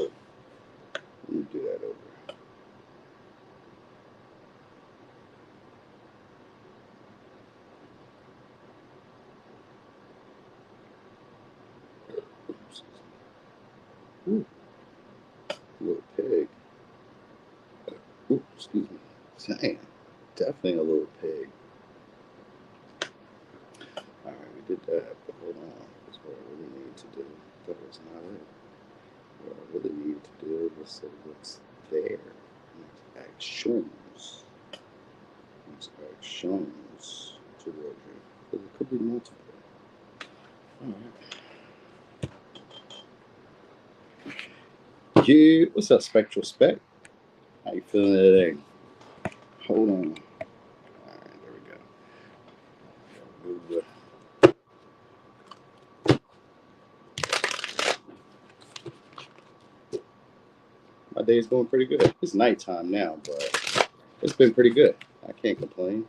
Let me do that over. Ooh, little pig. Ooh, excuse me. Damn, definitely a little pig. All right, we did that, but hold on. That's what I really need to do. That was not it. What I really need to do was say what's there. Next actions. Next actions towards you. Because it could be multiple. All right. Yeah, what's up, Spectral Spec? How you feeling today? Hold on. All right, there we go. Move the my day's going pretty good. It's nighttime now, but it's been pretty good. I can't complain.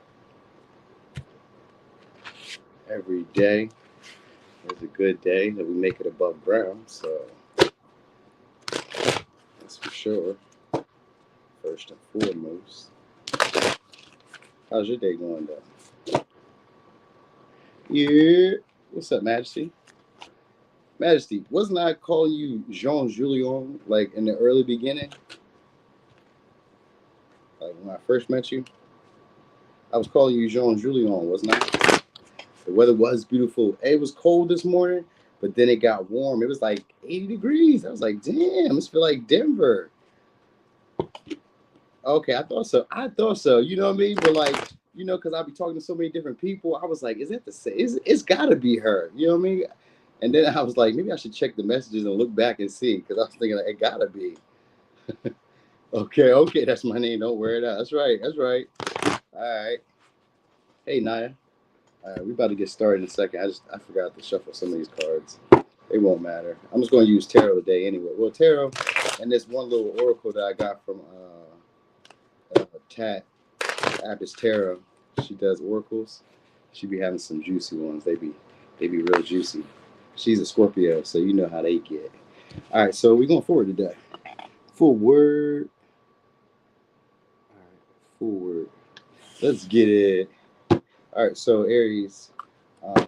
Every day is a good day that we make it above ground, so that's for sure. First and foremost. How's your day going, though? Yeah. What's up, Majesty? Majesty, wasn't I calling you Jean Julien like in the early beginning? Like when I first met you? I was calling you Jean Julien, wasn't I? The weather was beautiful. It was cold this morning, but then it got warm. It was like 80 degrees. I was like, damn, this feel like Denver. Okay, I thought so. You know what I mean? But like, you know, because I'll be talking to so many different people, I was like, is that the same? It's got to be her. You know what I mean? And then I was like, maybe I should check the messages and look back and see, because I was thinking, like, it got to be. Okay, that's my name. Don't wear it out. That's right. All right. Hey, Naya. All right, we about to get started in a second. I forgot to shuffle some of these cards. They won't matter. I'm just going to use tarot today anyway. Well, tarot and this one little oracle that I got from Tat. The app is Tarot. She does oracles. She be having some juicy ones. They be real juicy. She's a Scorpio, so you know how they get. All right, so we're going forward today. Forward. All right, forward. Let's get it. All right, so Aries,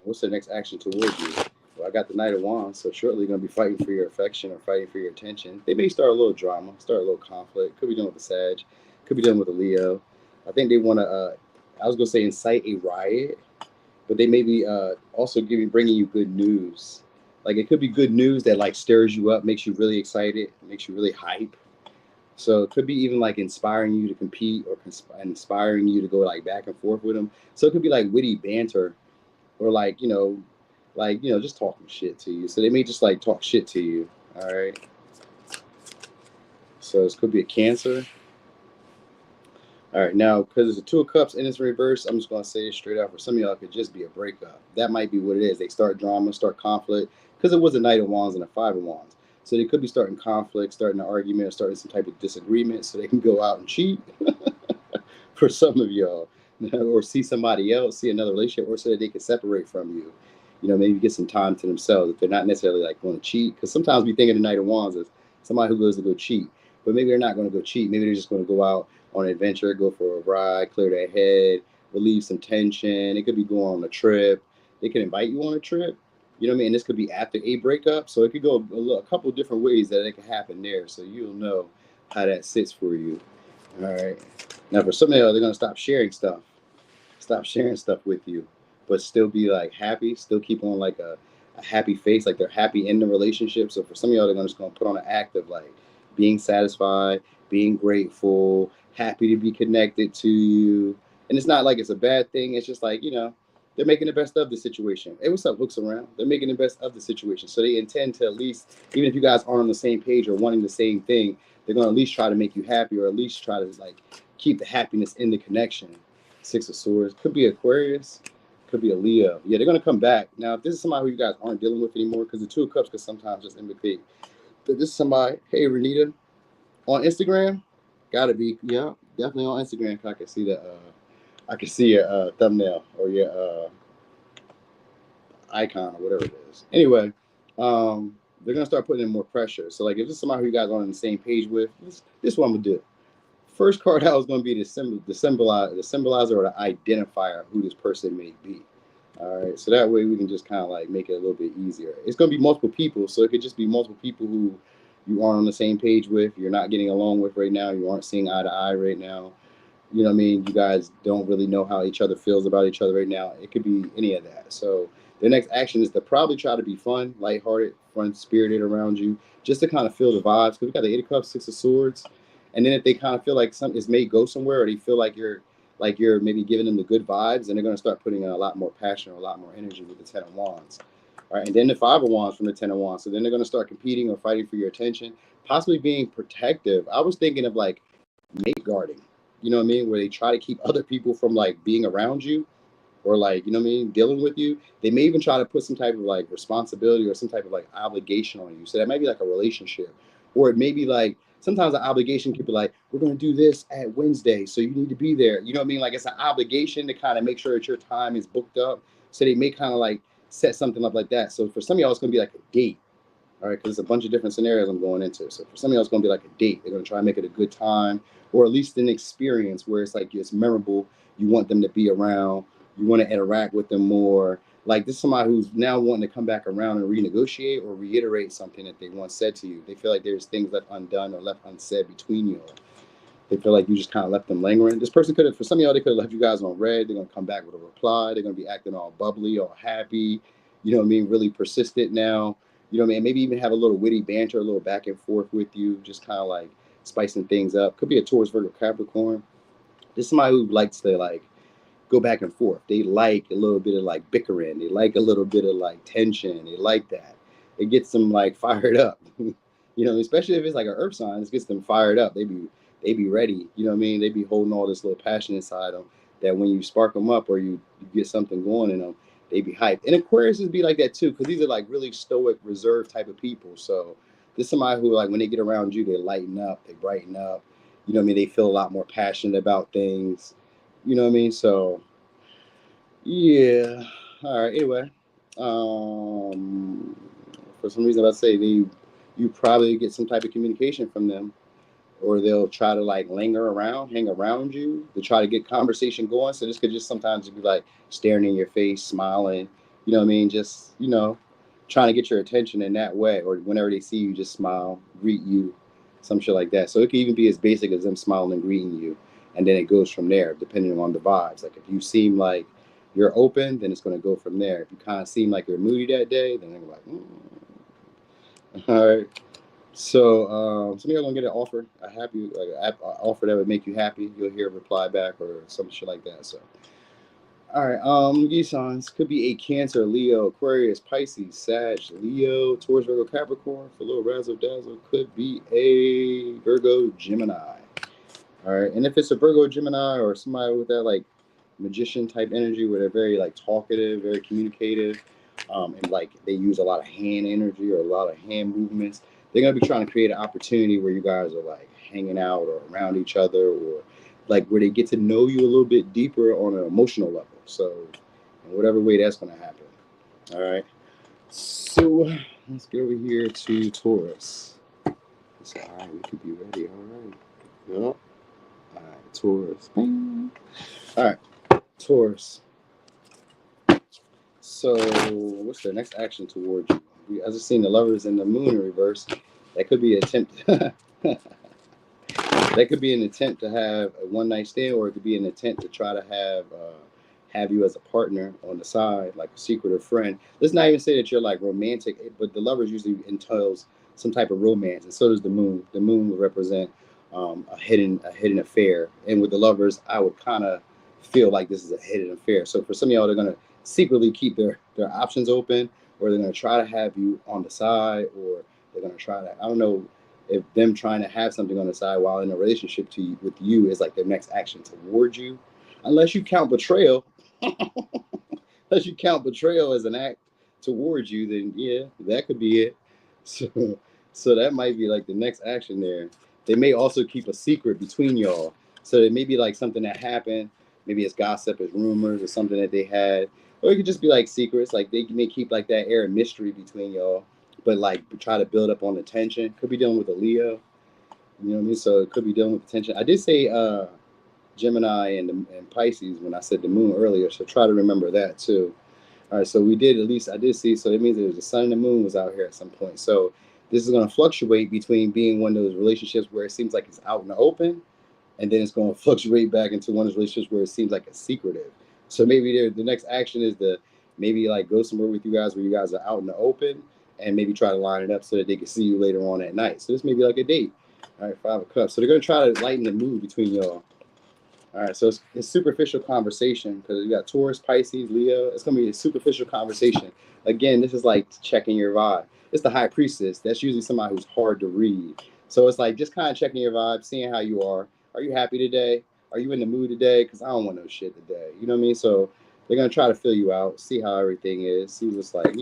what's the next action towards you? Well, I got the Knight of Wands, so shortly you're going to be fighting for your affection or fighting for your attention. They may start a little drama, start a little conflict. Could be done with a Sag, could be done with a Leo. I think they want to, I was going to say incite a riot, but they may be also bringing you good news. Like it could be good news that like stirs you up, makes you really excited, makes you really hype. So it could be even like inspiring you to compete or inspiring you to go like back and forth with them. So it could be like witty banter or like, just talking shit to you. So they may just like talk shit to you. All right. So this could be a Cancer. All right. Now, because it's a Two of Cups and it's reversed, I'm just going to say it straight out. For some of y'all, it could just be a breakup. That might be what it is. They start drama, start conflict, because it was a Knight of Wands and a Five of Wands. So they could be starting conflict, starting an argument, or starting some type of disagreement so they can go out and cheat for some of y'all. Or see somebody else, see another relationship, or so that they can separate from you. You know, maybe get some time to themselves if they're not necessarily like going to cheat. Because sometimes we think of the Knight of Wands as somebody who goes to go cheat. But maybe they're not going to go cheat. Maybe they're just going to go out on an adventure, go for a ride, clear their head, relieve some tension. It could be going on a trip. They can invite you on a trip. You know what I mean? And this could be after a breakup. So it could go a couple of different ways that it could happen there. So you'll know how that sits for you. All right. Now, for some of y'all, they're going to stop sharing stuff with you, but still be like happy, still keep on like a happy face, like they're happy in the relationship. So for some of y'all, they're just going to put on an act of like being satisfied, being grateful, happy to be connected to you. And it's not like it's a bad thing. It's just like, they're making the best of the situation. Hey, what's up, Looks Around? They're making the best of the situation. So they intend to at least, even if you guys aren't on the same page or wanting the same thing, they're going to at least try to make you happy, or at least try to like keep the happiness in the connection. Six of Swords. Could be Aquarius. Could be a Leo. Yeah, they're going to come back. Now, if this is somebody who you guys aren't dealing with anymore, because the Two of Cups could sometimes just indicate that this is somebody, hey, Renita, on Instagram, gotta be, yeah, definitely on Instagram. I can see that. I can see your thumbnail or your icon or whatever it is. Anyway, they're gonna start putting in more pressure. So like if it's somebody who you guys are on the same page with, this is what I'm gonna do. First card out is gonna be the symbolizer or the identifier of who this person may be. All right, so that way we can just kind of like make it a little bit easier. It's gonna be multiple people, so it could just be multiple people who you aren't on the same page with, you're not getting along with right now, you aren't seeing eye to eye right now. You know what I mean? You guys don't really know how each other feels about each other right now. It could be any of that. So their next action is to probably try to be fun, lighthearted, fun-spirited around you, just to kind of feel the vibes. Because we got the Eight of Cups, Six of Swords, and then if they kind of feel like something is may go somewhere, or they feel like you're maybe giving them the good vibes, and they're going to start putting in a lot more passion or a lot more energy with the Ten of Wands. All right, and then the Five of Wands from the Ten of Wands. So then they're going to start competing or fighting for your attention, possibly being protective. I was thinking of like mate guarding. You know what I mean? Where they try to keep other people from like being around you or like, you know what I mean, dealing with you. They may even try to put some type of like responsibility or some type of like obligation on you. So that might be like a relationship. Or it may be like sometimes the obligation could be like, we're going to do this at Wednesday, so you need to be there. You know what I mean? Like it's an obligation to kind of make sure that your time is booked up. So they may kind of like set something up like that. So for some of y'all, it's going to be like a date. All right, because it's a bunch of different scenarios I'm going into. So for some of y'all, it's going to be like a date. They're going to try and make it a good time, or at least an experience where it's like it's memorable. You want them to be around. You want to interact with them more. Like this is somebody who's now wanting to come back around and renegotiate or reiterate something that they once said to you. They feel like there's things left undone or left unsaid between you. They feel like you just kind of left them lingering. This person could have, for some of y'all, they could have left you guys on red. They're going to come back with a reply. They're going to be acting all bubbly, all happy. You know what I mean? Really persistent now. You know what I mean? Maybe even have a little witty banter, a little back and forth with you, just kind of like spicing things up. Could be a Taurus, Virgo, Capricorn. This is somebody who likes to like go back and forth. They like a little bit of like bickering. They like a little bit of like tension. They like that. It gets them like fired up. You know, especially if it's like an earth sign, it gets them fired up. They be ready. You know what I mean? They be holding all this little passion inside them that when you spark them up or you get something going in them, they be hyped. And Aquarius be like that too, because these are like really stoic, reserved type of people. So this is somebody who like when they get around you, they lighten up, they brighten up. You know what I mean? They feel a lot more passionate about things. You know what I mean? So yeah. All right. Anyway, for some reason, I'd say you probably get some type of communication from them, or they'll try to like linger around, hang around you to try to get conversation going. So this could just sometimes be like staring in your face, smiling, you know what I mean? Just, you know, trying to get your attention in that way. Or whenever they see you, just smile, greet you, some shit like that. So it could even be as basic as them smiling and greeting you. And then it goes from there, depending on the vibes. Like if you seem like you're open, then it's going to go from there. If you kind of seem like you're moody that day, then they're like, All right. So some of y'all gonna get an offer, a happy like an offer that would make you happy. You'll hear a reply back or some shit like that. So all right, these signs could be a Cancer, Leo, Aquarius, Pisces, Sag, Leo, Taurus, Virgo, Capricorn. For a little razzle dazzle, could be a Virgo, Gemini. All right, and if it's a Virgo, Gemini, or somebody with that like magician type energy where they're very like talkative, very communicative, and like they use a lot of hand energy or a lot of hand movements, they're gonna be trying to create an opportunity where you guys are like hanging out or around each other, or like where they get to know you a little bit deeper on an emotional level. So in whatever way that's gonna happen. All right. So let's get over here to Taurus. So, all right, we could be ready. All right. Yep. All right, Taurus. Bing. All right, Taurus. So what's their next action towards you? I just seen the Lovers and the Moon in reverse. That could be an attempt. That could be an attempt to have a one night stand, or it could be an attempt to try to have you as a partner on the side, like a secret or friend. Let's not even say that you're like romantic, but the Lovers usually entails some type of romance, and so does the Moon. The Moon would represent a hidden affair, and with the Lovers, I would kind of feel like this is a hidden affair. So for some of y'all, they're gonna secretly keep their options open, or they're gonna try to have you on the side, or they're gonna try to, I don't know if them trying to have something on the side while in a relationship with you is like their next action towards you, unless you count betrayal. Unless you count betrayal as an act towards you, then yeah, that could be it. So that might be like the next action there. They may also keep a secret between y'all. So it may be like something that happened. Maybe it's gossip, it's rumors, or something that they had. Or it could just be like secrets. Like they may keep like that air of mystery between y'all. but like try to build up on the tension. Could be dealing with a Leo. You know what I mean? So it could be dealing with the tension. I did say Gemini and Pisces when I said the moon earlier, so try to remember that too. All right, so we did, at least I did see, so that means that the sun and the moon was out here at some point. So this is going to fluctuate between being one of those relationships where it seems like it's out in the open, and then it's going to fluctuate back into one of those relationships where it seems like it's secretive. So maybe the next action is to maybe like go somewhere with you guys where you guys are out in the open, and maybe try to line it up so that they can see you later on at night. So this may be like a date. All right, 5 of Cups. So they're going to try to lighten the mood between y'all. All right, so it's superficial conversation because you got Taurus, Pisces, Leo. It's going to be a superficial conversation. Again, this is like checking your vibe. It's the High Priestess. That's usually somebody who's hard to read. So it's like just kind of checking your vibe, seeing how you are. Are you happy today? Are you in the mood today? Because I don't want no shit today. You know what I mean? So they're going to try to fill you out, see how everything is, see what's like,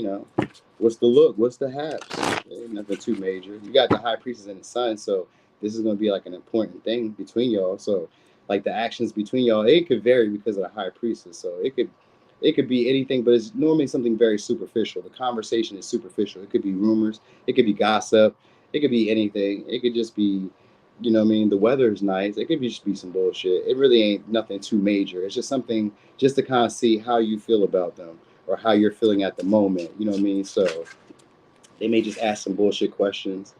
what's the look, what's the haps. Ain't nothing too major. You got the High Priestess and the Sun, so this is going to be like an important thing between y'all. So like the actions between y'all, it could vary because of the High Priestess. So it could be anything, but it's normally something very superficial. The conversation is superficial. It could be rumors. It could be gossip. It could be anything. It could just be, you know what I mean? The weather is nice. It could just be some bullshit. It really ain't nothing too major. It's just something just to kind of see how you feel about them or how you're feeling at the moment. You know what I mean? So they may just ask some bullshit questions.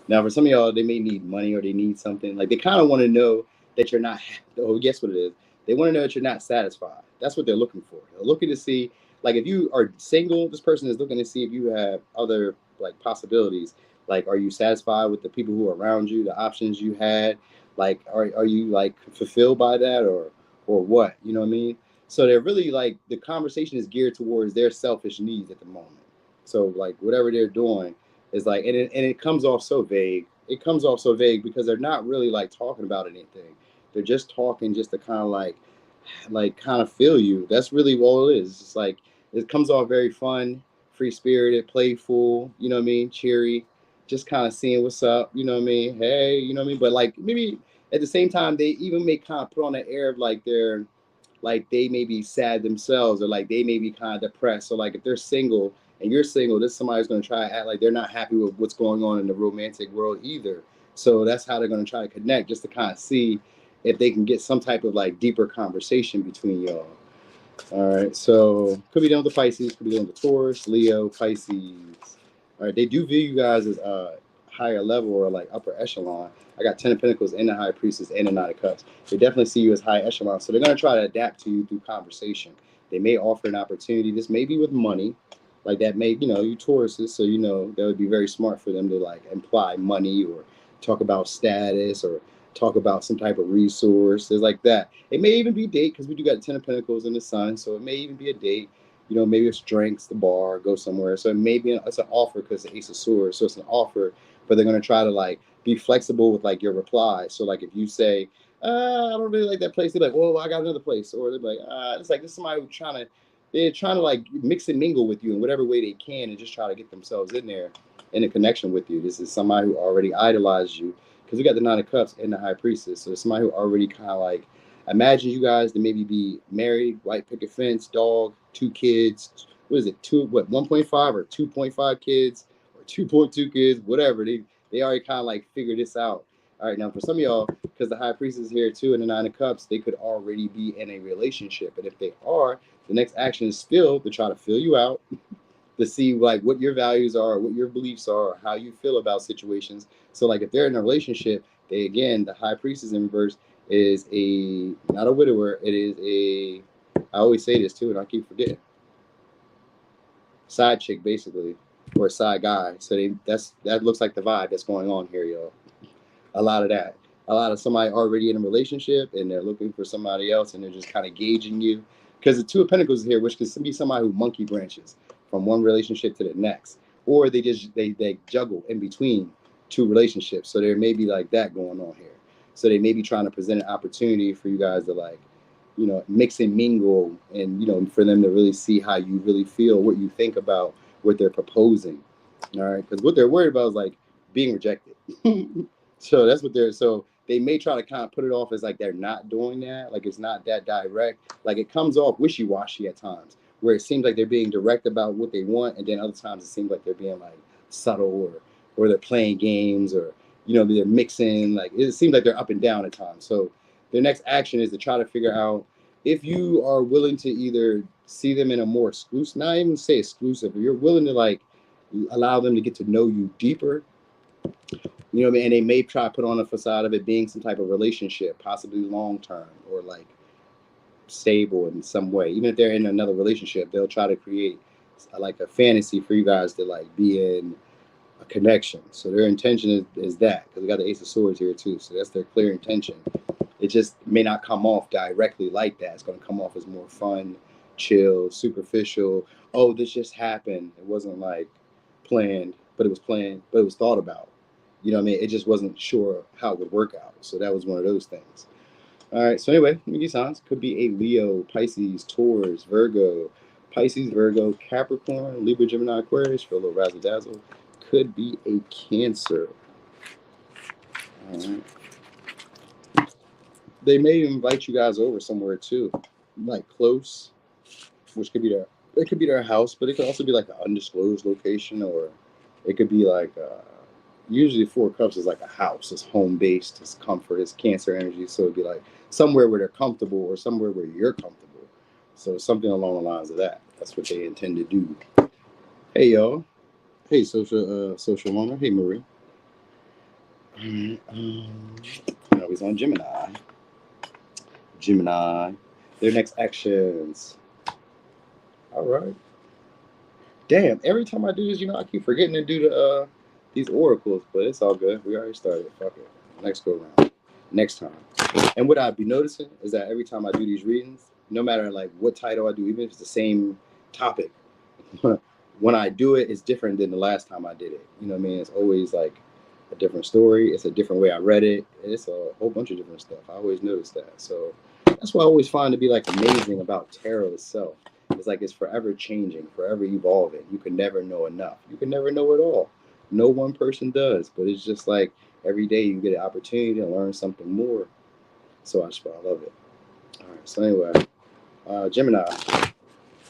Now, for some of y'all, they may need money or they need something. Like they kind of want to know that you're not. Oh, guess what it is? They want to know that you're not satisfied. That's what they're looking for. They're looking to see, like, if you are single, this person is looking to see if you have other like possibilities. Like, are you satisfied with the people who are around you, the options you had? Like, are you like fulfilled by that or what? You know what I mean? So they're really like the conversation is geared towards their selfish needs at the moment. So like whatever they're doing is like, and it comes off so vague. It comes off so vague because they're not really like talking about anything. They're just talking just to kind of like kind of feel you. That's really all it is. It's just like it comes off very fun, free spirited, playful. You know what I mean? Cheery, just kind of seeing what's up. You know what I mean? Hey, you know what I mean? But like maybe at the same time, they even may kind of put on an air of like they're like they may be sad themselves or like they may be kind of depressed. So like if they're single and you're single, this somebody's going to try to act like they're not happy with what's going on in the romantic world either. So that's how they're going to try to connect, just to kind of see if they can get some type of like deeper conversation between y'all. All right, so could be dealing with the Pisces, could be dealing with the Taurus, Leo, Pisces. All right, they do view you guys as higher level or like upper echelon. I got 10 of Pentacles and the High Priestess and the Nine of Cups. They definitely see you as high echelon, so they're going to try to adapt to you through conversation. They may offer an opportunity. This may be with money, like that may, you Tauruses, so that would be very smart for them to like imply money or talk about status or talk about some type of resources like that. It may even be a date because we do got the 10 of Pentacles in the Sun, so it may even be a date. Maybe it's drinks, the bar, go somewhere. So it may be it's an offer because the Ace of Swords. So it's an offer, but they're going to try to like be flexible with like your reply. So like if you say, I don't really like that place, they're like, well, I got another place. Or they're like, it's like this is somebody who's they're trying to like mix and mingle with you in whatever way they can and just try to get themselves in there in a connection with you. This is somebody who already idolized you because we got the Nine of Cups and the High Priestess. So it's somebody who already kind of like imagine you guys to maybe be married, white picket fence, dog, 2 kids. What is it? 1.5 or 2.5 kids or 2.2 kids, whatever. They already kind of like figured this out. All right, now for some of y'all, because the High Priestess is here too and the Nine of Cups, they could already be in a relationship. And if they are, the next action is still to try to fill you out, to see like what your values are, what your beliefs are, or how you feel about situations. So like if they're in a relationship, the High Priestess in reverse is not a widower. It is I always say this too, and I keep forgetting. Side chick, basically, or a side guy. So that looks like the vibe that's going on here, y'all. A lot of that. A lot of somebody already in a relationship and they're looking for somebody else and they're just kind of gauging you. Because the 2 of Pentacles is here, which can be somebody who monkey branches from one relationship to the next. Or they juggle in between 2 relationships. So there may be like that going on here. So they may be trying to present an opportunity for you guys to like, mix and mingle and, for them to really see how you really feel, what you think about what they're proposing. All right. Because what they're worried about is like being rejected. So that's what so they may try to kind of put it off as like they're not doing that. Like it's not that direct. Like it comes off wishy-washy at times where it seems like they're being direct about what they want. And then other times it seems like they're being like subtle, or they're playing games, or they're mixing. Like, it seems like they're up and down at times. So their next action is to try to figure out if you are willing to either see them in a more exclusive, not even say exclusive, if you're willing to like allow them to get to know you deeper. You know what I mean? And they may try to put on a facade of it being some type of relationship, possibly long term or like stable in some way. Even if they're in another relationship, they'll try to create like a fantasy for you guys to like be in a connection. So their intention is that, because we got the Ace of Swords here too. So that's their clear intention. It just may not come off directly like that. It's going to come off as more fun, chill, superficial. Oh, this just happened. It wasn't like planned, but it was planned, but it was thought about. You know what I mean? It just wasn't sure how it would work out. So that was one of those things. All right. So anyway, maybe signs could be a Leo, Pisces, Taurus, Virgo, Pisces, Virgo, Capricorn, Libra, Gemini, Aquarius for a little razzle dazzle. Could be a Cancer. All right. They may invite you guys over somewhere too, like close, which could be their house, but it could also be like an undisclosed location, or it could be like usually Four of Cups is like a house. It's home based. It's comfort. It's Cancer energy, so it'd be like somewhere where they're comfortable or somewhere where you're comfortable. So something along the lines of that. That's what they intend to do. Hey y'all. Hey social owner. Hey Marie. Now he's on Gemini. Their next actions. All right. Damn, every time I do this, I keep forgetting to do these oracles, but it's all good. We already started. Fuck it. Next go round. Next time. And what I'd be noticing is that every time I do these readings, no matter like what title I do, even if it's the same topic, when I do it, it's different than the last time I did it. You know what I mean? It's always like a different story. It's a different way I read it. It's a whole bunch of different stuff. I always notice that. So that's what I always find to be like amazing about tarot itself. It's like it's forever changing, forever evolving. You can never know enough. You can never know it all. No one person does, but it's just like every day you get an opportunity to learn something more. So I love it. All right. So anyway, Gemini,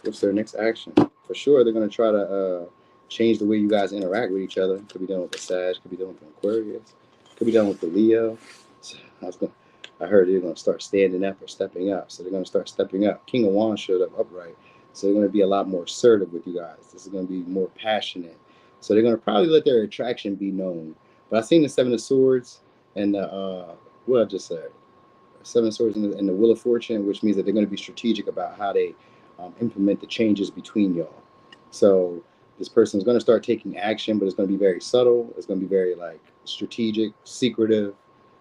what's their next action? For sure, they're going to try to change the way you guys interact with each other. Could be done with the Sag, could be done with the Aquarius, could be done with the Leo. I heard they're going to start standing up or stepping up. So they're going to start stepping up. King of Wands showed up upright. So they're going to be a lot more assertive with you guys. This is going to be more passionate. So they're going to probably let their attraction be known. But I've seen the Seven of Swords and what I just said. Seven of Swords and the Wheel of Fortune, which means that they're going to be strategic about how they implement the changes between y'all. So this person is going to start taking action, but it's going to be very subtle. It's going to be very like strategic, secretive,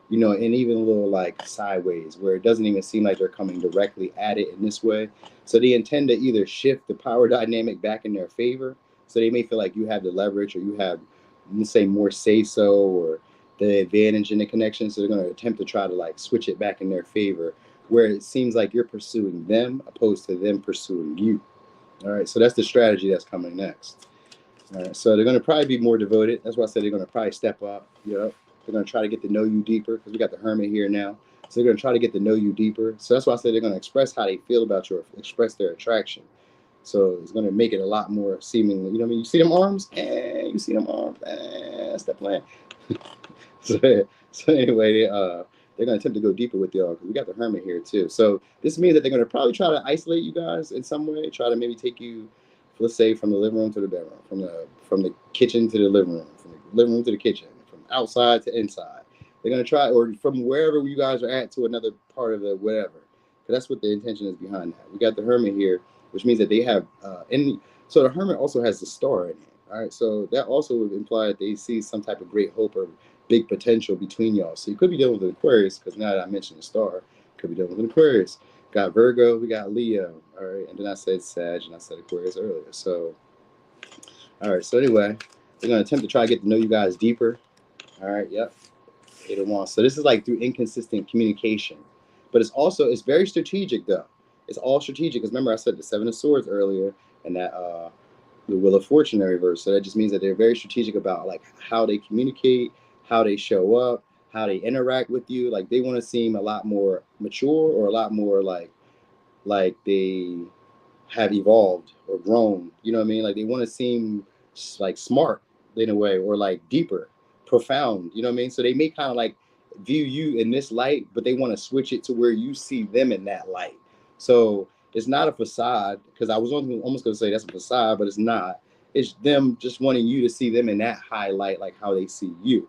and even a little like sideways, where it doesn't even seem like they're coming directly at it in this way. So they intend to either shift the power dynamic back in their favor. So they may feel like you have the leverage, or you have, let's say, more say-so, or the advantage in the connection. So they're going to attempt to try to like switch it back in their favor, where it seems like you're pursuing them opposed to them pursuing you. All right. So that's the strategy that's coming next. All right. So they're going to probably be more devoted. That's why I said they're going to probably step up. They're going to try to get to know you deeper, because we got the Hermit here now. So they're going to try to get to know you deeper. So that's why I said they're going to express how they feel about you, or express their attraction. So it's going to make it a lot more seemingly, you see them arms? You see them arms? That's the plan. so anyway, they're going to attempt to go deeper with y'all, because we got the Hermit here too. So this means that they're going to probably try to isolate you guys in some way, try to maybe take you, let's say, from the living room to the bedroom, from the kitchen to the living room, from the living room to the kitchen, from outside to inside. They're going to try, or from wherever you guys are at to another part of the whatever. Because that's what the intention is behind that. We got the Hermit here, which means that they have, so the Hermit also has the star in it. All right. So that also would imply that they see some type of great hope or big potential between y'all. So you could be dealing with an Aquarius, because now that I mentioned the star, could be dealing with an Aquarius. Got Virgo, we got Leo. All right. And then I said Sag and I said Aquarius earlier. So, all right. So anyway, they're going to attempt to try to get to know you guys deeper. All right. Yep. Eight of Wands. So this is like through inconsistent communication, but it's very strategic though. It's all strategic, because remember I said the Seven of Swords earlier, and that the Wheel of Fortune reverse. So that just means that they're very strategic about like how they communicate, how they show up, how they interact with you. Like they want to seem a lot more mature, or a lot more like they have evolved or grown. You know what I mean? Like they want to seem like smart, in a way, or like deeper, profound, you know what I mean? So they may kind of like view you in this light, but they want to switch it to where you see them in that light. So it's not a facade, because I was almost going to say that's a facade, but it's not. It's them just wanting you to see them in that high light, like how they see you.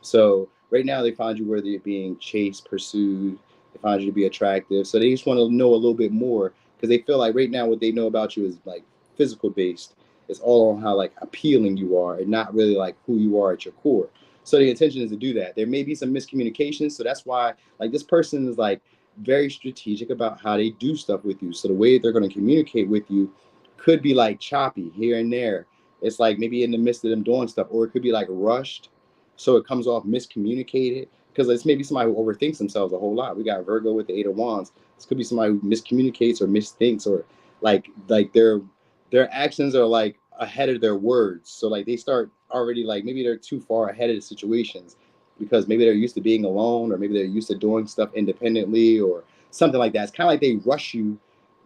So right now they find you worthy of being chased, pursued. They find you to be attractive. So they just want to know a little bit more, because they feel like right now what they know about you is like physical based. It's all on how like appealing you are, and not really like who you are at your core. So the intention is to do that. There may be some miscommunication. So that's why like this person is like very strategic about how they do stuff with you. So the way they're going to communicate with you could be like choppy here and there. It's like maybe in the midst of them doing stuff, or it could be like rushed. So it comes off miscommunicated, because it's maybe somebody who overthinks themselves a whole lot. We got Virgo with the Eight of Wands. This could be somebody who miscommunicates or misthinks, or like their actions are like ahead of their words. So like they start already like maybe they're too far ahead of the situations, because maybe they're used to being alone, or maybe they're used to doing stuff independently or something like that. It's kind of like they rush you,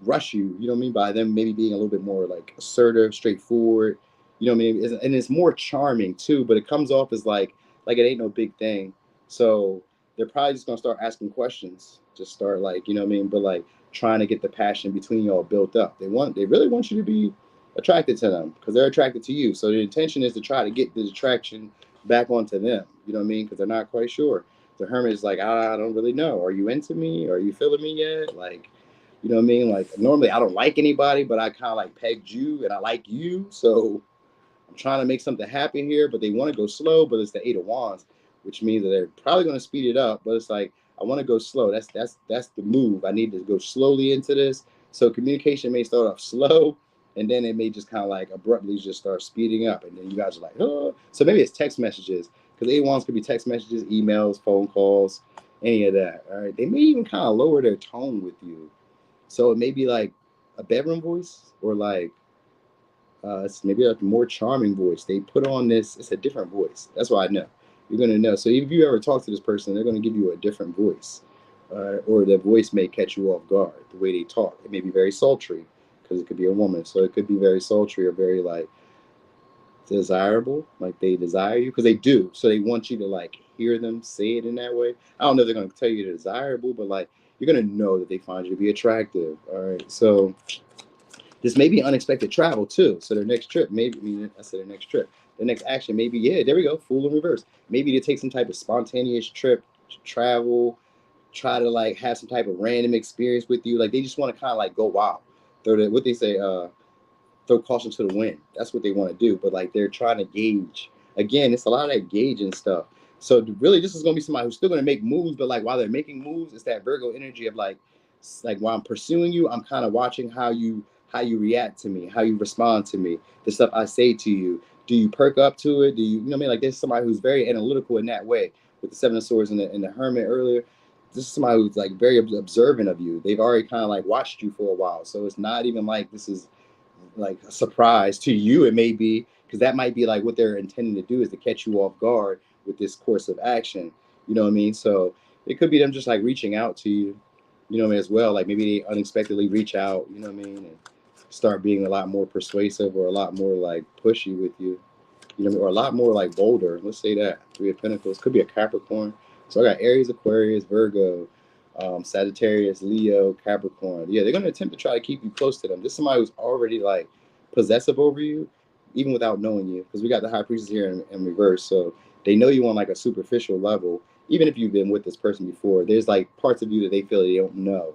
you know what I mean? By them maybe being a little bit more like assertive, straightforward, you know what I mean? And it's more charming too, but it comes off as like it ain't no big thing. So they're probably just gonna start asking questions, just start like, you know what I mean? But like trying to get the passion between y'all built up. They really want you to be attracted to them, because they're attracted to you. So the intention is to try to get the attraction back onto them. You know what I mean? Because they're not quite sure. The hermit is like, I don't really know. Are you into me? Are you feeling me yet? Like, you know what I mean? Like normally I don't like anybody, but I kind of like pegged you and I like you. So I'm trying to make something happen here, but they want to go slow. But it's the Eight of Wands, which means that they're probably going to speed it up. But it's like I want to go slow. That's the move. I need to go slowly into this. So communication may start off slow, and then it may just kind of like abruptly just start speeding up, and then you guys are like, oh. So maybe it's text messages, because Eight of Wands could be text messages, emails, phone calls, any of that. All right. They may even kind of lower their tone with you. So it may be like a bedroom voice, or like it's maybe like a more charming voice. They put on this, it's a different voice. That's why I know. You're going to know. So if you ever talk to this person, they're going to give you a different voice. Or the voice may catch you off guard, the way they talk. It may be very sultry, because it could be a woman. So it could be very sultry or very like desirable, like they desire you, because they do. So they want you to like hear them say it in that way. I don't know if they're going to tell you they're desirable, but like you're going to know that they find you to be attractive. All right. So this may be unexpected travel too. So their next trip, maybe, I mean, I said their next trip, their next action, maybe, yeah, there we go, Fool in reverse. Maybe to take some type of spontaneous trip, travel, try to like have some type of random experience with you. Like they just want to kind of like go wild. What they say, throw caution to the wind. That's what they want to do. But like they're trying to gauge. Again, it's a lot of that gauging stuff. So really, this is going to be somebody who's still going to make moves, but like while they're making moves, it's that Virgo energy of like while I'm pursuing you, I'm kind of watching how you react to me, how you respond to me, the stuff I say to you. Do you perk up to it? Do you know what I mean? Like there's somebody who's very analytical in that way, with the Seven of Swords and the Hermit earlier. This is somebody who's like very observant of you. They've already kind of like watched you for a while. So it's not even like this is like a surprise to you. It may be, because that might be like what they're intending to do, is to catch you off guard with this course of action. You know what I mean? So it could be them just like reaching out to you, you know what I mean, as well. Like maybe they unexpectedly reach out, you know what I mean, and start being a lot more persuasive, or a lot more like pushy with you, you know, or a lot more like bolder. Let's say that. Three of Pentacles could be a Capricorn. So I got Aries, Aquarius, Virgo, Sagittarius, Leo, Capricorn. Yeah, they're going to attempt to try to keep you close to them. This is somebody who's already like possessive over you, even without knowing you, because we got the High Priestess here in reverse. So they know you on like a superficial level. Even if you've been with this person before, there's like parts of you that they feel they don't know.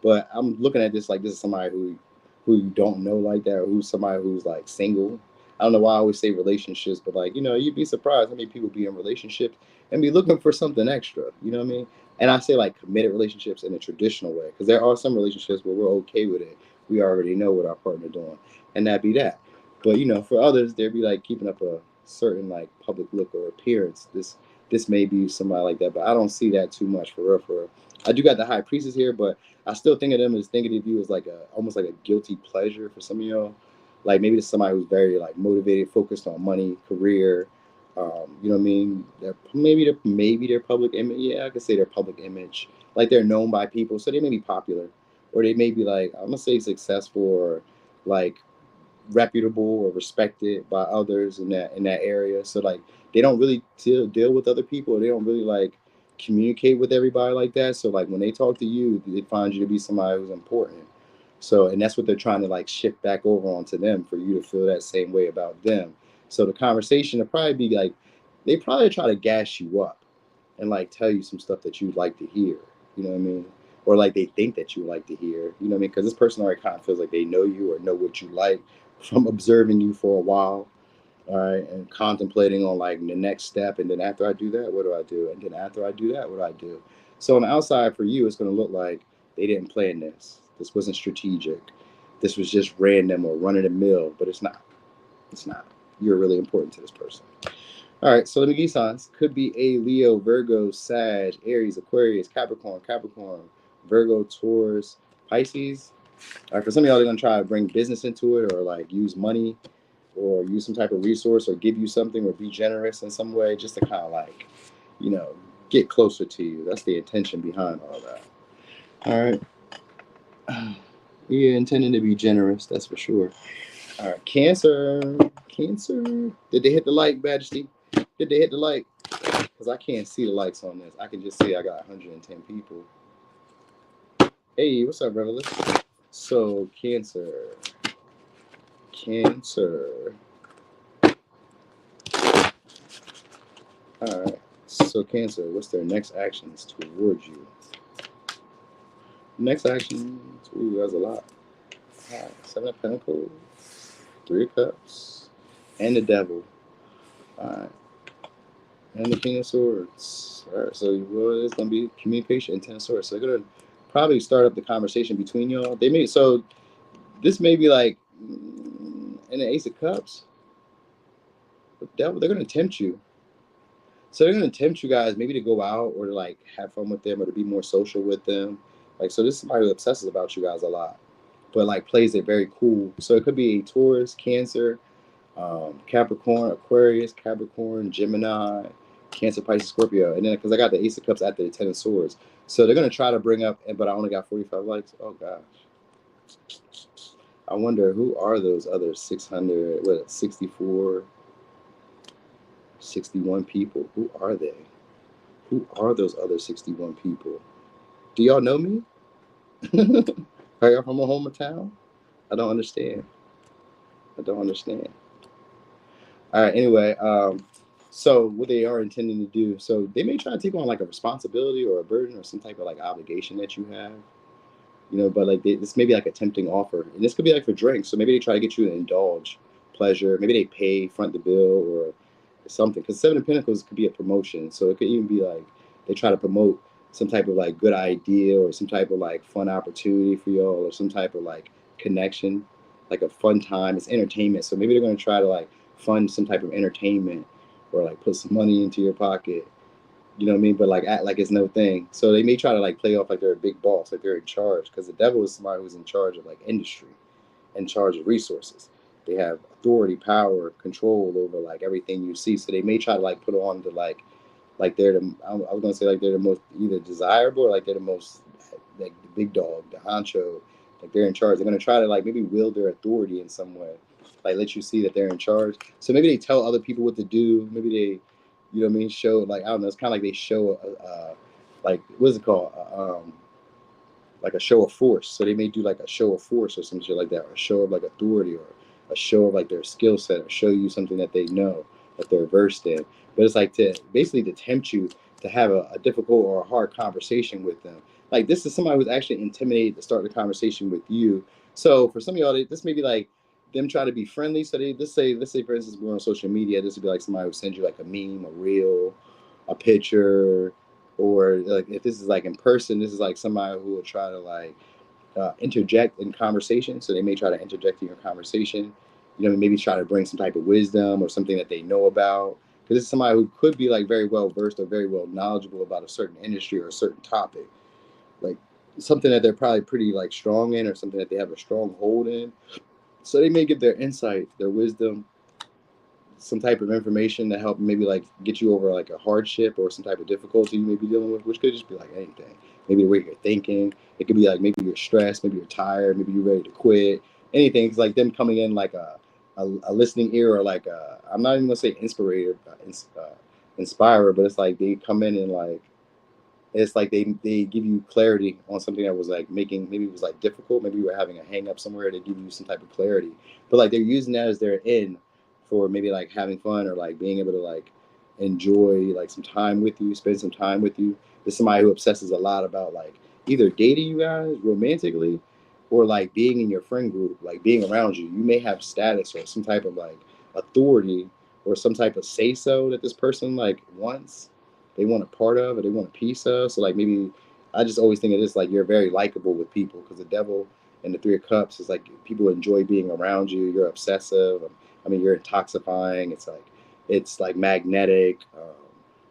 But I'm looking at this like this is somebody who you don't know like that, or who's somebody who's like single. I don't know why I always say relationships, but like, you know, you'd be surprised how many people be in relationships and be looking for something extra. You know what I mean? And I say like committed relationships in a traditional way, because there are some relationships where we're okay with it. We already know what our partner doing, and that be that. But you know, for others, they'd be like keeping up a certain like public look or appearance. This may be somebody like that, but I don't see that too much for real. For real. I do got the High Priestess here, but I still think of them as thinking of you as like almost like a guilty pleasure for some of y'all. Like maybe it's somebody who's very like motivated, focused on money, career. You know what I mean? Maybe their public image. Yeah, I could say their public image. Like they're known by people, so they may be popular, or they may be like, I'm gonna say successful, or like reputable or respected by others in that area. So like they don't really deal with other people. They don't really like communicate with everybody like that. So like when they talk to you, they find you to be somebody who's important. So and that's what they're trying to like shift back over onto them for you to feel that same way about them. So the conversation will probably be like they probably try to gas you up and like tell you some stuff that you'd like to hear. You know what I mean? Or like they think that you like to hear. You know what I mean? Because this person already kind of feels like they know you or know what you like from observing you for a while. All right, and contemplating on like the next step. And then after I do that, what do I do? And then after I do that, what do I do? So on the outside for you, it's going to look like they didn't plan this. This wasn't strategic. This was just random or run of the mill, but it's not. It's not. You're really important to this person. All right, so let me give you signs. Could be a Leo, Virgo, Sag, Aries, Aquarius, Capricorn, Virgo, Taurus, Pisces. All right, for some of y'all, they're going to try to bring business into it or like use money or use some type of resource or give you something or be generous in some way just to kind of like, you know, get closer to you. That's the intention behind all that. All right. Yeah, intending to be generous, that's for sure. All right, Cancer. Did they hit the like, Majesty? Did they hit the like? Because I can't see the likes on this. I can just see I got 110 people. Hey, what's up, Revelist? So, Cancer. All right. So, Cancer, what's their next actions towards you? Next actions. Ooh, that's a lot. All right. 7 of Pentacles, 3 of Cups, and the Devil. All right. And the King of Swords. All right. So, well, it's going to be communication and 10 of Swords. So, they're going to probably start up the conversation between y'all. So, this may be like in the Ace of Cups. The Devil, they're going to tempt you. So they're going to tempt you guys maybe to go out or to like have fun with them or to be more social with them. Like, so this is somebody who obsesses about you guys a lot, but like plays it very cool. So it could be a Taurus, Cancer, Capricorn, Aquarius, Capricorn, Gemini, Cancer, Pisces, Scorpio. And then because I got the Ace of Cups after the 10 of Swords. So they're going to try to bring up, but I only got 45 likes. Oh gosh. I wonder who are those other 64, 61 people? Who are they? Who are those other 61 people? Do y'all know me? Are y'all from a hometown? I don't understand. All right, anyway, so what they are intending to do, so they may try to take on like a responsibility or a burden or some type of like obligation that you have, you know, but like this may be like a tempting offer. And this could be like for drinks. So maybe they try to get you to indulge pleasure. Maybe they pay, front the bill or something. Because 7 of Pentacles could be a promotion. So it could even be like they try to promote some type of like good idea or some type of like fun opportunity for y'all or some type of like connection, like a fun time. It's entertainment. So maybe they're going to try to like fund some type of entertainment or like put some money into your pocket. You know what I mean? But like act like it's no thing. So they may try to like play off like they're a big boss, like they're in charge. Because the devil is somebody who's in charge of like industry, in charge of resources. They have authority, power, control over like everything you see. So they may try to like put on to like they're the, I was gonna say like they're the most either desirable or like they're the most like the big dog, the honcho, like they're in charge. They're gonna try to like maybe wield their authority in some way, like let you see that they're in charge. So maybe they tell other people what to do. Maybe they, you know what I mean, show like I don't know. It's kind of like they show like what's it called? Like a show of force. So they may do like a show of force or some shit like that, or a show of like authority, or a show of like their skill set, or show you something that they know that they're versed in. But it's like to basically to tempt you to have a difficult or a hard conversation with them. Like this is somebody who's actually intimidated to start the conversation with you. So for some of y'all, this may be like them trying to be friendly. So they let's say for instance we're on social media. This would be like somebody who sends you like a meme, a reel, a picture, or like if this is like in person, this is like somebody who will try to like interject in conversation. So they may try to interject in your conversation, you know, maybe try to bring some type of wisdom or something that they know about. Because it's somebody who could be like very well versed or very well knowledgeable about a certain industry or a certain topic, like something that they're probably pretty like strong in or something that they have a strong hold in. So they may give their insight, their wisdom, some type of information to help maybe like get you over like a hardship or some type of difficulty you may be dealing with, which could just be like anything. Maybe the way you're thinking. It could be like maybe you're stressed, maybe you're tired, maybe you're ready to quit. anything. It's like them coming in like a listening ear, or like I'm not even gonna say inspirer, but it's like they come in and like it's like they give you clarity on something that was like making, maybe it was like difficult, maybe you were having a hang up somewhere, they give you some type of clarity, but like they're using that as their in for maybe like having fun, or like being able to like enjoy like some time with you, spend some time with you. There's somebody who obsesses a lot about like either dating you guys romantically, or like being in your friend group, like being around you. You may have status or some type of like authority, or some type of say so that this person like wants, they want a part of, or they want a piece of. So like maybe I just always think of this like you're very likable with people, because the devil and the Three of Cups is like people enjoy being around you. You're obsessive. I mean, you're intoxifying. It's like magnetic.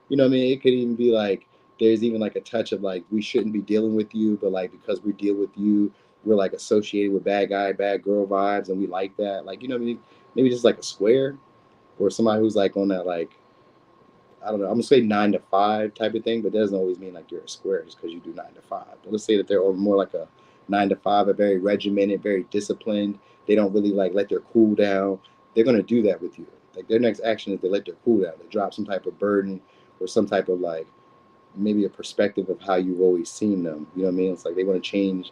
You know what I mean? It could even be like there's even like a touch of like we shouldn't be dealing with you, but like because we deal with you, we're like associated with bad guy, bad girl vibes, and we like that. Like, you know what I mean? Maybe just like a square, or somebody who's like on that like, I don't know, I'm gonna say 9 to 5 type of thing, but that doesn't always mean like you're a square just because you do 9 to 5. But let's say that they're more like a 9 to 5, a very regimented, very disciplined. They don't really like let their cool down. They're gonna do that with you. Like their next action is they let their cool down. They drop some type of burden, or some type of like maybe a perspective of how you've always seen them. You know what I mean? It's like they want to change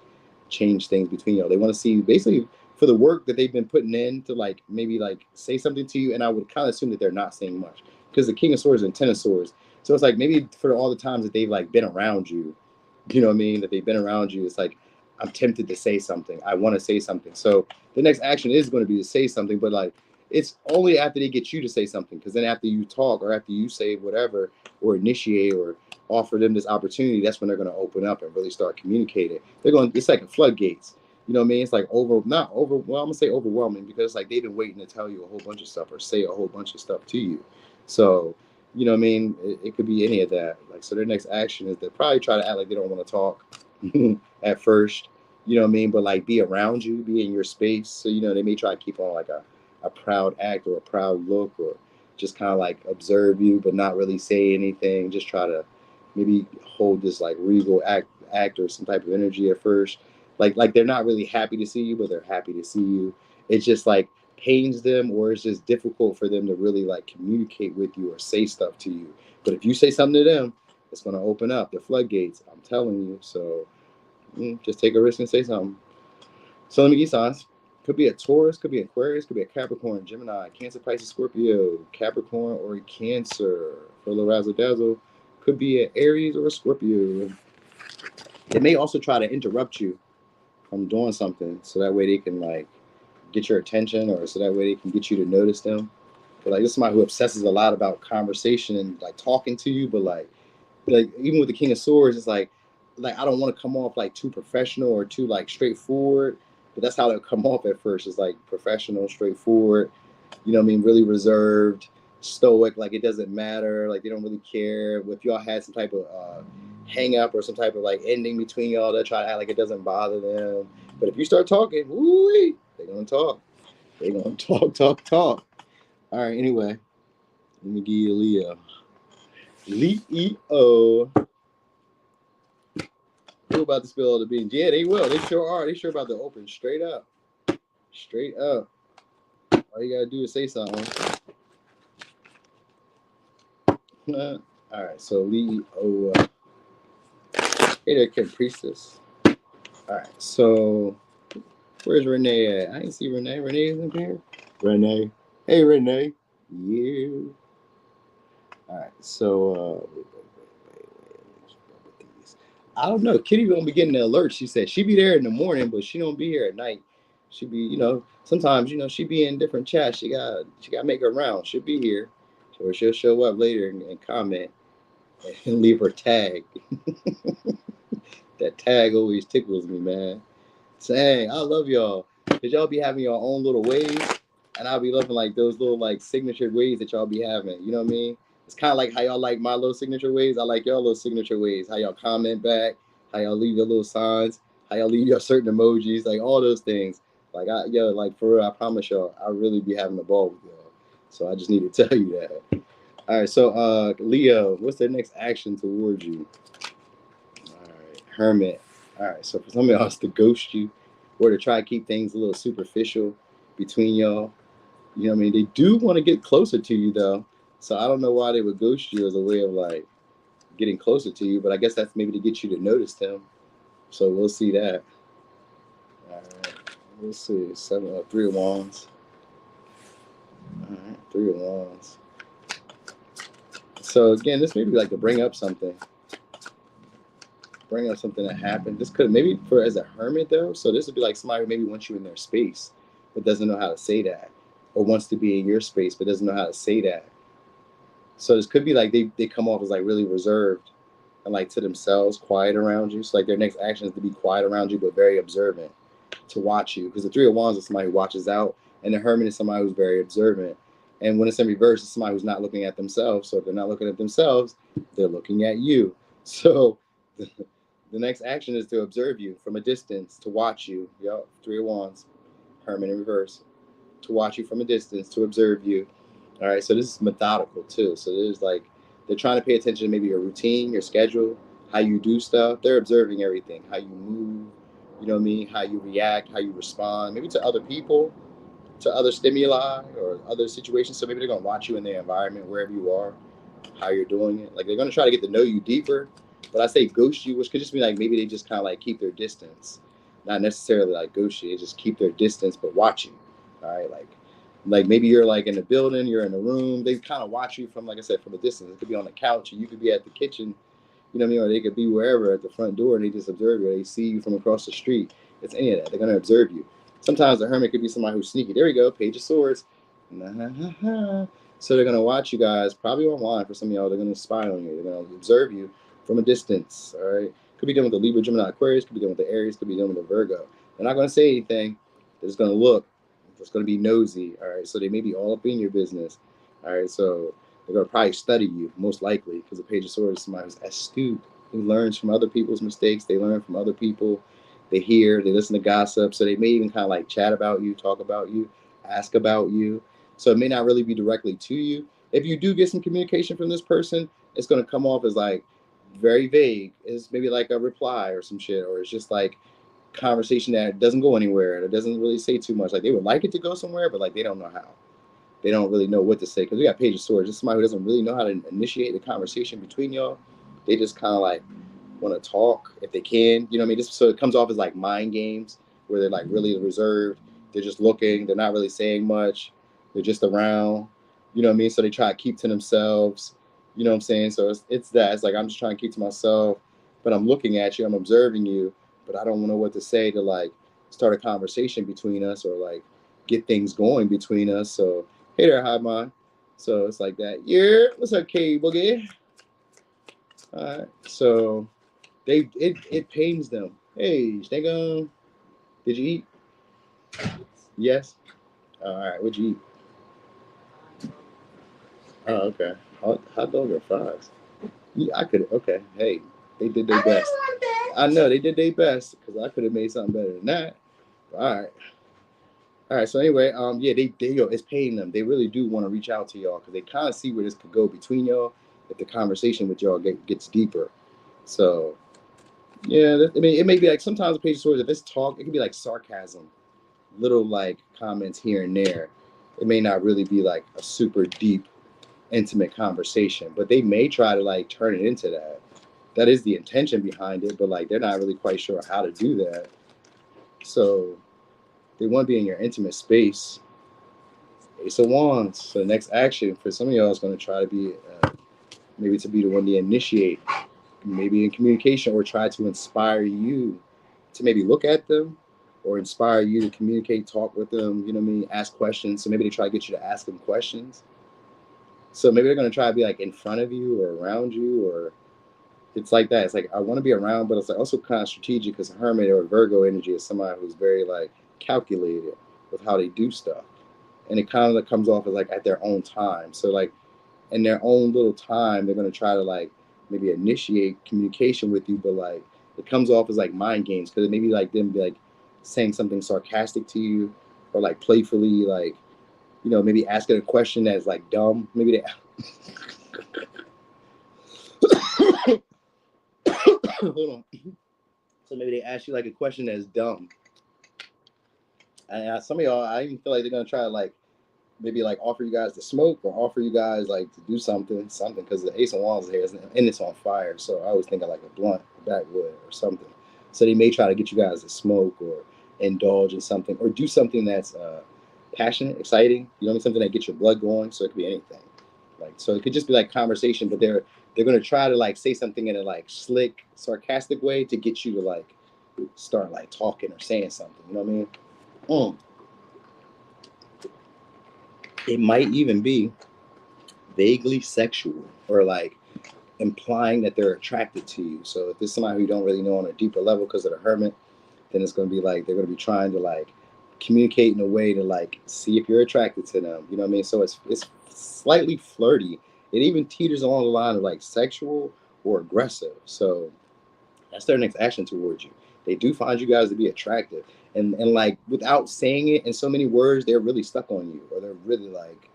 things between you. They want to see basically for the work that they've been putting in to like maybe like say something to you. And I would kind of assume that they're not saying much, because the King of Swords and Ten of Swords. So it's like maybe for all the times that they've like been around you, you know what I mean? That they've been around you, it's like I'm tempted to say something. I want to say something. So the next action is going to be to say something, but like it's only after they get you to say something, because then after you talk, or after you say whatever, or initiate, or offer them this opportunity, that's when they're going to open up and really start communicating. They're going, it's like a floodgates. You know what I mean? It's like not over, well, I'm going to say overwhelming, because like they've been waiting to tell you a whole bunch of stuff, or say a whole bunch of stuff to you. So, you know what I mean? It could be any of that. Like, so their next action is they probably try to act like they don't want to talk at first, you know what I mean? But like be around you, be in your space. So, you know, they may try to keep on like a proud act, or a proud look, or just kind of like observe you, but not really say anything. Just try to maybe hold this like regal act or some type of energy at first. Like they're not really happy to see you, but they're happy to see you. It's just like pains them, or it's just difficult for them to really like communicate with you or say stuff to you. But if you say something to them, it's going to open up the floodgates. I'm telling you. So just take a risk and say something. So let me give you signs. Could be a Taurus, could be Aquarius, could be a Capricorn, Gemini, Cancer, Pisces, Scorpio, Capricorn, or a Cancer. For a little razzle dazzle, could be an Aries or a Scorpio. They may also try to interrupt you from doing something, so that way they can like get your attention, or so that way they can get you to notice them. But like this is somebody who obsesses a lot about conversation and like talking to you, but like even with the King of Swords, it's like I don't want to come off like too professional or too like straightforward, but that's how they'll come off at first. It's like professional, straightforward, you know what I mean, really reserved, stoic, like it doesn't matter, like they don't really care. If y'all had some type of hang up or some type of like ending between y'all, they'll try to act like it doesn't bother them. But if you start talking, woo, they're gonna talk. They're gonna talk. All right, anyway, let me give you Leo. Leo. Who about to spill all the beans? Yeah, they will. They sure are. They sure about to open straight up. Straight up. All you gotta do is say something. All right, so Leo. Hey there, Kid Priestess. All right, so where's Renee at? I didn't see Renee. Renee isn't here. Renee. Hey, Renee. You. All right, so I don't know. Kitty gonna be getting the alert. She said she be there in the morning, but she don't be here at night. She be, you know, sometimes, you know, she be in different chats. She got to make her round. She'll be here, or she'll show up later and comment and leave her tag. That tag always tickles me, man. Saying I love y'all, cause y'all be having your own little ways, and I'll be loving like those little like signature ways that y'all be having. You know what I mean? It's kind of like how y'all like my little signature ways. I like y'all little signature ways. How y'all comment back, how y'all leave your little signs, how y'all leave your certain emojis, like all those things. Like like for real, I promise y'all, I really be having a ball with y'all. So I just need to tell you that. All right, so Leo, what's their next action towards you? All right, Hermit. All right, so for some of y'all, it's to ghost you. or to try to keep things a little superficial between y'all. You know what I mean? They do want to get closer to you though. So I don't know why they would ghost you as a way of like getting closer to you, but I guess that's maybe to get you to notice them. So we'll see that. All right. We'll see. Three of Wands. All right. Three of Wands. So again, this may be like to bring up something. Bring up something that happened. This could maybe for as a hermit though. So this would be like somebody who maybe wants you in their space, but doesn't know how to say that, or wants to be in your space but doesn't know how to say that. So this could be like they come off as like really reserved and like to themselves, quiet around you. So like their next action is to be quiet around you but very observant, to watch you. Because the Three of Wands is somebody who watches out, and the Hermit is somebody who's very observant. And when it's in reverse, it's somebody who's not looking at themselves. So if they're not looking at themselves, they're looking at you. So the next action is to observe you from a distance, to watch you. Yep, Three of Wands, Hermit in reverse. To watch you from a distance, to observe you. All right, so this is methodical too. So there's like, they're trying to pay attention to maybe your routine, your schedule, how you do stuff. They're observing everything, how you move, you know what I mean, how you react, how you respond, maybe to other people, to other stimuli or other situations. So maybe they're going to watch you in their environment, wherever you are, how you're doing it. Like they're going to try to get to know you deeper. But I say ghost you, which could just be like maybe they just kind of like keep their distance. Not necessarily like ghost you, they just keep their distance but watch you. All right, like maybe you're like in the building, you're in a room, they kind of watch you from, like I said, from a distance. It could be on the couch, or you could be at the kitchen, you know what I mean, or they could be wherever at the front door and they just observe you, or they see you from across the street. It's any of that. They're going to observe you. Sometimes the Hermit could be somebody who's sneaky. There we go, Page of Swords. So they're going to watch you guys, probably online for some of y'all. They're going to spy on you. They're going to observe you from a distance, all right? Could be dealing with the Libra, Gemini, Aquarius. Could be dealing with the Aries. Could be dealing with the Virgo. They're not going to say anything. They're just going to look. It's going to be nosy, all right? So they may be all up in your business, all right? So they're going to probably study you, most likely, because the Page of Swords is somebody who's astute, who learns from other people's mistakes. They learn from other people. They hear, they listen to gossip. So they may even kind of like chat about you, talk about you, ask about you. So it may not really be directly to you. If you do get some communication from this person, it's going to come off as like very vague. It's maybe like a reply or some shit, or it's just like conversation that doesn't go anywhere. That doesn't really say too much. Like they would like it to go somewhere, but like they don't know how. They don't really know what to say, because we got Page of Swords. Just somebody who doesn't really know how to initiate the conversation between y'all. They just kind of like want to talk if they can. You know what I mean? Just so it comes off as like mind games, where they're like really reserved. They're just looking. They're not really saying much. They're just around. You know what I mean? So they try to keep to themselves. You know what I'm saying? So it's that. It's like, I'm just trying to keep to myself, but I'm looking at you. I'm observing you, but I don't know what to say to like start a conversation between us, or like get things going between us. So hey there, hi, man. So it's like that. Yeah, what's up, K Boogie? All right. So it pains them. Hey, Stegum, did you eat? Yes. All right. What'd you eat? Oh, okay. Hot dog or fries? Yeah, I could. Okay. Hey, they did their best. I know they did their best, because I could have made something better than that. All right. All right. So anyway, yeah, they go. It's paying them. They really do want to reach out to y'all, because they kind of see where this could go between y'all if the conversation with y'all gets deeper. So yeah, I mean, it may be like sometimes the Page of Swords, if it's talk, it can be like sarcasm, little like comments here and there. It may not really be like a super deep, intimate conversation, but they may try to like turn it into that. That is the intention behind it, but like they're not really quite sure how to do that. So they want to be in your intimate space. Ace of Wands. So the next action for some of y'all is going to try to be maybe to be the one to initiate, maybe in communication, or try to inspire you to maybe look at them, or inspire you to communicate, talk with them, you know what I mean, ask questions. So maybe they try to get you to ask them questions. So maybe they're going to try to be like in front of you or around you, or it's like that. It's like, I want to be around, but it's like also kind of strategic, because Hermit or Virgo energy is somebody who's very like calculated with how they do stuff. And it kind of like comes off as like at their own time. So like in their own little time, they're going to try to like maybe initiate communication with you, but like it comes off as like mind games, because it may be like them be like saying something sarcastic to you, or like playfully, like, you know, maybe asking a question that's like dumb. Maybe they hold on. So maybe they ask you like a question that's dumb, And some of y'all, I even feel like they're gonna try to like maybe like offer you guys to smoke or offer you guys like to do something, because the Ace of Wands is here and it's on fire. So I always think of like a blunt, a backwood, or something. So they may try to get you guys to smoke or indulge in something or do something that's passionate, exciting. You know what I mean? Something that gets your blood going. So it could be anything. Like, so it could just be like conversation, but they're gonna try to like say something in a like slick, sarcastic way to get you to like start like talking or saying something. You know what I mean? It might even be vaguely sexual or like implying that they're attracted to you. So if it's somebody who you don't really know on a deeper level because of the hermit, then it's going to be like they're going to be trying to like communicate in a way to like see if you're attracted to them. You know what I mean? So it's slightly flirty. It even teeters along the line of like sexual or aggressive. So that's their next action towards you. They do find you guys to be attractive. And like without saying it in so many words, they're really stuck on you or they're really like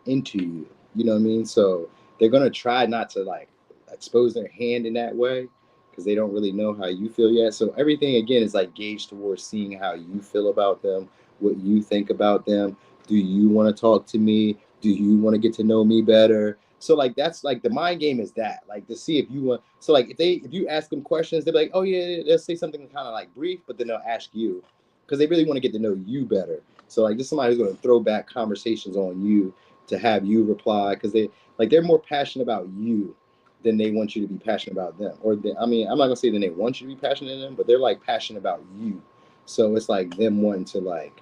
into you. You know what I mean? So they're going to try not to like expose their hand in that way because they don't really know how you feel yet. So everything again is like gauged towards seeing how you feel about them, what you think about them. Do you want to talk to me? Do you want to get to know me better? So like that's like the mind game is that like to see if you want. So like if you ask them questions, they're like, oh yeah, let's say something kind of like brief, but then they'll ask you because they really want to get to know you better. So like this is somebody who's going to throw back conversations on you to have you reply because they're more passionate about you than they want you to be passionate about them. Or I mean, I'm not gonna say that they want you to be passionate in them, but they're like passionate about you. So it's like them wanting to like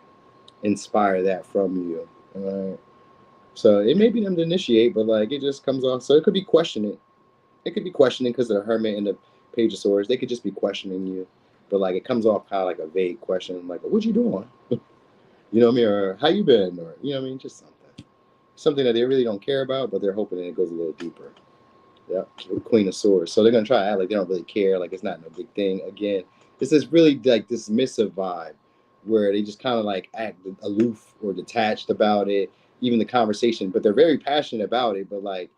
inspire that from you. All right. So it may be them to initiate, but like it just comes off. So it could be questioning. It could be questioning because of the Hermit and the Page of Swords. They could just be questioning you, but like it comes off kind of like a vague question, like "What you doing?" You know what I mean? Or "How you been?" Or you know what I mean? Just something that they really don't care about, but they're hoping that it goes a little deeper. Yeah, Queen of Swords. So they're gonna try to act like they don't really care, like it's not no big thing. Again, this is really like dismissive vibe, where they just kind of like act aloof or detached about it, even the conversation. But they're very passionate about it. But like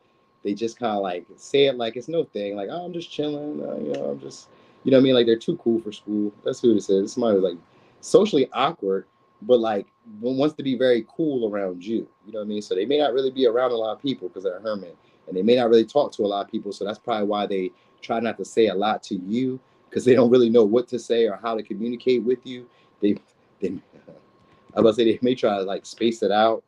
they just kind of like say it like it's no thing. Like oh, I'm just chilling. I'm just, you know what I mean? Like they're too cool for school. That's who this is. Somebody who's like socially awkward, but like wants to be very cool around you. You know what I mean? So they may not really be around a lot of people because they're a hermit and they may not really talk to a lot of people. So that's probably why they try not to say a lot to you because they don't really know what to say or how to communicate with you. They I was about to say they may try to like space it out.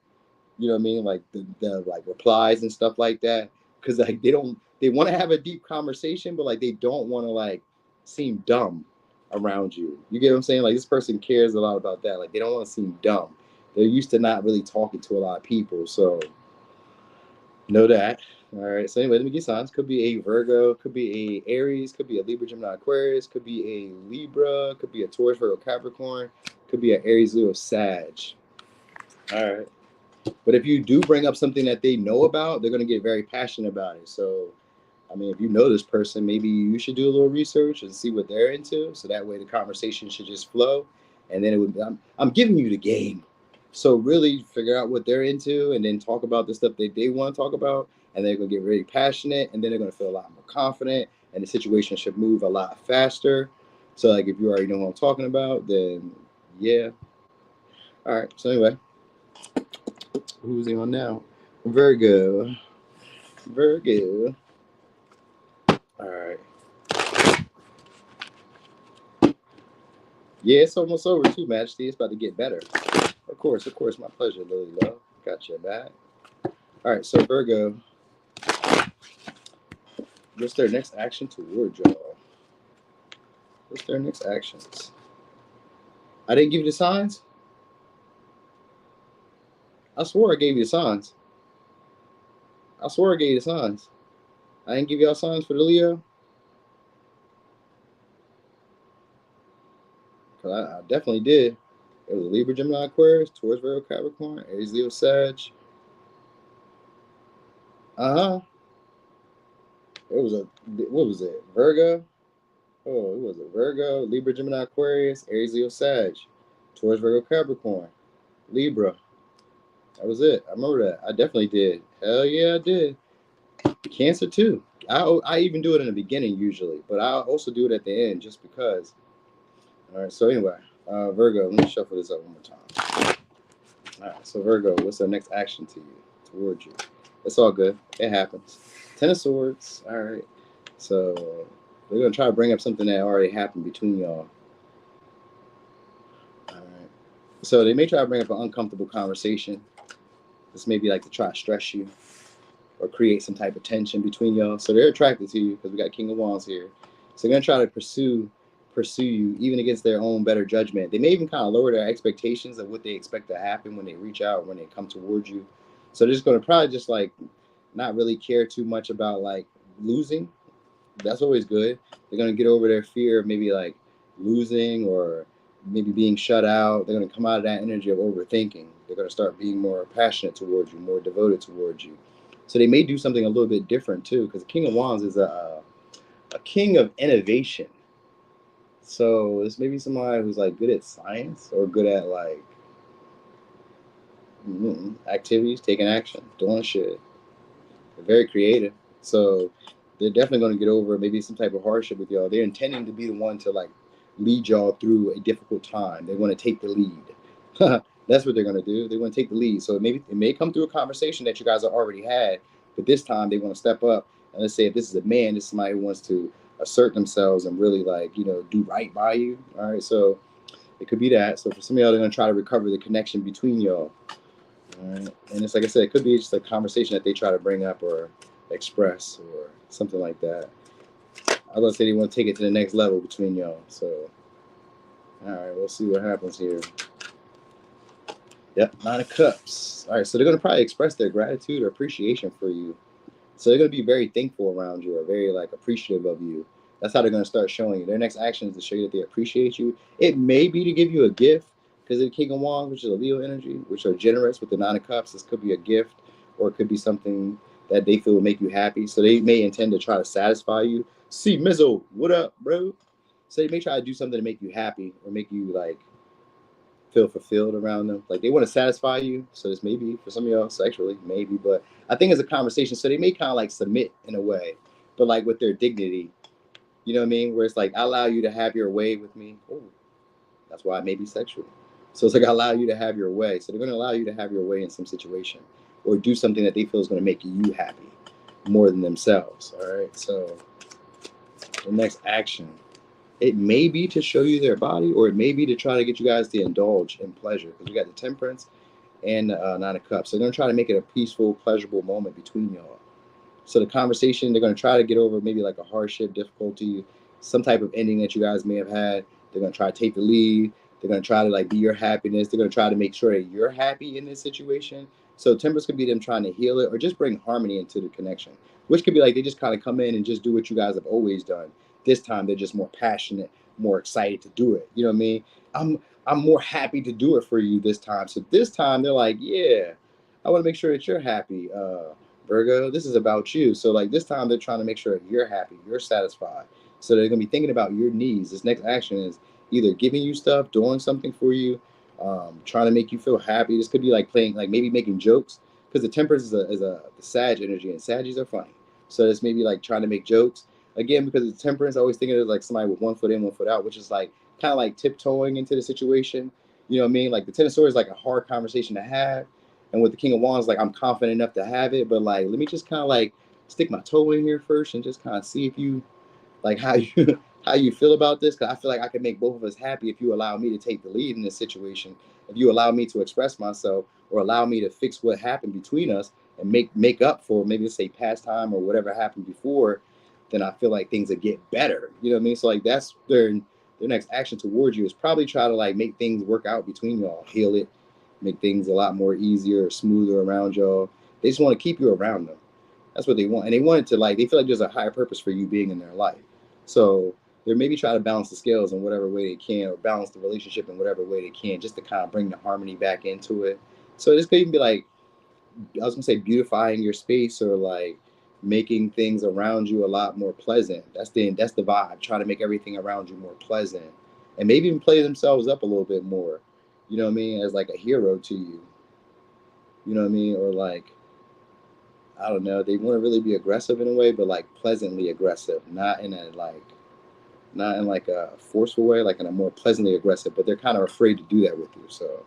You know what I mean? Like the like replies and stuff like that. Because like they want to have a deep conversation, but like they don't want to like seem dumb around you. You get what I'm saying? Like this person cares a lot about that. Like they don't want to seem dumb. They're used to not really talking to a lot of people. So know that. All right. So anyway, let me get signs. Could be a Virgo, could be a Aries, could be a Libra, Gemini, Aquarius, could be a Libra, could be a Taurus, Virgo, Capricorn, could be an Aries, Leo, Sag. All right. But if you do bring up something that they know about, they're going to get very passionate about it. So, I mean, if you know this person, maybe you should do a little research and see what they're into. So that way the conversation should just flow. And then it would, I'm giving you the game. So really figure out what they're into and then talk about the stuff that they want to talk about. And they're going to get really passionate and then they're going to feel a lot more confident and the situation should move a lot faster. So like if you already know what I'm talking about, then yeah. All right. So anyway, who's he on now? Virgo. Virgo. All right. Yeah, it's almost over too, Majesty. It's about to get better. Of course, my pleasure, Lily Love. Got your back. All right, so Virgo, what's their next action toward y'all? What's their next actions? I didn't give you the signs? I swore I gave you the signs. I swore I gave you the signs. I didn't give y'all signs for the Leo? Because I definitely did. It was a Libra, Gemini, Aquarius, Taurus, Virgo, Capricorn, Aries, Leo, Sag. Uh-huh. It was what was it? Virgo? Oh, it was a Virgo, Libra, Gemini, Aquarius, Aries, Leo, Sag, Taurus, Virgo, Capricorn, Libra. That was it. I remember that. I definitely did. Hell yeah, I did. Cancer too. I even do it in the beginning usually, but I also do it at the end just because. All right. So anyway, Virgo, let me shuffle this up one more time. All right, so Virgo, what's their next action to you, towards you? It's all good. It happens. Ten of Swords. All right. So they're gonna try to bring up something that already happened between y'all. All right. So they may try to bring up an uncomfortable conversation. This may be like to try to stress you or create some type of tension between y'all. So they're attracted to you because we got King of Wands here. So they're gonna try to pursue you even against their own better judgment. They may even kind of lower their expectations of what they expect to happen when they reach out, when they come towards you. So they're just gonna probably just like not really care too much about like losing. That's always good. They're gonna get over their fear of maybe like losing or maybe being shut out. They're gonna come out of that energy of overthinking. They're gonna start being more passionate towards you, more devoted towards you. So they may do something a little bit different too, because the King of Wands is a king of innovation. So it's maybe somebody who's like good at science or good at like activities, taking action, doing shit. They're very creative. So they're definitely going to get over maybe some type of hardship with y'all. They're intending to be the one to like lead y'all through a difficult time. They want to take the lead. That's what they're going to do. They want to take the lead. So maybe it may come through a conversation that you guys have already had, but this time they want to step up. And let's say if this is a man, this is somebody who wants to assert themselves and really like, do right by you. All right. So it could be that. So for some of y'all, they're going to try to recover the connection between y'all. All right. And it's like I said, it could be just a conversation that they try to bring up or express or something like that. I was gonna say they want to take it to the next level between y'all. So, all right, we'll see what happens here. Yep, Nine of Cups. All right, so they're gonna probably express their gratitude or appreciation for you. So they're gonna be very thankful around you or very like appreciative of you. That's how they're gonna start showing you. Their next action is to show you that they appreciate you. It may be to give you a gift because of the King of Wands, which is a Leo energy, which are generous with the Nine of Cups. This could be a gift or it could be something that they feel will make you happy. So they may intend to try to satisfy you. See, Mizzle, what up, bro? So they may try to do something to make you happy or make you like feel fulfilled around them. Like they want to satisfy you. So this may be for some of y'all sexually, maybe, but I think it's a conversation. So they may kind of like submit in a way, but like with their dignity. You know what I mean? Where it's like, I allow you to have your way with me. Oh, that's why it may be sexual. So it's like, I allow you to have your way. So they're going to allow you to have your way in some situation or do something that they feel is going to make you happy more than themselves. All right. So the next action, it may be to show you their body or it may be to try to get you guys to indulge in pleasure because we got the Temperance and Nine of Cups. So they're going to try to make it a peaceful, pleasurable moment between y'all. So the conversation, they're going to try to get over maybe like a hardship, difficulty, some type of ending that you guys may have had. They're going to try to take the lead. They're going to try to like be your happiness. They're going to try to make sure that you're happy in this situation. So Tempers could be them trying to heal it or just bring harmony into the connection, which could be like they just kind of come in and just do what you guys have always done. This time they're just more passionate, more excited to do it. You know what I mean? I'm more happy to do it for you this time. So this time they're like, yeah, I want to make sure that you're happy. Virgo, this is about you. So like this time they're trying to make sure you're happy, you're satisfied. So they're gonna be thinking about your needs. This next action is either giving you stuff, doing something for you, trying to make you feel happy. This could be like playing, like maybe making jokes, because the Temperance is a the Sag energy, and Saggies are funny. So it's maybe like trying to make jokes again because the Temperance. I always think of it like somebody with one foot in, one foot out, which is like kind of like tiptoeing into the situation. You know what I mean? Like the Ten of Swords is like a hard conversation to have. And with the King of Wands, like I'm confident enough to have it, but like let me just kind of like stick my toe in here first and just kind of see if you like how you how you feel about this. Because I feel like I can make both of us happy if you allow me to take the lead in this situation. If you allow me to express myself or allow me to fix what happened between us and make up for maybe let's say past time or whatever happened before, then I feel like things would get better. You know what I mean? So like that's their next action towards you is probably try to like make things work out between y'all, heal it, make things a lot more easier, smoother around y'all. They just want to keep you around them. That's what they want. And they want it to like, they feel like there's a higher purpose for you being in their life. So they're maybe try to balance the scales in whatever way they can or balance the relationship in whatever way they can just to kind of bring the harmony back into it. So this could even be like, I was going to say beautifying your space or like making things around you a lot more pleasant. That's the vibe, trying to make everything around you more pleasant and maybe even play themselves up a little bit more, you know what I mean, as like a hero to you. You know what I mean? Or like, I don't know, they want to really be aggressive in a way, but like pleasantly aggressive, not in a like not in like a forceful way, like in a more pleasantly aggressive, but they're kind of afraid to do that with you. So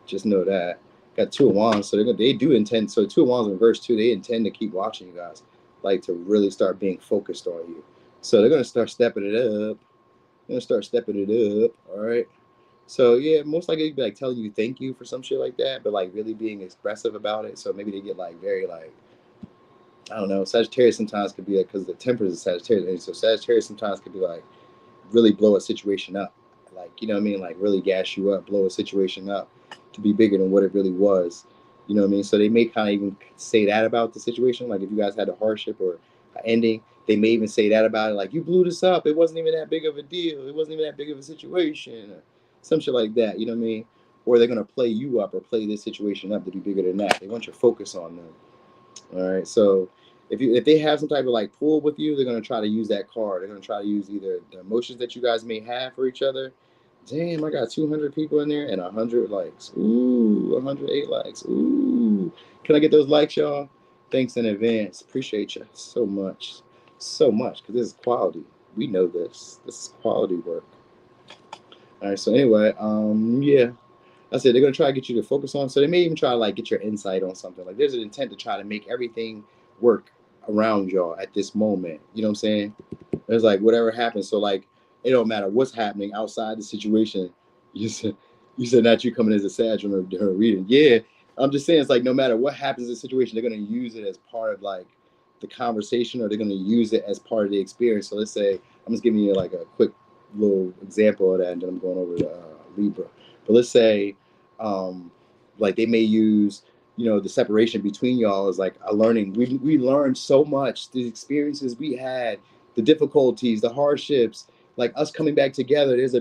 just know that. Got Two of Wands, so they do intend. So Two of Wands in reverse too. They intend to keep watching you guys, like to really start being focused on you. So they're gonna start stepping it up. They're gonna start stepping it up. All right. So yeah, most likely be like telling you thank you for some shit like that, but like really being expressive about it. So maybe they get like very like, I don't know. Sagittarius sometimes could be like, because the Temperance is Sagittarius, and so Sagittarius sometimes could be like really blow a situation up, like, you know what I mean, like really gas you up, blow a situation up to be bigger than what it really was. You know what I mean? So they may kind of even say that about the situation, like if you guys had a hardship or an ending, they may even say that about it, like you blew this up, it wasn't even that big of a deal, it wasn't even that big of a situation, or some shit like that. You know what I mean? Or they're gonna play you up or play this situation up to be bigger than that. They want your focus on them. All right. So if they have some type of like pull with you, they're gonna try to use that card. They're gonna try to use either the emotions that you guys may have for each other. Damn, I got 200 people in there and 100 likes. Ooh, 108 likes. Ooh, can I get those likes, y'all? Thanks in advance. Appreciate you so much, so much, because this is quality. We know this. This is quality work. All right. So anyway, yeah. That's it. They're gonna try to get you to focus on. So they may even try to like get your insight on something. Like there's an intent to try to make everything work around y'all at this moment. You know what I'm saying? There's like whatever happens. So like it don't matter what's happening outside the situation. You said that you coming as a Sag on her reading. Yeah, I'm just saying it's like no matter what happens in the situation, they're gonna use it as part of like the conversation, or they're gonna use it as part of the experience. So let's say I'm just giving you like a quick little example of that, and then I'm going over to Libra. But let's say like they may use, you know, the separation between y'all is like a learning. We learned so much, the experiences we had, the difficulties, the hardships, like us coming back together. There's a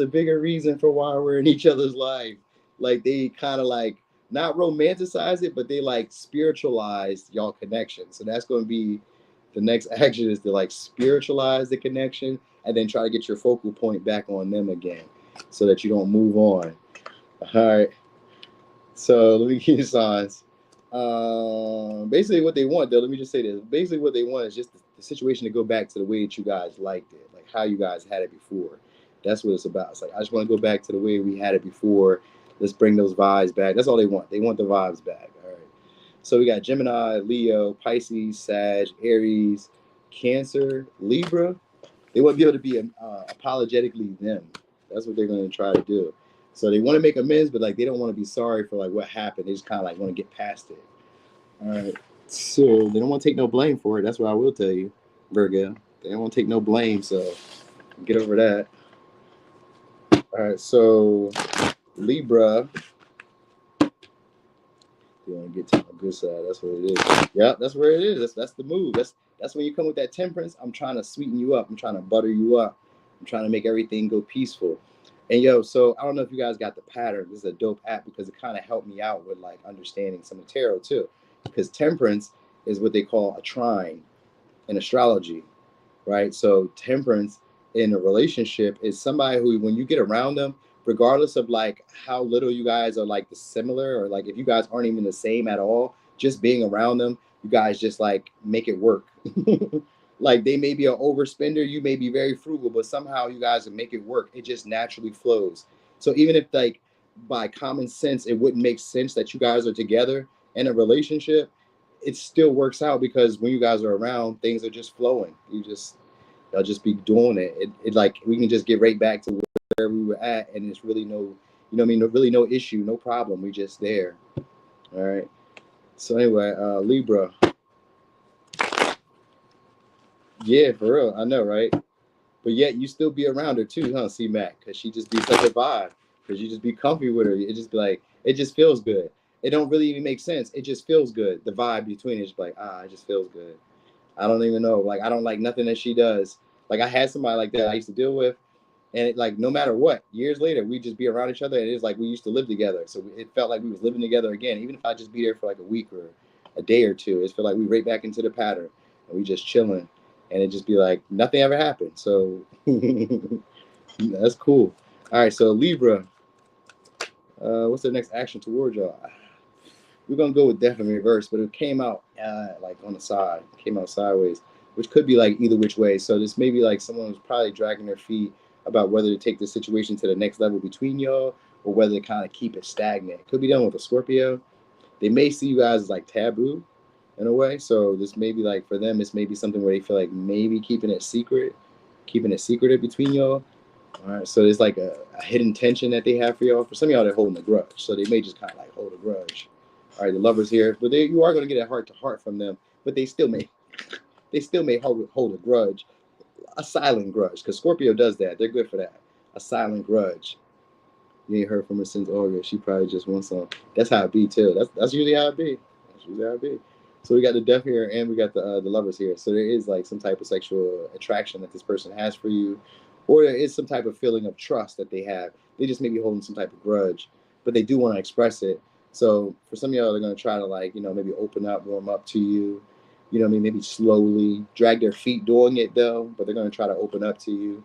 bigger reason for why we're in each other's life. Like they kind of like not romanticize it, but they like spiritualize y'all connection. So that's going to be the next action, is to like spiritualize the connection and then try to get your focal point back on them again, so that you don't move on. All right. So let me give you signs. Basically, what they want, though, let me just say this. Basically, what they want is just the situation to go back to the way that you guys liked it, like how you guys had it before. That's what it's about. It's like, I just want to go back to the way we had it before. Let's bring those vibes back. That's all they want. They want the vibes back. All right. So we got Gemini, Leo, Pisces, Sag, Aries, Cancer, Libra. They want to be able to be apologetically them. That's what they're going to try to do. So they want to make amends, but like they don't want to be sorry for like what happened. They just kind of like want to get past it. All right. So they don't want to take no blame for it. That's what I will tell you, Virgo. They don't want to take no blame. So get over that. All right. So Libra, you want to get to my good side. That's what it is. Yeah, that's where it is. That's the move. That's when you come with that temperance. I'm trying to sweeten you up. I'm trying to butter you up. I'm trying to make everything go peaceful. And yo, so I don't know if you guys got the pattern. This is a dope app because it kind of helped me out with like understanding some of tarot too. Because temperance is what they call a trine in astrology, right? So temperance in a relationship is somebody who, when you get around them, regardless of like how little you guys are like the similar, or like if you guys aren't even the same at all, just being around them, you guys just like make it work. Like they may be an overspender, you may be very frugal, but somehow you guys will make it work. It just naturally flows. So even if like by common sense it wouldn't make sense that you guys are together in a relationship, it still works out because when you guys are around, things are just flowing. Y'all just be doing it. It like we can just get right back to where we were at, and it's really no, you know what I mean, really no issue, no problem. We just there. All right. So anyway, Libra. Yeah, for real. I know, right? But yet you still be around her too, huh, C Mac? Because she just be such a vibe. Because you just be comfy with her. It just be like, it just feels good. It don't really even make sense. It just feels good. The vibe between it is like, it just feels good. I don't even know. Like I don't like nothing that she does. Like I had somebody like that I used to deal with, and it, like no matter what, years later we just be around each other, and it's like we used to live together. So it felt like we was living together again. Even if I just be there for like a week or a day or two, it felt like we right back into the pattern, and we just chilling, and it just be like nothing ever happened. So that's cool. All right, so Libra, what's the next action towards y'all? We're gonna go with death in reverse, but it came out like on the side. It came out sideways. which could be like either which way. So this may be like someone who's probably dragging their feet about whether to take the situation to the next level between y'all or whether to kind of keep it stagnant. It could be done with a Scorpio. They may see you guys as like taboo in a way. So this may be like for them, this may be something where they feel like maybe keeping it secretive between y'all. All right. So there's like a hidden tension that they have for y'all. For some of y'all, they're holding a grudge. So they may just kind of like hold a grudge. All right. The Lovers here, but you are going to get a heart to heart from them, but they still may hold a grudge, a silent grudge, because Scorpio does that. They're good for that. A silent grudge. You ain't heard from her since August. She probably just wants some. That's how it be too. That's usually how it be. That's usually how it be. So we got the Death here, and we got the Lovers here. So there is like some type of sexual attraction that this person has for you, or there is some type of feeling of trust that they have. They just may be holding some type of grudge, but they do want to express it. So for some of y'all, they're gonna try to like maybe open up, warm up to you. You know what I mean? Maybe slowly drag their feet doing it though, but they're gonna try to open up to you.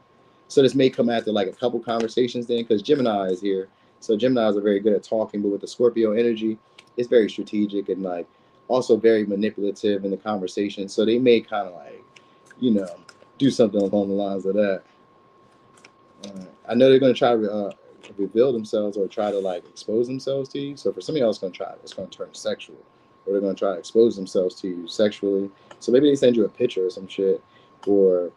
So this may come after like a couple conversations then, because Gemini is here. So Geminis are very good at talking, but with the Scorpio energy, it's very strategic and like also very manipulative in the conversation. So they may kind of like, do something along the lines of that. I know they're going to try to reveal themselves or try to like expose themselves to you. So for some of y'all, it's going to turn sexual, or they're going to try to expose themselves to you sexually. So maybe they send you a picture or some shit, or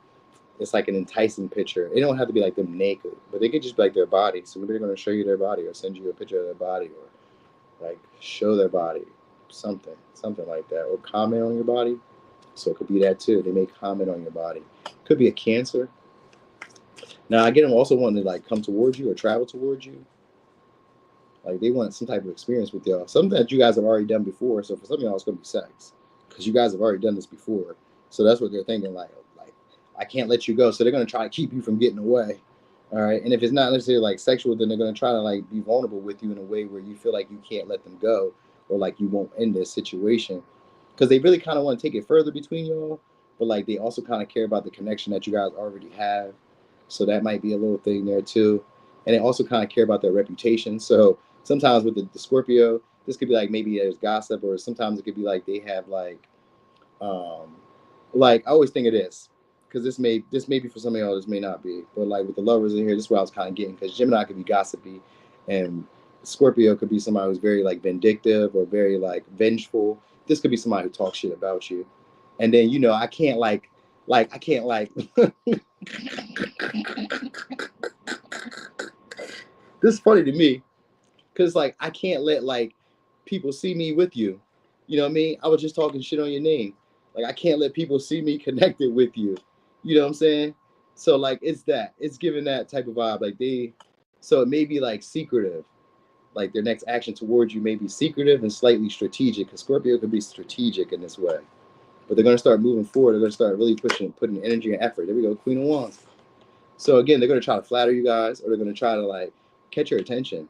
it's like an enticing picture. It don't have to be like them naked, but they could just be like their body. So maybe they're going to show you their body or send you a picture of their body or like show their body, something like that, or comment on your body. So it could be that too. They may comment on your body. Could be a Cancer. Now I get them also wanting to like come towards you or travel towards you. Like they want some type of experience with y'all. Something that you guys have already done before. So for some of y'all, it's going to be sex because you guys have already done this before. So that's what they're thinking like, I can't let you go. So they're going to try to keep you from getting away. All right. And if it's not necessarily like sexual, then they're going to try to like be vulnerable with you in a way where you feel like you can't let them go or like you won't end this situation. Because they really kind of want to take it further between y'all. But like they also kind of care about the connection that you guys already have. So that might be a little thing there too. And they also kind of care about their reputation. So sometimes with the Scorpio, this could be like maybe there's gossip, or sometimes it could be like they have like I always think of this. Because this may be for some of y'all, this may not be. But like with the Lovers in here, this is what I was kind of getting. Because Gemini could be gossipy, and Scorpio could be somebody who's very like vindictive or very like vengeful. This could be somebody who talks shit about you. And then I can't like this is funny to me because like I can't let like people see me with you. You know what I mean? I was just talking shit on your name. Like I can't let people see me connected with you. You know what I'm saying? So like it's giving that type of vibe. Like so it may be like secretive. Like their next action towards you may be secretive and slightly strategic. Because Scorpio could be strategic in this way. But they're gonna start moving forward. They're gonna start really putting energy and effort. There we go, Queen of Wands. So again, they're gonna try to flatter you guys, or they're gonna try to like catch your attention.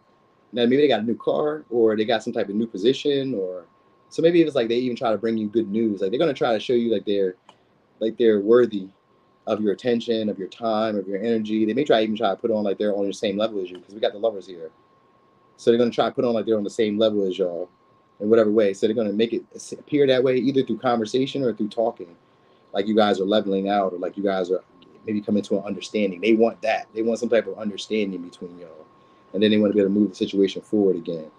Now maybe they got a new car, or they got some type of new position, or so maybe it's like they even try to bring you good news. Like they're gonna try to show you like they're worthy of your attention, of your time, of your energy. They may try to put on like they're on the same level as you, because we got the Lovers here. So they're gonna try to put on like they're on the same level as y'all in whatever way. So they're gonna make it appear that way, either through conversation or through talking. Like you guys are leveling out, or like you guys are maybe coming to an understanding. They want that. They want some type of understanding between y'all. And then they want to be able to move the situation forward again.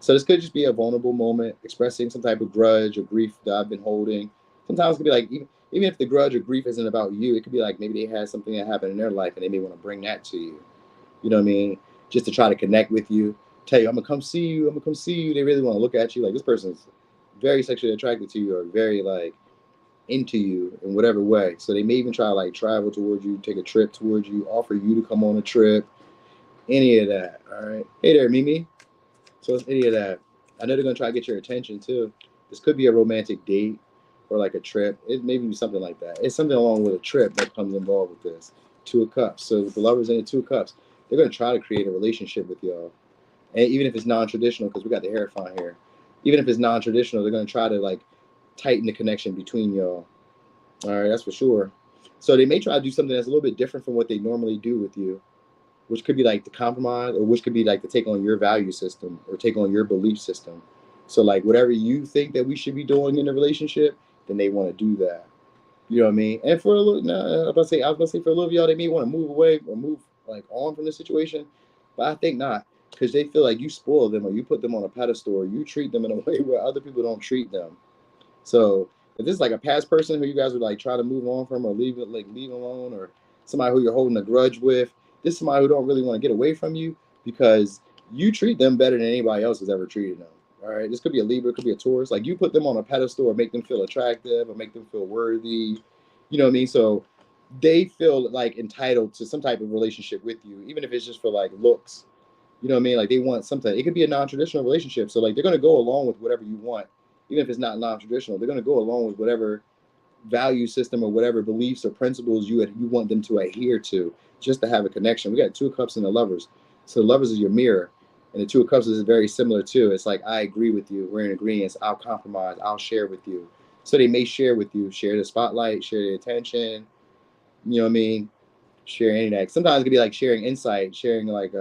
So this could just be a vulnerable moment, expressing some type of grudge or grief that I've been holding. Sometimes it could be like, even if the grudge or grief isn't about you, it could be like maybe they had something that happened in their life and they may want to bring that to you. You know what I mean? Just to try to connect with you, tell you, I'm going to come see you. I'm going to come see you. They really want to look at you. Like this person's very sexually attracted to you, or very like into you in whatever way. So they may even try to like travel towards you, take a trip towards you, offer you to come on a trip, any of that. All right. Hey there, Mimi. So it's any of that. I know they're going to try to get your attention too. This could be a romantic date or like a trip. It may be something like that. It's something along with a trip that comes involved with this. Two of Cups. So with the Lovers in the Two of Cups, they're going to try to create a relationship with y'all. And even if it's non-traditional, because we got the Hierophant here, even if it's non-traditional, they're going to try to like tighten the connection between y'all. All right, that's for sure. So they may try to do something that's a little bit different from what they normally do with you, which could be like the compromise, or which could be like to take on your value system or take on your belief system. So like whatever you think that we should be doing in a relationship, then they want to do that. You know what I mean? And for a little, I was gonna say for a little of y'all, they may want to move away or move like on from the situation, but I think not, because they feel like you spoil them or you put them on a pedestal or you treat them in a way where other people don't treat them. So if this is like a past person who you guys would like try to move on from or leave alone, or somebody who you're holding a grudge with, this is somebody who don't really want to get away from you because you treat them better than anybody else has ever treated them. All right, this could be a Libra, it could be a Taurus. Like you put them on a pedestal or make them feel attractive or make them feel worthy. You know what I mean? So they feel like entitled to some type of relationship with you, even if it's just for like looks. You know what I mean? Like they want something. It could be a non-traditional relationship. So like they're gonna go along with whatever you want, even if it's not non-traditional. They're gonna go along with whatever value system or whatever beliefs or principles you want them to adhere to, just to have a connection. We got two of cups in the lovers. So the lovers is your mirror. And the two of cups is very similar too. It's like, I agree with you. We're in agreement. I'll compromise. I'll share with you. So they may share with you, share the spotlight, share the attention. You know what I mean? Share any of that. Sometimes it could be like sharing insight, sharing like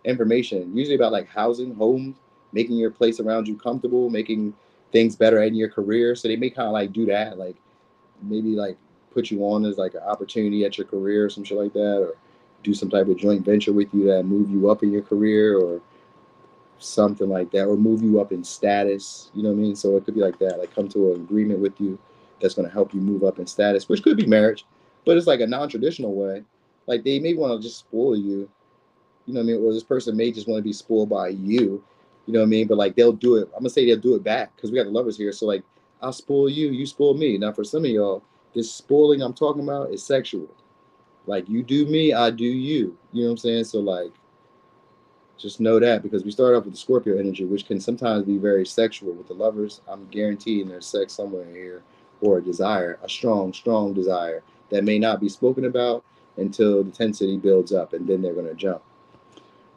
information, usually about like housing, homes, making your place around you comfortable, making things better in your career. So they may kind of like do that, like maybe like put you on as like an opportunity at your career or some shit like that, or do some type of joint venture with you that move you up in your career or something like that, or move you up in status. You know what I mean? So it could be like that, like come to an agreement with you that's going to help you move up in status, which could be marriage, but it's like a non-traditional way. Like they may want to just spoil you. You know what I mean? Or this person may just want to be spoiled by you. You know what I mean? But like they'll do it. I'm gonna say they'll do it back because we got the lovers here. So like I'll spoil you, you spoil me. Now for some of y'all, this spoiling I'm talking about is sexual. Like you do me, I do you. You know what I'm saying? So like just know that, because we start off with the Scorpio energy, which can sometimes be very sexual. With the lovers, I'm guaranteeing there's sex somewhere here, or a desire, a strong, strong desire that may not be spoken about until the intensity builds up, and then they're going to jump.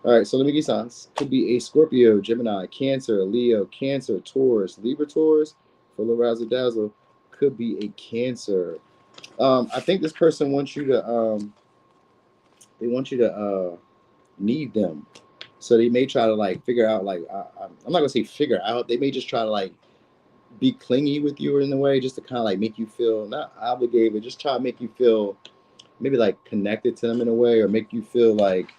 All right, so let me get signs. Could be a Scorpio, Gemini, Cancer, Leo, Cancer, Taurus, Libra, Taurus, for a little razzle dazzle. Could be a Cancer. I think this person wants you to, they want you to need them. So they may try to like figure out, like, I'm not gonna say figure out. They may just try to like be clingy with you in a way, just to kind of like make you feel not obligated, but just try to make you feel maybe like connected to them in a way, or make you feel like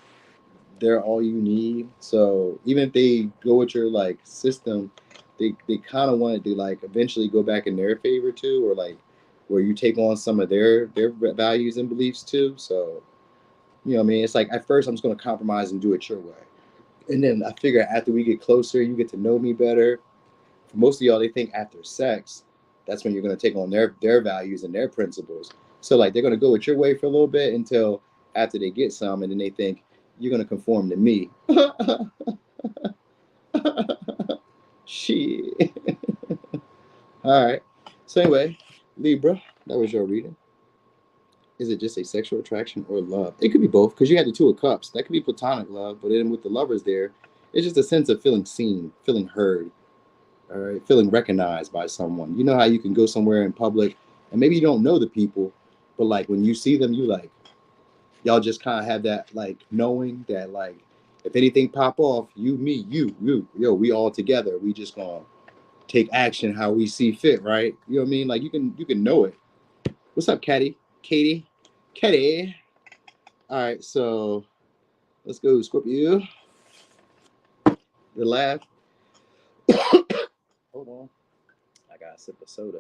they're all you need. So even if they go with your like system, they kind of want it to like eventually go back in their favor too, or like where you take on some of their values and beliefs too. So you know what I mean? It's like at first I'm just gonna compromise and do it your way. And then I figure after we get closer, you get to know me better. For most of y'all, they think after sex, that's when you're gonna take on their values and their principles. So like they're gonna go with your way for a little bit until after they get some, and then they think you're gonna conform to me. Shit. All right. So anyway, Libra, that was your reading. Is it just a sexual attraction or love? It could be both, because you had the Two of Cups. That could be platonic love, but then with the lovers there, it's just a sense of feeling seen, feeling heard, all right, feeling recognized by someone. You know how you can go somewhere in public and maybe you don't know the people, but like when you see them, you like, y'all just kind of have that like knowing that like if anything pop off, you, me, you, yo, we all together. We just gonna take action how we see fit, right? You know what I mean? Like you can know it. What's up, Katie? Katie. All right, so let's go, Scorpio. The laugh. Hold on. I got a sip of soda.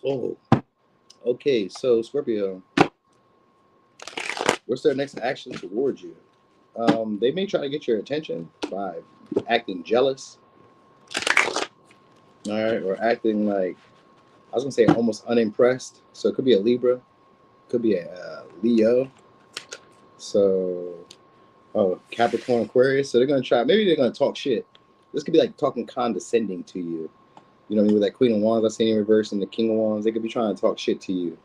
Oh, okay. So, Scorpio, what's their next action towards you? They may try to get your attention by acting jealous, all right, or acting like, I was going to say almost unimpressed. So, it could be a Libra, could be a Leo. So, Capricorn, Aquarius. So, they're going to try, maybe they're going to talk shit. This could be like talking condescending to you. You know what I mean? With that Queen of Wands I seen in reverse and the King of Wands, they could be trying to talk shit to you.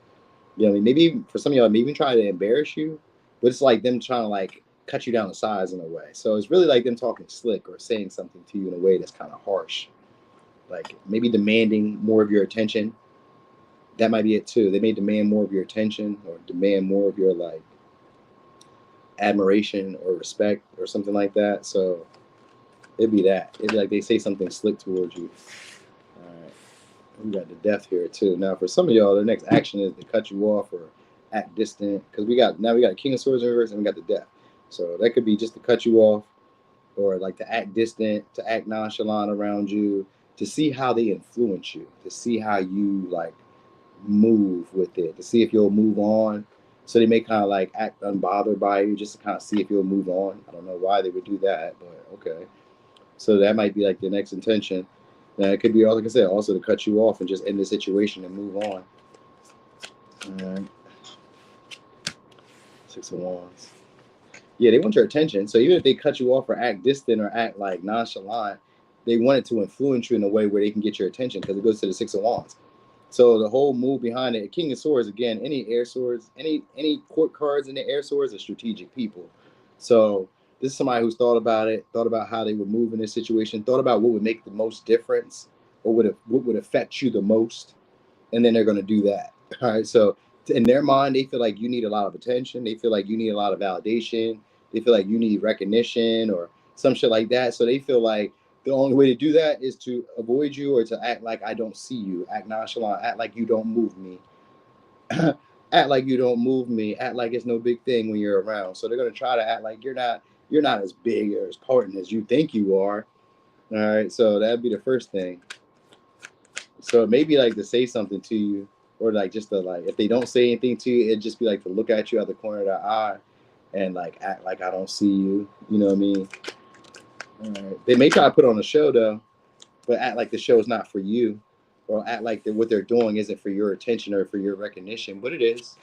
You know what I mean? Maybe for some of y'all, maybe even try to embarrass you, but it's like them trying to like cut you down to size in a way. So it's really like them talking slick or saying something to you in a way that's kind of harsh. Like maybe demanding more of your attention. That might be it too. They may demand more of your attention or demand more of your like admiration or respect or something like that. So It'd be that. It'd be like they say something slick towards you. All right. We got the death here too. Now, for some of y'all, the next action is to cut you off or act distant, because we got a King of Swords in reverse and we got the death. So that could be just to cut you off, or like to act distant, to act nonchalant around you, to see how they influence you, to see how you like move with it, to see if you'll move on. So they may kind of like act unbothered by you, just to kind of see if you'll move on. I don't know why they would do that, but okay. So that might be like the next intention. Now it could be, like I said, also to cut you off and just end the situation and move on. All right. 6 of Wands. Yeah, they want your attention. So even if they cut you off or act distant or act like nonchalant, they want it to influence you in a way where they can get your attention, because it goes to the 6 of Wands. So the whole move behind it, King of Swords, again, any air swords, any court cards in the air swords are strategic people. So this is somebody who's thought about it, thought about how they would move in this situation, thought about what would make the most difference, or what would affect you the most, and then they're going to do that. All right. So in their mind, they feel like you need a lot of attention. They feel like you need a lot of validation. They feel like you need recognition or some shit like that. So they feel like the only way to do that is to avoid you, or to act like I don't see you, act nonchalant, act like you don't move me, act like you don't move me, act like it's no big thing when you're around. So they're going to try to act like you're not as big or as potent as you think you are. All right. So that'd be the first thing. So maybe like to say something to you, or like just to like, if they don't say anything to you, it'd just be like to look at you out the corner of their eye and like act like I don't see you. You know what I mean? All right. They may try to put on a show though, but act like the show is not for you, or act like what they're doing isn't for your attention or for your recognition. But it is.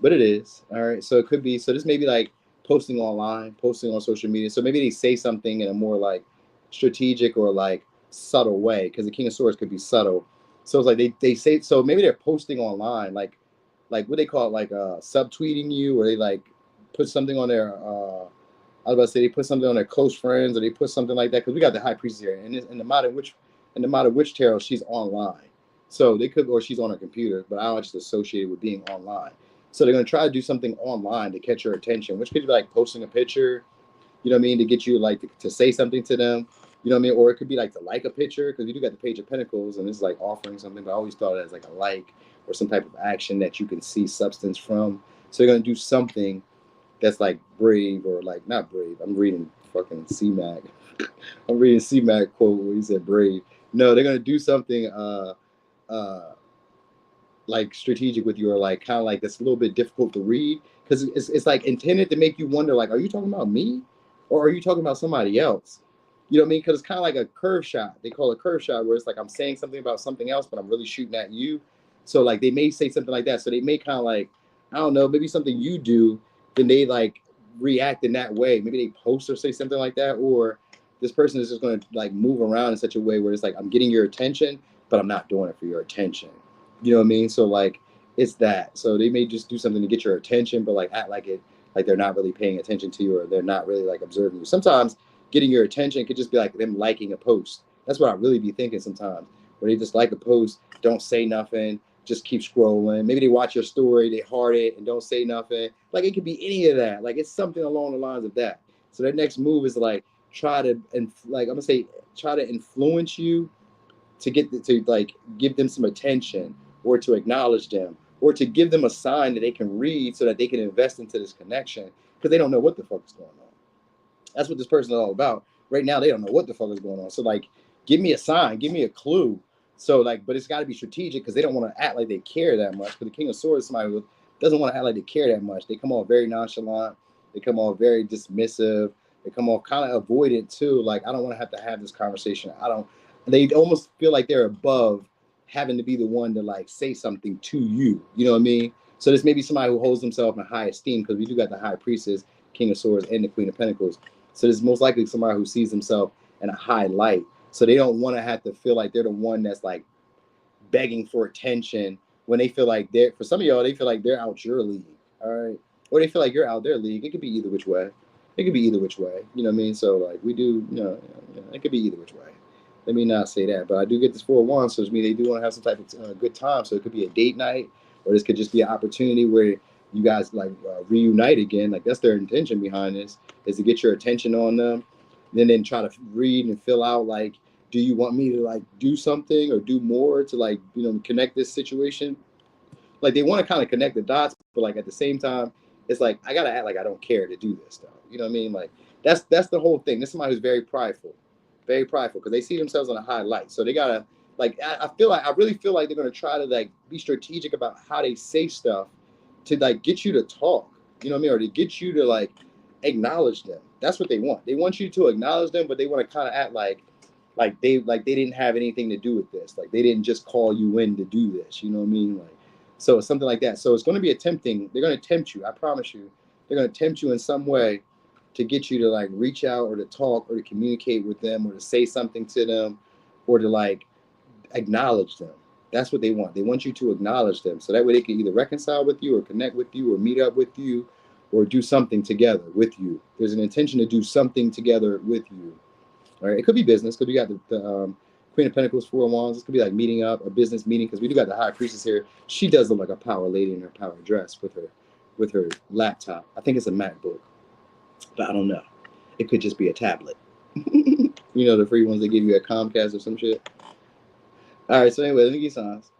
But it is. All right. So it could be. So this may be like posting online, posting on social media. So maybe they say something in a more like strategic or like subtle way, because the King of Swords could be subtle. So it's like they say, so maybe they're posting online, like what they call it, like subtweeting you, or they like put something on their I was about to say they put something on their close friends, or they put something like that, because we got the High Priestess here, and in the Modern Witch Tarot, she's online, so they could, or she's on her computer, but I don't just associate it with being online. So they're gonna try to do something online to catch your attention, which could be like posting a picture, you know what I mean, to get you like to say something to them, you know what I mean, or it could be like to like a picture, because you do got the Page of Pentacles, and it's like offering something, but I always thought it as like a like or some type of action that you can see substance from. So they're gonna do something that's like brave, or like not brave. I'm reading fucking C-Mac. I'm reading C-Mac quote where he said brave. No, they're gonna do something like strategic with you, or like kind of like that's a little bit difficult to read, because it's like intended to make you wonder, like, are you talking about me, or are you talking about somebody else? You know what I mean? Because it's kind of like a curve shot. They call it a curve shot, where it's like I'm saying something about something else, but I'm really shooting at you. So like they may say something like that. So they may kind of like, I don't know, maybe something you do, then they like react in that way. Maybe they post or say something like that, or this person is just going to like move around in such a way where it's like I'm getting your attention, but I'm not doing it for your attention. You know what I mean? So like it's that. So they may just do something to get your attention, but like act like it, like they're not really paying attention to you, or they're not really like observing you. Sometimes getting your attention could just be like them liking a post. That's what I really be thinking sometimes, where they just like a post, don't say nothing, just keep scrolling. Maybe they watch your story, they heart it, and don't say nothing. Like it could be any of that. Like it's something along the lines of that. So their next move is like try to, and like I'm gonna say, try to influence you to to like give them some attention, or to acknowledge them, or to give them a sign that they can read, so that they can invest into this connection, because they don't know what the fuck is going on. That's what this person is all about. Right now, they don't know what the fuck is going on. So like, give me a sign, give me a clue. So like, but it's got to be strategic, because they don't want to act like they care that much. Because the King of Swords is somebody who doesn't want to act like they care that much. They come off very nonchalant. They come off very dismissive. They come off kind of avoidant too. Like, I don't want to have this conversation. They almost feel like they're above having to be the one to like say something to you. You know what I mean? So this may be somebody who holds themselves in high esteem, because we do got the High Priestess, King of Swords, and the Queen of Pentacles. So this is most likely somebody who sees themselves in a high light. So they don't want to have to feel like they're the one that's like begging for attention, when they feel like for some of y'all, they feel like they're out your league. All right. Or they feel like you're out their league. It could be either which way. It could be either which way. You know what I mean? So like we do, it could be either which way. Let me not say that, but I do get this 4 of Wands, so it means they do want to have some type of good time. So it could be a date night, or this could just be an opportunity where you guys like reunite again. Like that's their intention behind this, is to get your attention on them. then try to read and fill out like, do you want me to like do something or do more to like, you know, connect this situation? Like they want to kind of connect the dots, but like at the same time, it's like I gotta act like I don't care to do this stuff. You know what I mean? Like that's the whole thing. This is somebody who's very prideful because they see themselves on a high light. So they gotta like I really feel like they're gonna try to like be strategic about how they say stuff to like get you to talk. You know what I mean? Or to get you to like acknowledge them. That's what they want. They want you to acknowledge them, but they want to kind of act like they didn't have anything to do with this. Like they didn't just call you in to do this. You know what I mean? Like so it's something like that. So it's going to be they're going to tempt you. I promise you. They're going to tempt you in some way to get you to like reach out or to talk or to communicate with them or to say something to them or to like acknowledge them. That's what they want. They want you to acknowledge them. So that way they can either reconcile with you or connect with you or meet up with you or do something together with you. There's an intention to do something together with you. All right. It could be business because we got the Queen of Pentacles, Four of Wands. This could be like meeting up, a business meeting, because we do got the High Priestess here. She does look like a power lady in her power dress with her laptop. I think it's a MacBook, but I don't know. It could just be a tablet. You know, the free ones they give you at Comcast or some shit. All right. So anyway, let me give you signs.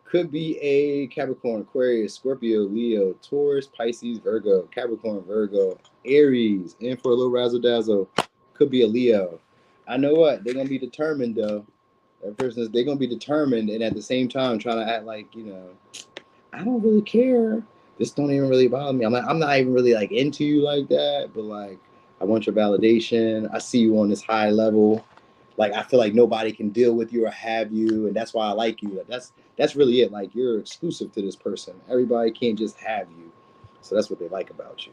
Could be a Capricorn, Aquarius, Scorpio, Leo, Taurus, Pisces, Virgo, Capricorn, Virgo, Aries, and for a little razzle dazzle, could be a Leo. I know what they're gonna be determined though. That person they're gonna be determined, and at the same time trying to act like, you know, I don't really care. This don't even really bother me. I'm not even really like into you like that, but like I want your validation. I see you on this high level. Like I feel like nobody can deal with you or have you, and that's why I like you. That's really it. Like you're exclusive to this person. Everybody can't just have you. So that's what they like about you.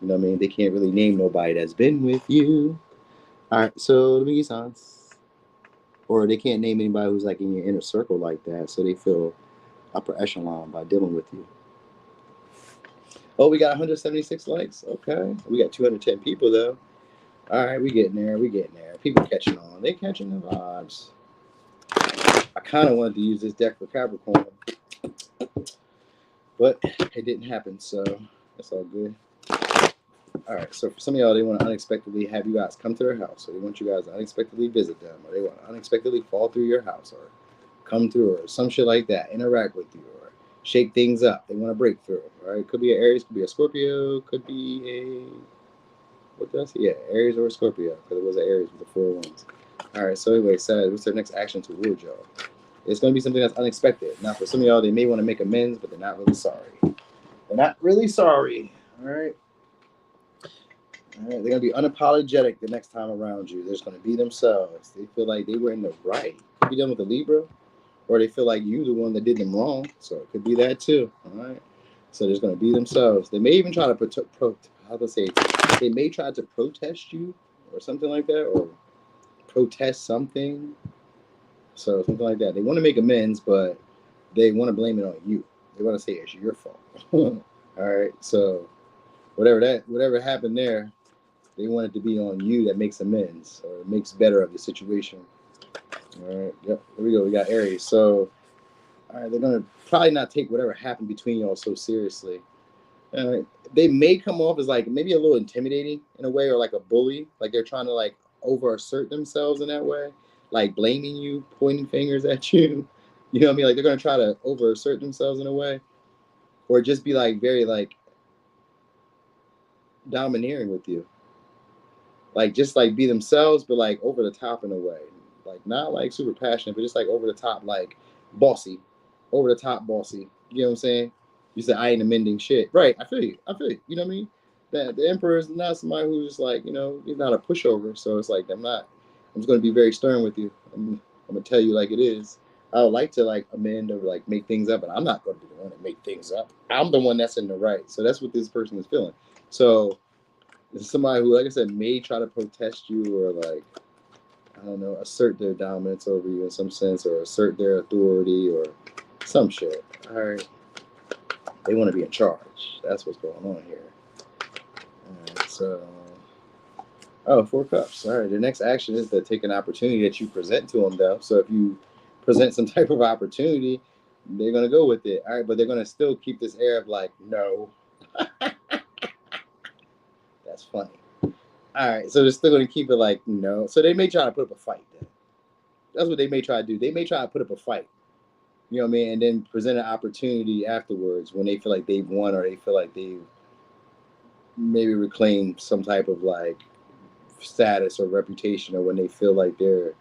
You know what I mean? They can't really name nobody that's been with you. All right, so let me get signs. Or they can't name anybody who's like in your inner circle like that, so they feel upper echelon by dealing with you. Oh, we got 176 likes. Okay, we got 210 people though. All right, we getting there. People catching on. They catching the vibes. I kind of wanted to use this deck for Capricorn, but it didn't happen, so that's all good. All right, so for some of y'all, they want to unexpectedly have you guys come to their house, or they want you guys to unexpectedly visit them, or they want to unexpectedly fall through your house, or come through, or some shit like that, interact with you, or shake things up. They want to break through. All right, could be an Aries, could be a Scorpio, could be a, what did I say? Yeah, Aries or a Scorpio, because it was an Aries with the 4 ones. All right, so anyway, says, what's their next action towards y'all? It's going to be something that's unexpected. Now, for some of y'all, they may want to make amends, but they're not really sorry. They're not really sorry. All right. All right. They're going to be unapologetic the next time around you. They're just going to be themselves. They feel like they were in the right. Could be done with a Libra, or they feel like you the one that did them wrong. So it could be that too. All right. So they're just going to be themselves. They may even try to they may try to protest you or something like that, or protest something. So something like that. They want to make amends, but they want to blame it on you. They want to say it's your fault. All right. So whatever happened there, they want it to be on you that makes amends or makes better of the situation. All right. Yep. Here we go. We got Aries. So all right, they're gonna probably not take whatever happened between y'all so seriously. All right. They may come off as like maybe a little intimidating in a way, or like a bully. Like they're trying to like over assert themselves in that way, like blaming you, pointing fingers at you. You know what I mean? Like they're gonna try to over assert themselves in a way, or just be like very like domineering with you. Like just like be themselves, but like over the top in a way. Like not like super passionate, but just like over the top, like bossy, over the top bossy. You know what I'm saying? You said I ain't amending shit, right? I feel you. You know what I mean? That the emperor is not somebody who's just like, you know, he's not a pushover. So it's like I'm just going to be very stern with you. I'm gonna tell you like it is. I would like to like amend or like make things up, but I'm not going to be the one to make things up. I'm the one that's in the right. So that's what this person is feeling. So this is somebody who, like I said, may try to protest you or like, I don't know, assert their dominance over you in some sense, or assert their authority or some shit. All right. They want to be in charge. That's what's going on here. All right. So, oh, 4 cups. All right. The next action is to take an opportunity that you present to them, though. So if you present some type of opportunity, they're going to go with it. All right. But they're going to still keep this air of like, no. That's funny. All right, so they're still going to keep it like, no. So they may try to put up a fight then. That's what they may try to do. They may try to put up a fight, you know what I mean, and then present an opportunity afterwards when they feel like they've won or they feel like they've maybe reclaimed some type of like status or reputation, or when they feel like they're,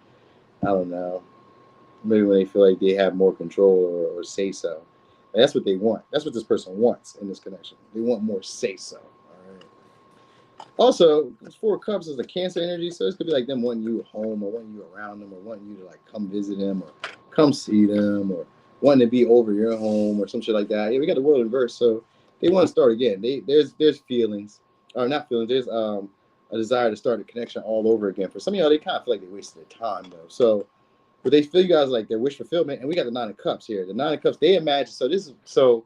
I don't know, maybe when they feel like they have more control or say so. And that's what they want. That's what this person wants in this connection. They want more say so. All right. Also, 4 cups is the Cancer energy, so this could be like them wanting you at home or wanting you around them or wanting you to like come visit them or come see them or wanting to be over your home or some shit like that. Yeah, we got the world in reverse, so they want to start again. There's feelings, or not feelings. There's a desire to start a connection all over again. For some of y'all, they kind of feel like they wasted their time though. So, but they feel you guys like their wish fulfillment, and we got the 9 of Cups here. The 9 of Cups, they imagine. So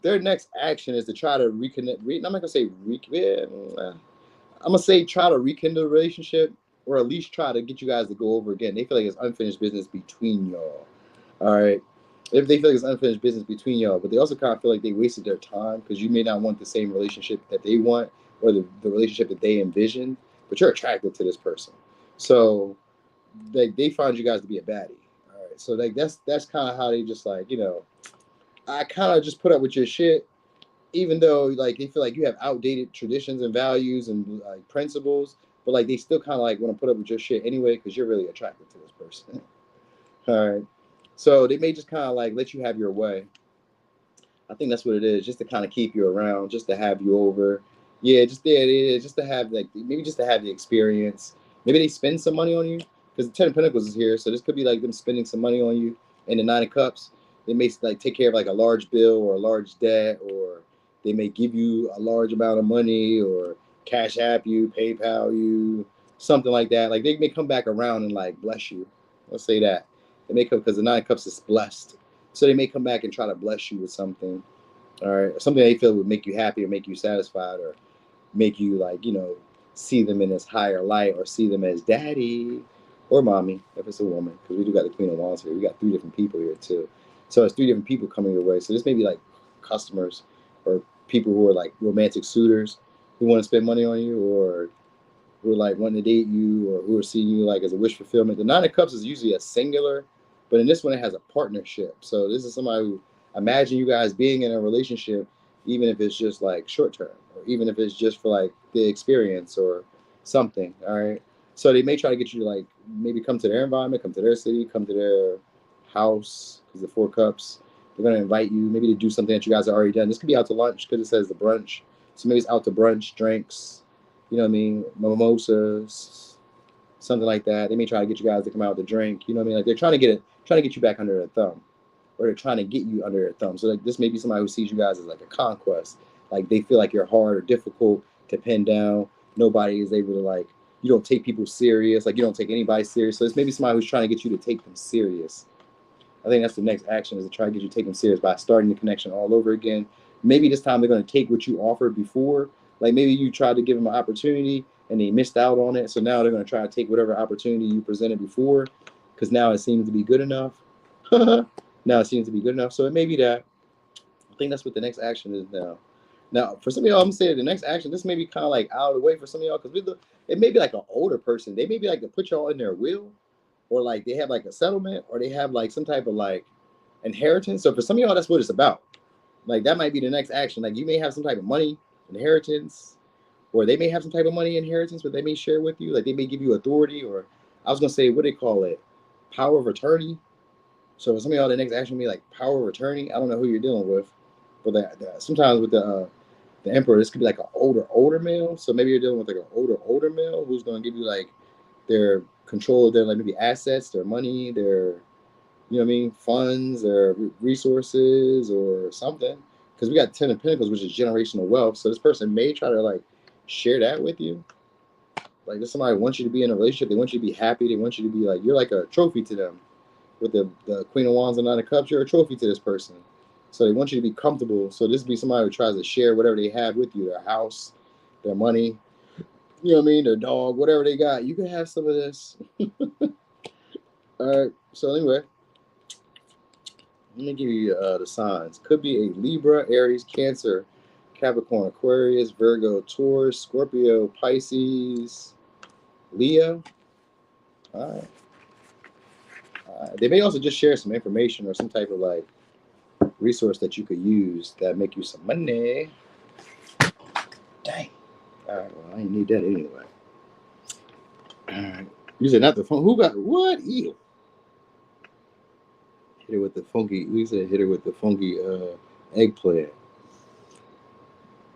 their next action is to try to reconnect. I'm not gonna say I'm gonna say try to rekindle the relationship, or at least try to get you guys to go over again. They feel like it's unfinished business between y'all. All right. If they feel like it's unfinished business between y'all, but they also kind of feel like they wasted their time because you may not want the same relationship that they want or the relationship that they envision, but you're attracted to this person. So they find you guys to be a baddie. All right. So like that's kind of how they just like, I kind of just put up with your shit, even though like they feel like you have outdated traditions and values and like principles, but like they still kind of like want to put up with your shit anyway because you're really attracted to this person. All right. So they may just kind of like let you have your way. I think that's what it is, just to kind of keep you around, just to have you over. Yeah, just there it is, just to have like maybe just to have the experience. Maybe they spend some money on you because the 10 of Pentacles is here, so this could be like them spending some money on you. And the 9 of Cups, they may like take care of like a large bill or a large debt, or they may give you a large amount of money, or Cash App you, PayPal you, something like that. Like they may come back around and like bless you. Let's say that they may come because the 9 of Cups is blessed. So they may come back and try to bless you with something, all right, something they feel would make you happy or make you satisfied or make you like, see them in this higher light or see them as daddy or mommy if it's a woman, because we do got the Queen of Wands here. We got 3 different people here too. So it's 3 different people coming your way. So this may be like customers or people who are like romantic suitors who want to spend money on you, or who are like wanting to date you, or who are seeing you like as a wish fulfillment. The 9 of Cups is usually a singular, but in this one it has a partnership. So this is somebody who, imagine you guys being in a relationship, even if it's just like short term, or even if it's just for like the experience or something. All right. So they may try to get you to like maybe come to their environment, come to their city, come to their house, because the 4 Cups. They're gonna invite you maybe to do something that you guys have already done. This could be out to lunch because it says the brunch. So maybe it's out to brunch, drinks, you know what I mean, mimosas, something like that. They may try to get you guys to come out to drink. You know what I mean? Like they're trying to get you back under their thumb, or they're trying to get you under their thumb. So like this may be somebody who sees you guys as like a conquest. Like they feel like you're hard or difficult to pin down. Nobody is able to like, you don't take people serious. Like you don't take anybody serious. So it's maybe somebody who's trying to get you to take them serious. I think that's the next action, is to try to get you to take them serious by starting the connection all over again. Maybe this time they're going to take what you offered before. Like maybe you tried to give them an opportunity and they missed out on it. So now they're going to try to take whatever opportunity you presented before, because now it seems to be good enough. Now it seems to be good enough. So it may be that. I think that's what the next action is now. Now, for some of y'all, I'm going to say the next action, this may be kind of like out of the way for some of y'all, because it may be like an older person. They may be like to put y'all in their will, or like they have like a settlement, or they have like some type of like inheritance. So for some of y'all, that's what it's about. Like that might be the next action. Like you may have some type of money inheritance, or they may have some type of money inheritance, but they may share with you. Like they may give you authority, or I was gonna say, what do they call it? Power of attorney. So for some of y'all, the next action may be like power of attorney. I don't know who you're dealing with, but sometimes with the emperor, this could be like an older male. So maybe you're dealing with like an older male who's gonna give you like their control of their like maybe assets, their money, their, you know what I mean, funds or resources or something. Because we got 10 of Pentacles, which is generational wealth. So this person may try to like share that with you. Like if somebody wants you to be in a relationship, they want you to be happy, they want you to be like, you're like a trophy to them. With the Queen of Wands and 9 of Cups, you're a trophy to this person. So they want you to be comfortable. So this be somebody who tries to share whatever they have with you, their house, their money, you know what I mean, their dog, whatever they got. You can have some of this. All right. So anyway, let me give you the signs. Could be a Libra, Aries, Cancer, Capricorn, Aquarius, Virgo, Taurus, Scorpio, Pisces, Leo. All right. They may also just share some information or some type of like resource that you could use that make you some money. Dang. All right. Well, I didn't need that anyway. All right. You said not the phone. Who got what? Ew. Hit her with the funky. We said hit her with the funky eggplant.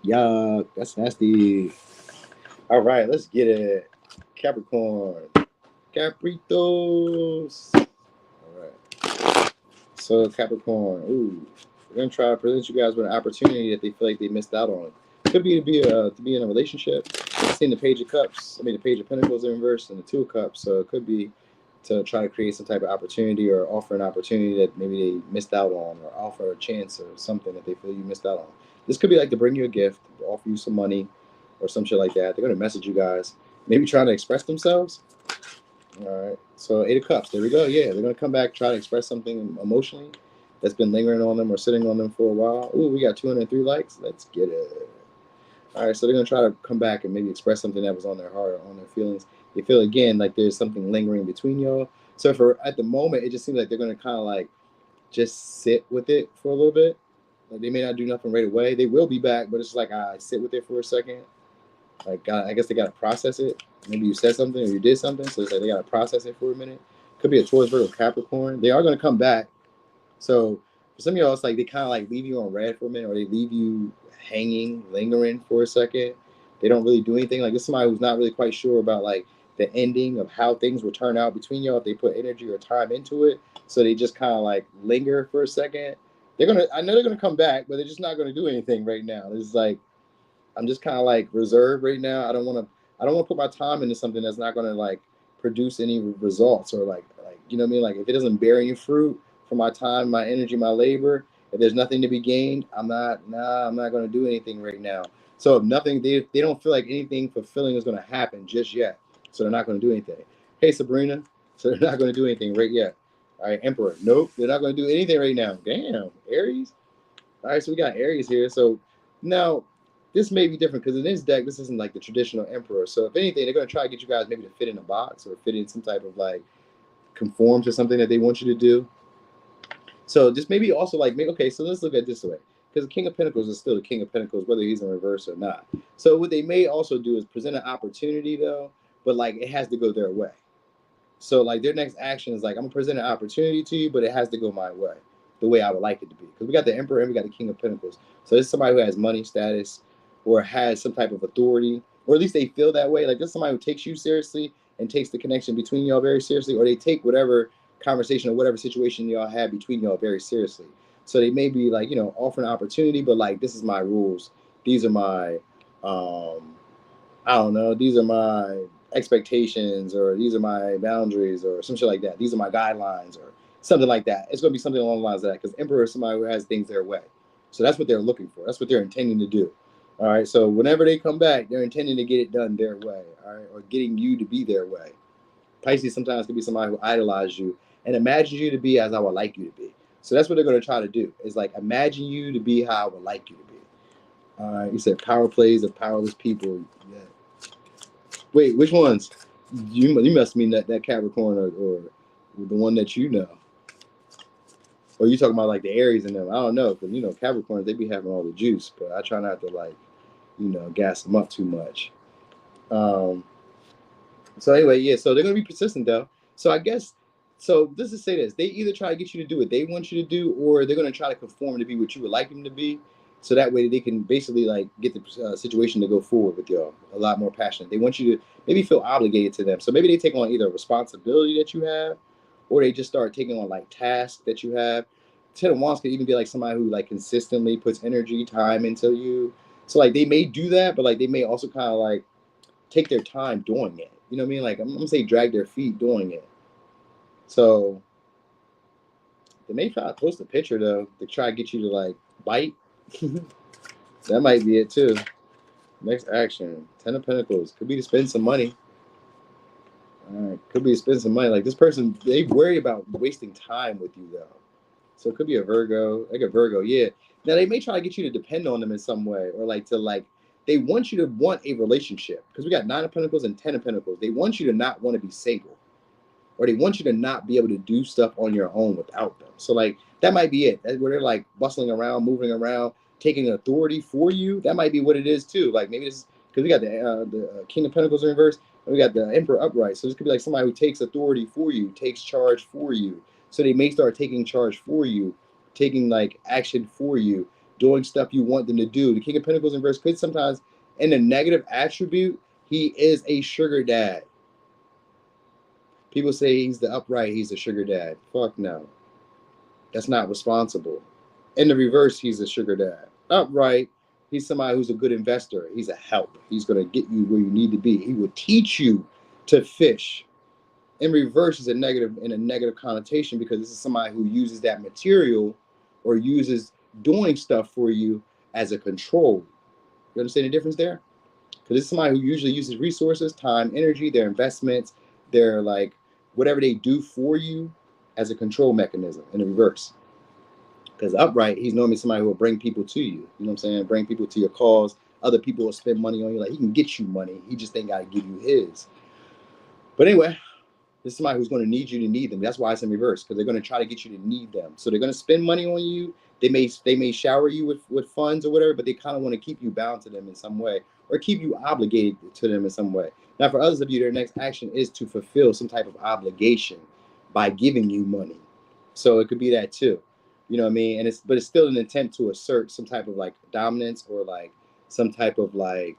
Yeah, that's nasty. All right, let's get it. Capricorn. Capritos. All right. So Capricorn. Ooh, we're gonna try to present you guys with an opportunity that they feel like they missed out on. Could be to be in a relationship. I've seen the Page of Cups. I mean, the Page of Pentacles in reverse and the Two of Cups. So it could be to try to create some type of opportunity or offer an opportunity that maybe they missed out on, or offer a chance or something that they feel you missed out on. This could be like to bring you a gift, offer you some money, or some shit like that. They're gonna message you guys, maybe trying to express themselves. All right. So Eight of Cups. There we go. Yeah, they're gonna come back, try to express something emotionally that's been lingering on them or sitting on them for a while. Ooh, we got 203 likes. Let's get it. All right, so they're gonna try to come back and maybe express something that was on their heart or on their feelings. They feel again like there's something lingering between y'all. So for at the moment, it just seems like they're gonna kind of like just sit with it for a little bit. Like they may not do nothing right away. They will be back, but it's like I sit with it for a second. Like I guess they gotta process it. Maybe you said something or you did something, so it's like they gotta process it for a minute. Could be a Taurus, Virgo, Capricorn. They are gonna come back. So for some of y'all, it's like they kind of like leave you on red for a minute, or they leave you hanging, lingering for a second. They don't really do anything. Like this is somebody who's not really quite sure about like the ending of how things will turn out between y'all if they put energy or time into it. So they just kind of like linger for a second. I know they're gonna come back, but they're just not gonna do anything right now. It's like I'm just kind of like reserved right now. I don't want to put my time into something that's not gonna like produce any results or like you know what I mean. Like if it doesn't bear any fruit for my time, my energy, my labor, if there's nothing to be gained, I'm not gonna do anything right now. So if nothing, they don't feel like anything fulfilling is gonna happen just yet. So they're not gonna do anything. Hey Sabrina, so they're not gonna do anything right yet. All right, Emperor. Nope, they're not gonna do anything right now. Damn, Aries. All right, so we got Aries here. So now this may be different because in this deck, this isn't like the traditional Emperor. So if anything, they're going to try to get you guys maybe to fit in a box or fit in some type of like conform to something that they want you to do. So just maybe also like, okay, so let's look at it this way. Because the King of Pentacles is still the King of Pentacles, whether he's in reverse or not. So what they may also do is present an opportunity though, but like it has to go their way. So like their next action is like, I'm gonna present an opportunity to you, but it has to go my way, the way I would like it to be. Because we got the Emperor and we got the King of Pentacles. So it's somebody who has money, status, or has some type of authority, or at least they feel that way. Like this is somebody who takes you seriously and takes the connection between y'all very seriously, or they take whatever conversation or whatever situation y'all have between y'all very seriously. So they may be like, offering an opportunity, but like, this is my rules. These are my, I don't know, these are my expectations, or these are my boundaries, or some shit like that. These are my guidelines, or something like that. It's going to be something along the lines of that, because Emperor is somebody who has things their way. So that's what they're looking for. That's what they're intending to do. All right. So whenever they come back, they're intending to get it done their way. All right. Or getting you to be their way. Pisces sometimes can be somebody who idolizes you and imagines you to be as I would like you to be. So that's what they're going to try to do, is like imagine you to be how I would like you to be. All right. You said power plays of powerless people. Yeah. Wait, which ones? You must mean that Capricorn or the one that you know. Or you talking about like the Aries and them? I don't know, because Capricorns, they be having all the juice, but I try not to like, gas them up too much. So anyway, yeah, so they're gonna be persistent though. So I guess, so let's just say this: they either try to get you to do what they want you to do, or they're gonna try to conform to be what you would like them to be. So that way they can basically like get the situation to go forward with y'all a lot more passionate. They want you to maybe feel obligated to them. So maybe they take on either a responsibility that you have, or they just start taking on like tasks that you have. Ten of Wands could even be like somebody who like consistently puts energy, time into you. So like they may do that, but like they may also kind of like take their time doing it. You know what I mean? Like I'm gonna say drag their feet doing it. So they may try to post a picture though to try to get you to like bite. That might be it too. Next action, Ten of Pentacles. Could be to spend some money. All right, could be to spend some money. Like this person, they worry about wasting time with you though. So it could be a Virgo, like a Virgo, yeah. Now they may try to get you to depend on them in some way, or like to like they want you to want a relationship because we got 9 of Pentacles and 10 of Pentacles. They want you to not want to be single, or they want you to not be able to do stuff on your own without them. So like that might be it. That's where they're like bustling around, moving around, taking authority for you. That might be what it is too. Like maybe this because we got the King of Pentacles in reverse, and we got the Emperor upright. So this could be like somebody who takes authority for you, takes charge for you. So they may start taking charge for you, taking like action for you, doing stuff you want them to do. The King of Pentacles in reverse could sometimes, in a negative attribute, he is a sugar dad. People say he's the upright, he's a sugar dad. Fuck no. That's not responsible. In the reverse, he's a sugar dad. Upright, he's somebody who's a good investor. He's a help. He's going to get you where you need to be. He will teach you to fish. In reverse is a negative connotation because this is somebody who uses that material or uses doing stuff for you as a control. You understand the difference there? Because this is somebody who usually uses resources, time, energy, their investments, their like whatever they do for you as a control mechanism in the reverse. Because upright, he's normally somebody who will bring people to you. You know what I'm saying? Bring people to your cause. Other people will spend money on you. Like he can get you money. He just ain't got to give you his. But anyway, this is somebody who's going to need you to need them. That's why it's in reverse, because they're going to try to get you to need them. So they're going to spend money on you. They may shower you with funds or whatever, but they kind of want to keep you bound to them in some way or keep you obligated to them in some way. Now, for others of you, their next action is to fulfill some type of obligation by giving you money. So it could be that too. You know what I mean? And it's still an attempt to assert some type of like dominance or like some type of like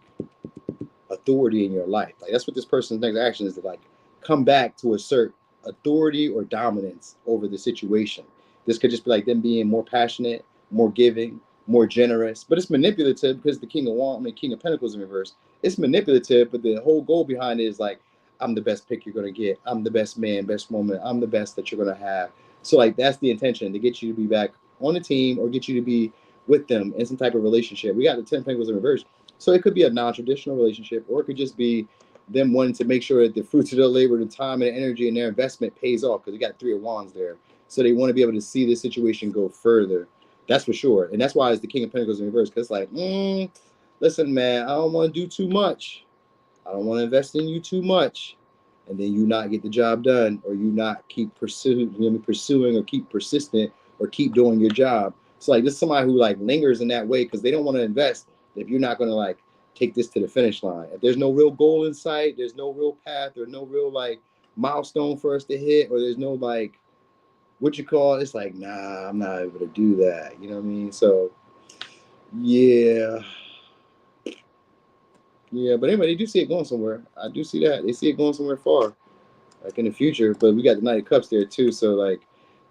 authority in your life. Like that's what this person's next action is, to like come back to assert authority or dominance over the situation. This could just be like them being more passionate, more giving, more generous, but it's manipulative because the King of Pentacles in reverse. It's manipulative, but the whole goal behind it is like, I'm the best pick you're gonna get. I'm the best man, best woman. I'm the best that you're gonna have. So like that's the intention, to get you to be back on the team or get you to be with them in some type of relationship. We got the 10 Pentacles in reverse. So it could be a non-traditional relationship, or it could just be them wanting to make sure that the fruits of their labor, the time and the energy and their investment pays off, because we got 3 of Wands there. So they want to be able to see this situation go further. That's for sure. And that's why it's the King of Pentacles in reverse, because it's like, listen, man, I don't want to do too much. I don't want to invest in you too much. And then you not get the job done, or you not keep pursuing or keep persistent or keep doing your job. So like this is somebody who like lingers in that way because they don't want to invest if you're not going to like take this to the finish line. If there's no real goal in sight, there's no real path, or no real like milestone for us to hit, or there's no like what you call it, it's like, nah, I'm not able to do that. You know what I mean? So yeah. Yeah, but anyway, they do see it going somewhere. I do see that. They see it going somewhere far, like in the future. But we got the Knight of Cups there too. So like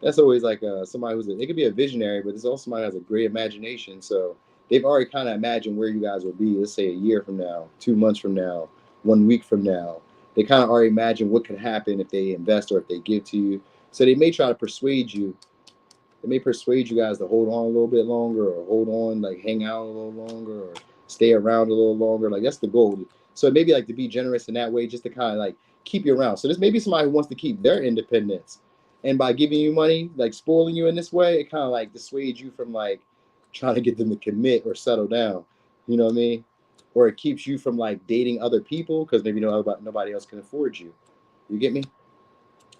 that's always like somebody they could be a visionary, but there's also somebody who has a great imagination. So they've already kind of imagined where you guys will be, let's say a year from now, 2 months from now, 1 week from now. They kind of already imagine what could happen if they invest or if they give to you. So they may try to persuade you. They may persuade you guys to hold on a little bit longer, or hold on, like hang out a little longer, or stay around a little longer. Like that's the goal. So it may be like to be generous in that way, just to kind of like keep you around. So this may be somebody who wants to keep their independence. And by giving you money, like spoiling you in this way, it kind of like dissuades you from like trying to get them to commit or settle down. You know what I mean? Or it keeps you from like dating other people because maybe nobody else can afford you. You get me?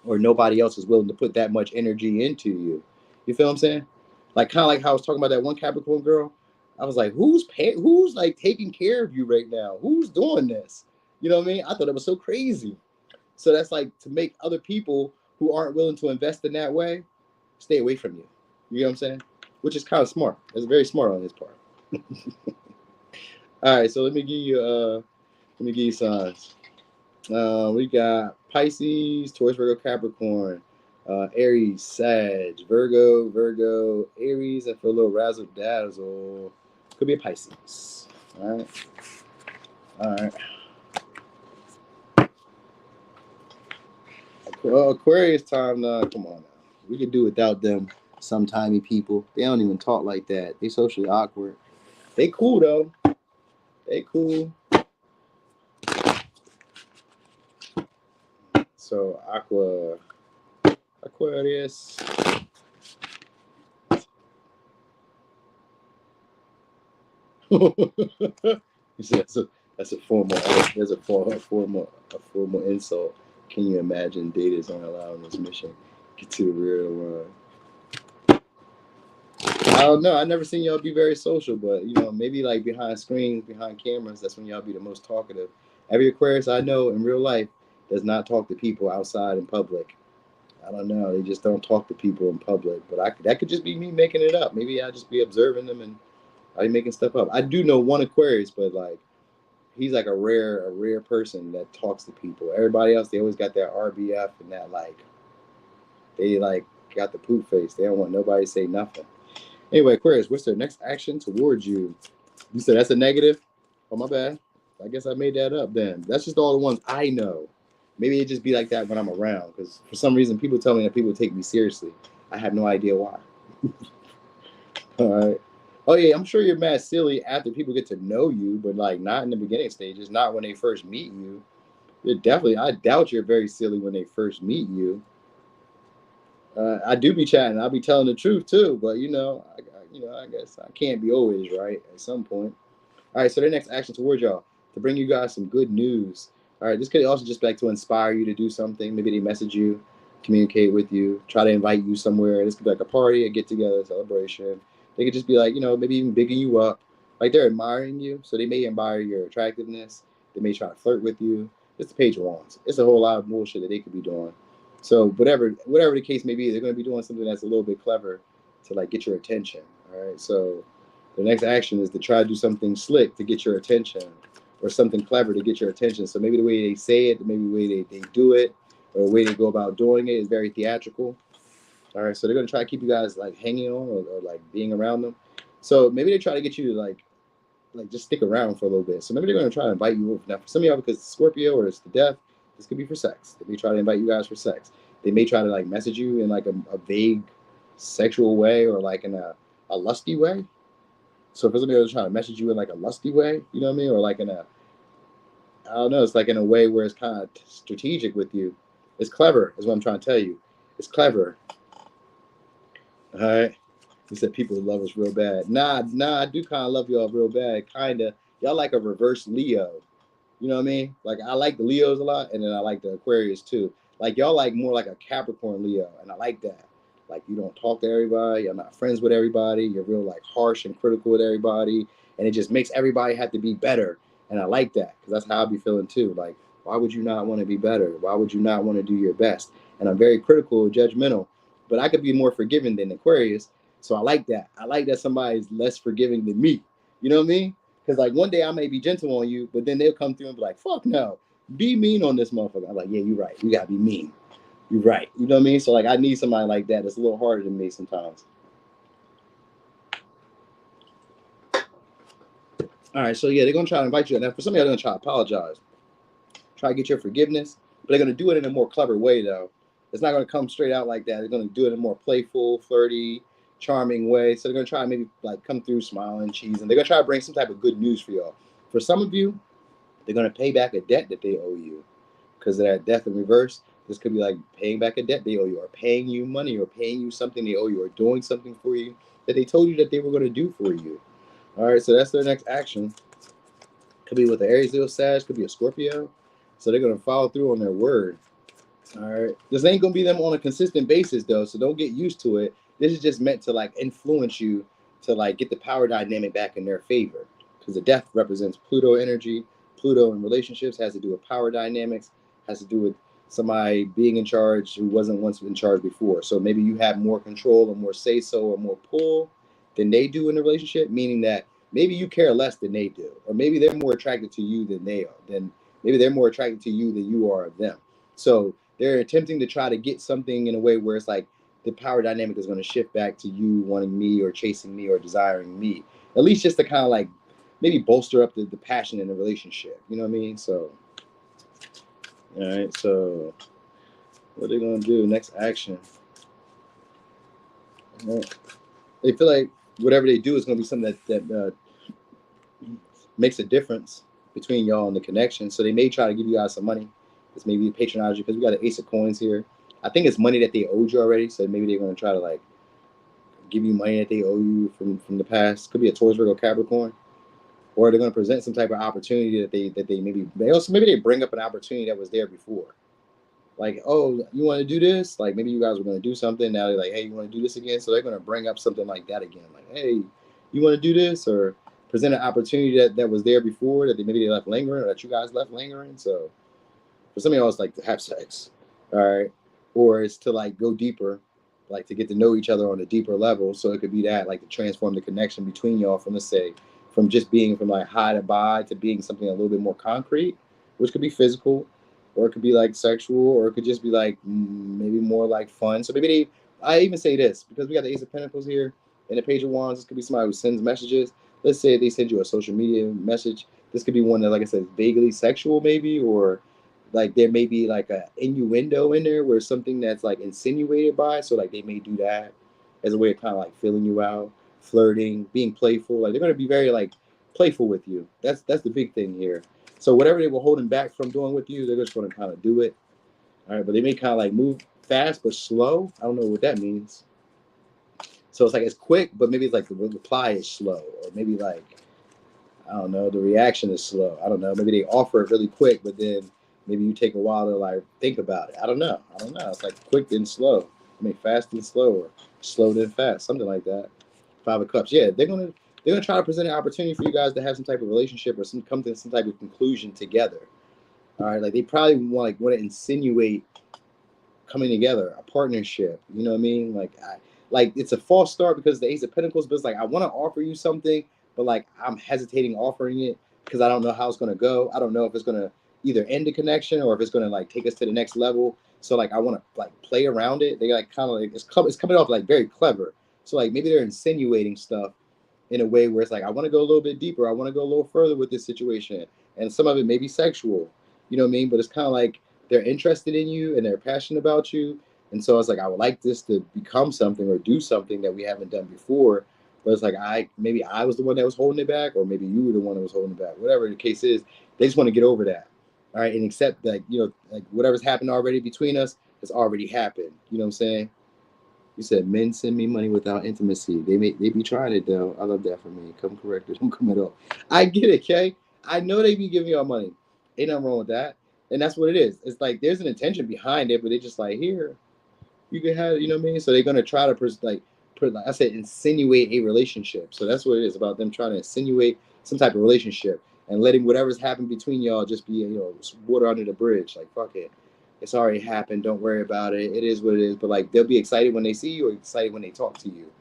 Or nobody else is willing to put that much energy into you. You feel what I'm saying? Like kind of like how I was talking about that one Capricorn girl. I was like, who's like taking care of you right now? Who's doing this? You know what I mean? I thought it was so crazy. So that's like to make other people who aren't willing to invest in that way stay away from you. You know what I'm saying? Which is kind of smart. It's very smart on his part. All right, so let me give you signs. We got Pisces, Taurus, Virgo, Capricorn, Aries, Sag, Virgo, Aries, and for a little razzle dazzle, could be a Pisces. All right. Aquarius time now. Come on now. We could do without them sometimey people. They don't even talk like that. They socially awkward. They cool though. They cool. So Aquarius. You see, that's a formal. There's a formal insult. Can you imagine data is only allowed on this mission? Get to the rear of the line. I don't know. I never seen y'all be very social, but you know, maybe like behind screens, behind cameras, that's when y'all be the most talkative. Every Aquarius I know in real life does not talk to people outside in public. I don't know. They just don't talk to people in public. But that could just be me making it up. Maybe I just be observing them and I be making stuff up. I do know one Aquarius, but like he's like a rare person that talks to people. Everybody else, they always got that RBF and that like they like got the poop face. They don't want nobody to say nothing. Anyway, Aquarius, what's their next action towards you? You said that's a negative? Oh, my bad. I guess I made that up then. That's just all the ones I know. Maybe it just be like that when I'm around, because for some reason people tell me that people take me seriously. I have no idea why. All right. Oh, yeah, I'm sure you're mad silly after people get to know you, but like not in the beginning stages, not when they first meet you. You're definitely, I doubt you're very silly when they first meet you. I do be chatting. I'll be telling the truth too, but I guess I can't be always right at some point. All right, so their next action towards y'all to bring you guys some good news. All right, this could also just be like to inspire you to do something. Maybe they message you, communicate with you, try to invite you somewhere. This could be like a party, a get together, a celebration. They could just be like, maybe even bigging you up. Like they're admiring you, so they may admire your attractiveness. They may try to flirt with you. It's the Page of Wands. It's a whole lot of bullshit that they could be doing. So whatever the case may be, they're going to be doing something that's a little bit clever to like get your attention. All right, so the next action is to try to do something slick to get your attention, or something clever to get your attention. So maybe the way they say it, maybe the way they do it, or the way they go about doing it is very theatrical. All right, so they're going to try to keep you guys like hanging on or like being around them. So maybe they try to get you to like just stick around for a little bit. So maybe they're going to try to invite you over. Now, for some of y'all, because it's Scorpio or it's the death, this could be for sex. They may try to invite you guys for sex. They may try to like message you in like a vague sexual way or like in a lusty way. So for somebody who's trying to message you in like a lusty way, you know what I mean? Or like I don't know, it's like in a way where it's kind of strategic with you. It's clever, is what I'm trying to tell you. It's clever. All right. You said people love us real bad. Nah, I do kind of love y'all real bad. Kind of. Y'all like a reverse Leo. You know what I mean? Like I like the Leos a lot, and then I like the Aquarius too. Like y'all like more like a Capricorn Leo, and I like that. Like you don't talk to everybody, you're not friends with everybody, you're real like harsh and critical with everybody, and it just makes everybody have to be better. And I like that because that's how I be feeling too. Like, why would you not want to be better? Why would you not want to do your best? And I'm very critical, judgmental, but I could be more forgiving than Aquarius. So I like that. I like that somebody's less forgiving than me. You know what I mean? Because like one day I may be gentle on you, but then they'll come through and be like, fuck no, be mean on this motherfucker. I'm like, yeah, you're right. You gotta be mean. You're right. You know what I mean? So like I need somebody like that that's a little harder than me sometimes. All right, so yeah, they're gonna try to invite you. Now for some of y'all, they're gonna try to apologize. Try to get your forgiveness, but they're gonna do it in a more clever way though. It's not gonna come straight out like that. They're gonna do it in a more playful, flirty, charming way. So they're gonna try to maybe like come through smiling, cheese, and they're gonna try to bring some type of good news for y'all. For some of you, they're gonna pay back a debt that they owe you because of that death in reverse. This could be like paying back a debt they owe you, or paying you money, or paying you something they owe you, or doing something for you that they told you that they were going to do for you. All right, so that's their next action. Could be with an Aries, Leo, Sag, could be a Scorpio. So they're going to follow through on their word. All right, this ain't going to be them on a consistent basis though, so don't get used to it. This is just meant to like influence you to like get the power dynamic back in their favor, because the death represents Pluto energy. Pluto in relationships has to do with power dynamics, has to do with somebody being in charge who wasn't once in charge before. So maybe you have more control or more say so or more pull than they do in the relationship, meaning that maybe you care less than they do, or maybe they're more attracted to you than they are. Then maybe they're more attracted to you than you are of them. So they're attempting to try to get something in a way where it's like the power dynamic is going to shift back to you wanting me or chasing me or desiring me, at least just to kind of like maybe bolster up the passion in the relationship. You know what I mean? So, all right. So, what are they gonna do? Next action. Right. They feel like whatever they do is gonna be something that makes a difference between y'all and the connection. So they may try to give you guys some money. This may be patronize you because we got an Ace of Coins here. I think it's money that they owed you already. So maybe they're gonna try to like give you money that they owe you from the past. Could be a Taurus, Virgo, Capricorn. or they're going to present some type of opportunity that they maybe they bring up an opportunity that was there before. Like, oh, you want to do this? Like, maybe you guys were going to do something. Now they're like, hey, you want to do this again? So they're going to bring up something like that again. Like, hey, you want to do this? Or present an opportunity that was there before that maybe they left lingering, or that you guys left lingering. So for some of y'all, it's like to have sex, all right? Or it's to like go deeper, like to get to know each other on a deeper level. So it could be that, like to transform the connection between y'all from, let's say, from just being from like high to by to being something a little bit more concrete, which could be physical, or it could be like sexual, or it could just be like maybe more like fun. So maybe I even say this because we got the Ace of Pentacles here and the Page of Wands. This could be somebody who sends messages. Let's say they send you a social media message. This could be one that, like I said, vaguely sexual maybe, or like there may be like a innuendo in there where something that's like insinuated by. So like they may do that as a way of kind of like feeling you out, flirting, being playful. Like they're going to be very like playful with you. That's the big thing here. So whatever they were holding back from doing with you, they're just going to kind of do it. All right, but they may kind of like move fast but slow. I don't know what that means. So it's like it's quick, but maybe it's like the reply is slow, or maybe like I don't know, the reaction is slow. I don't know. Maybe they offer it really quick, but then maybe you take a while to like think about it. I don't know. It's like quick and slow. I mean, fast and slow, or slow then fast, something like that. Five of Cups. Yeah, they're gonna try to present an opportunity for you guys to have some type of relationship or come to some type of conclusion together. All right, like they probably want to insinuate coming together, a partnership. You know what I mean? Like it's a false start because the Ace of Pentacles, but it's like I want to offer you something, but like I'm hesitating offering it because I don't know how it's gonna go. I don't know if it's gonna either end the connection or if it's gonna like take us to the next level. So like I want to like play around it. They like kind of like it's coming off like very clever. So like maybe they're insinuating stuff in a way where it's like I want to go a little bit deeper. I want to go a little further with this situation, and some of it may be sexual. You know what I mean? But it's kind of like they're interested in you and they're passionate about you. And so it's like I would like this to become something or do something that we haven't done before. But it's like maybe I was the one that was holding it back, or maybe you were the one that was holding it back. Whatever the case is, they just want to get over that. All right, and accept that, like whatever's happened already between us has already happened. You know what I'm saying? You said men send me money without intimacy. They be trying it though. I love that for me. Come correct it. Don't come at all. I get it, Kay. I know they be giving y'all money. Ain't nothing wrong with that. And that's what it is. It's like there's an intention behind it, but they just like here, you can have, you know what I mean? So they're gonna try to like I said, insinuate a relationship. So that's what it is about them trying to insinuate some type of relationship and letting whatever's happened between y'all just be, water under the bridge. Like fuck it. It's already happened. Don't worry about it. It is what it is. But like they'll be excited when they see you or excited when they talk to you.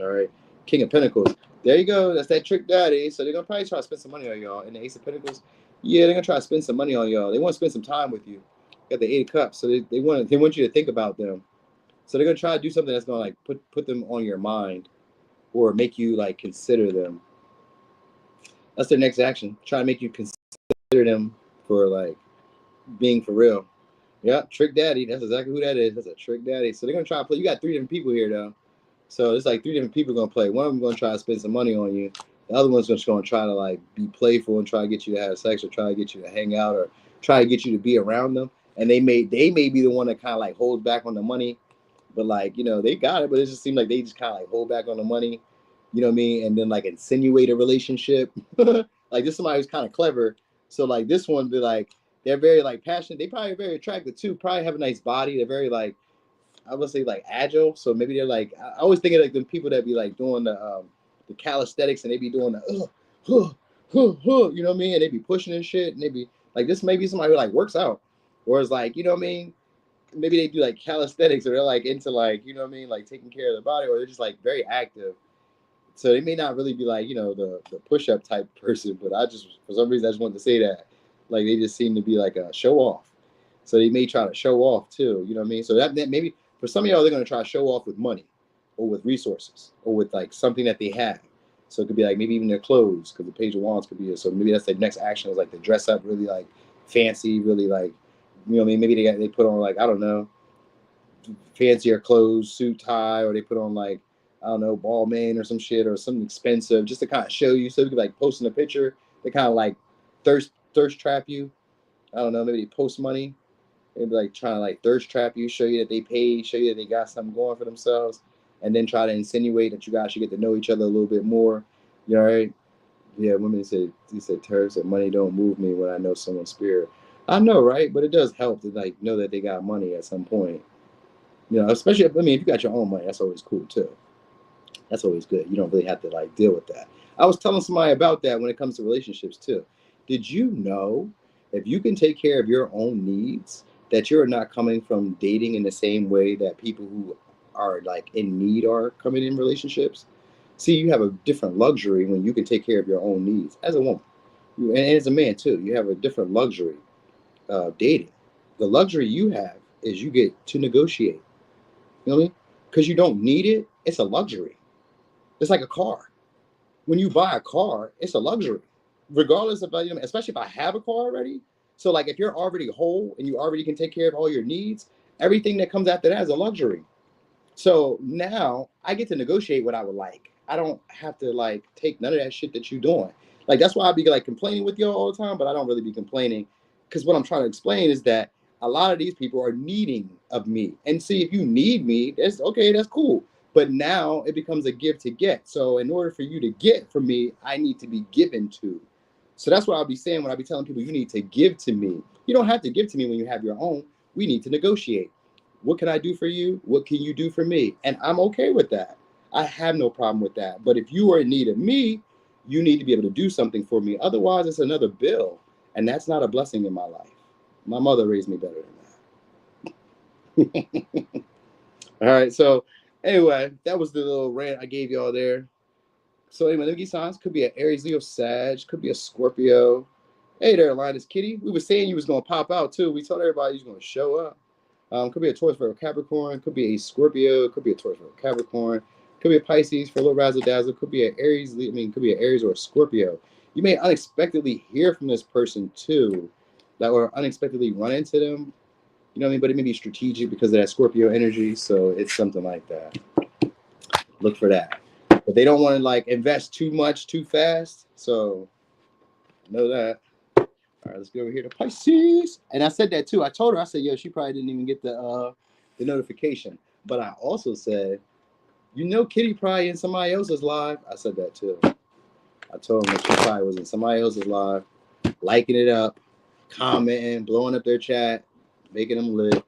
All right. King of Pentacles. There you go. That's that trick daddy. So they're gonna probably try to spend some money on y'all. And the Ace of Pentacles, yeah, they're gonna try to spend some money on y'all. They want to spend some time with you. Got the Eight of Cups. So they want you to think about them. So they're gonna try to do something that's gonna like put them on your mind or make you like consider them. That's their next action. Try to make you consider them for like being for real. Yeah, trick daddy. That's exactly who that is. That's a trick daddy. So they're gonna try to play. You got three different people here though. So it's like three different people gonna play. One of them gonna try to spend some money on you. The other one's just gonna try to like be playful and try to get you to have sex or try to get you to hang out or try to get you to be around them. And they may be the one that kind of like holds back on the money, but like they got it. But it just seems like they just kind of like hold back on the money. You know what I mean? And then like insinuate a relationship. Like this somebody who's kind of clever. So like this one be like they're very like passionate. They probably are very attractive too. Probably have a nice body. They're very like I would say like agile. So maybe they're like I always think of like the people that be like doing the calisthenics and they be doing the you know what I mean? And they be pushing and shit. And they be like this may be somebody who like works out, or is like you know what I mean? Maybe they do like calisthenics or they're like into like you know what I mean, like taking care of their body, or they're just like very active. So they may not really be like the push up type person, but I just for some reason I just wanted to say that like they just seem to be like a show off. So they may try to show off too. You know what I mean? So that maybe for some of y'all they're gonna try to show off with money, or with resources, or with like something that they have. So it could be like maybe even their clothes, because the Page of Wands could be it. So maybe that's their next action is like to dress up really like fancy, really like you know what I mean? Maybe they put on like I don't know fancier clothes, suit tie, or they put on like I don't know ball main or some shit or something expensive just to kind of show you. So you could like posting a picture, they kind of like thirst trap you. I don't know, maybe they post money. Maybe like trying to like thirst trap you, show you that they paid, show you that they got something going for themselves, and then try to insinuate that you guys should get to know each other a little bit more. You know, right? Yeah, women said, he said, Terry said, money don't move me when I know someone's spirit. I know, right? But it does help to like know that they got money at some point. You know, especially, I mean, if you got your own money, that's always cool too. That's always good. You don't really have to like deal with that. I was telling somebody about that when it comes to relationships too. Did you know if you can take care of your own needs, that you're not coming from dating in the same way that people who are like in need are coming in relationships? See, you have a different luxury when you can take care of your own needs as a woman. And as a man too, you have a different luxury dating. The luxury you have is you get to negotiate. You know what I mean? Because you don't need it, it's a luxury. It's like a car. When you buy a car, it's a luxury, regardless of, you know, especially if I have a car already. So like if you're already whole and you already can take care of all your needs, everything that comes after that is a luxury. So now I get to negotiate what I would like. I don't have to like take none of that shit that you're doing. Like that's why I be like complaining with y'all all the time, but I don't really be complaining because what I'm trying to explain is that a lot of these people are needing of me. And see, if you need me, that's okay, that's cool. But now it becomes a give to get. So in order for you to get from me, I need to be given to. So that's what I'll be saying when I be telling people you need to give to me. You don't have to give to me when you have your own. We need to negotiate. What can I do for you? What can you do for me? And I'm okay with that. I have no problem with that. But if you are in need of me, you need to be able to do something for me. Otherwise, it's another bill. And that's not a blessing in my life. My mother raised me better than that. All right. So, anyway, that was the little rant I gave y'all there. So, anyway, let me give signs. Could be an Aries, Leo, Sag. Could be a Scorpio. Hey there, Linus Kitty. We were saying you was going to pop out, too. We told everybody you was going to show up. Could be a Taurus for a Capricorn. Could be a Scorpio. Could be a Taurus for a Capricorn. Could be a Pisces for a little razzle dazzle. Could be an Aries. I mean, could be an Aries or a Scorpio. You may unexpectedly hear from this person too, that or unexpectedly run into them. You know what I mean? But it may be strategic because of that Scorpio energy. So it's something like that. Look for that. But they don't want to like invest too much too fast. So know that. All right, let's go over here to Pisces. And I said that too. I told her, I said, yo, she probably didn't even get the notification. But I also said, you know, Kitty probably in somebody else's live. I said that too. I told him that she probably was in somebody else's live, liking it up, commenting, blowing up their chat, making them lit.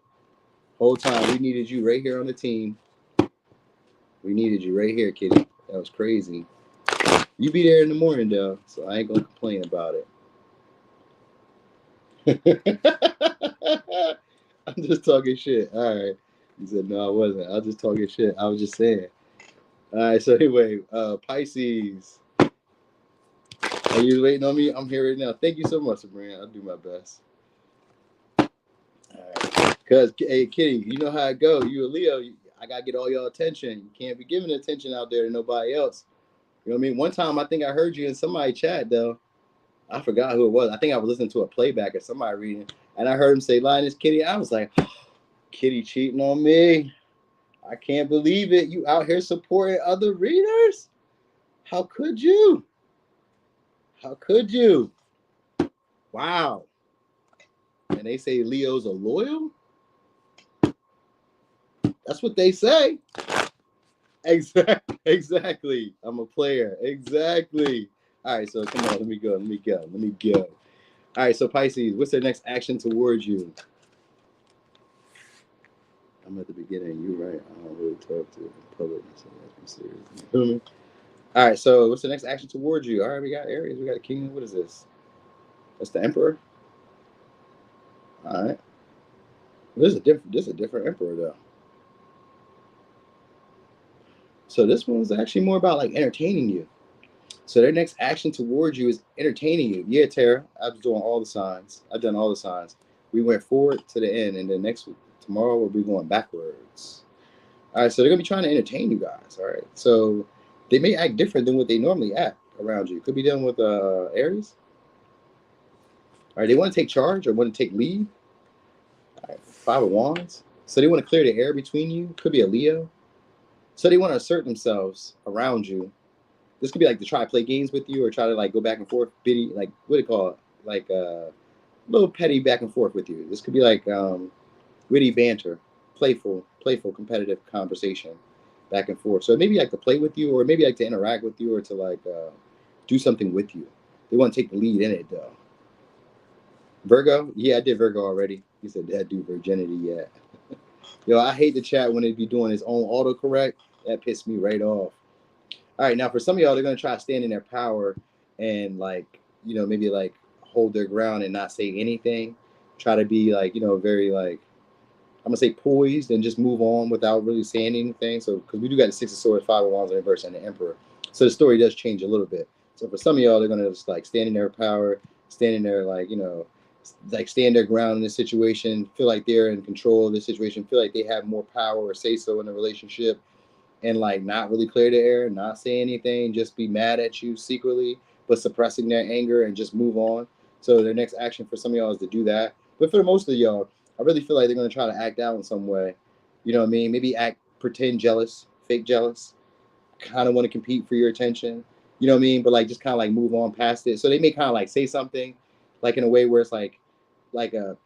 Whole time we needed you right here on the team. We needed you right here, Kitty. That was crazy. You be there in the morning though, so I ain't gonna complain about it. I'm just talking shit. All right. He said, no, I wasn't. I was just talking shit. I was just saying. All right. So anyway, Pisces. Are you waiting on me? I'm here right now. Thank you so much, Sabrina. I'll do my best. All right. Because, hey, Kitty, you know how it go. You a Leo. I got to get all your attention. You can't be giving attention out there to nobody else. You know what I mean? One time, I think I heard you in somebody's chat, though. I forgot who it was. I think I was listening to a playback of somebody reading, and I heard him say, Linus, Kitty. I was like, Kitty cheating on me. I can't believe it. You out here supporting other readers? How could you? How could you? Wow. And they say Leos are loyal? That's what they say. Exactly. I'm a player. Exactly. All right, so come on, let me go. All right, so Pisces, what's their next action towards you? I'm at the beginning. You're right. I don't really talk to in public. So that's serious. You feel me? All right, so what's the next action towards you? All right, we got Aries. We got a King. What is this? That's the Emperor. All right. This is a different Emperor though. So this one's actually more about like entertaining you. So their next action towards you is entertaining you. Yeah, Tara, I was doing all the signs. I've done all the signs. We went forward to the end, and then next week, tomorrow we'll be going backwards. All right, so they're gonna be trying to entertain you guys. All right, so they may act different than what they normally act around you. Could be dealing with Aries. All right, they want to take charge or want to take lead. All right, Five of Wands. So they want to clear the air between you. Could be a Leo. So they want to assert themselves around you. This could be like to try to play games with you or try to like go back and forth, bitty, like what do you call it? Like a little petty back and forth with you. This could be like witty banter, playful, competitive conversation back and forth. So maybe like to play with you or maybe like to interact with you or to like do something with you. They want to take the lead in it, though. Virgo? Yeah, I did Virgo already. He said, that do virginity yet. Yo, I hate the chat when they be doing his own autocorrect. That pissed me right off. All right, now for some of y'all, they're going to try to stand in their power and, like, you know, maybe, like, hold their ground and not say anything. Try to be, like, you know, very, like, I'm going to say poised and just move on without really saying anything. So, because we do got the Six of Swords, Five of Wands in reverse, and the Emperor. So the story does change a little bit. So for some of y'all, they're going to just, like, stand in their power, stand in their, like, you know, like, stand their ground in this situation, feel like they're in control of the situation, feel like they have more power or say so in the relationship, and, like, not really clear the air, not say anything, just be mad at you secretly, but suppressing their anger and just move on. So their next action for some of y'all is to do that. But for the most of y'all, I really feel like they're going to try to act out in some way. You know what I mean? Maybe pretend jealous, fake jealous, kind of want to compete for your attention. You know what I mean? But, like, just kind of, like, move on past it. So they may kind of, like, say something, like, in a way where it's like a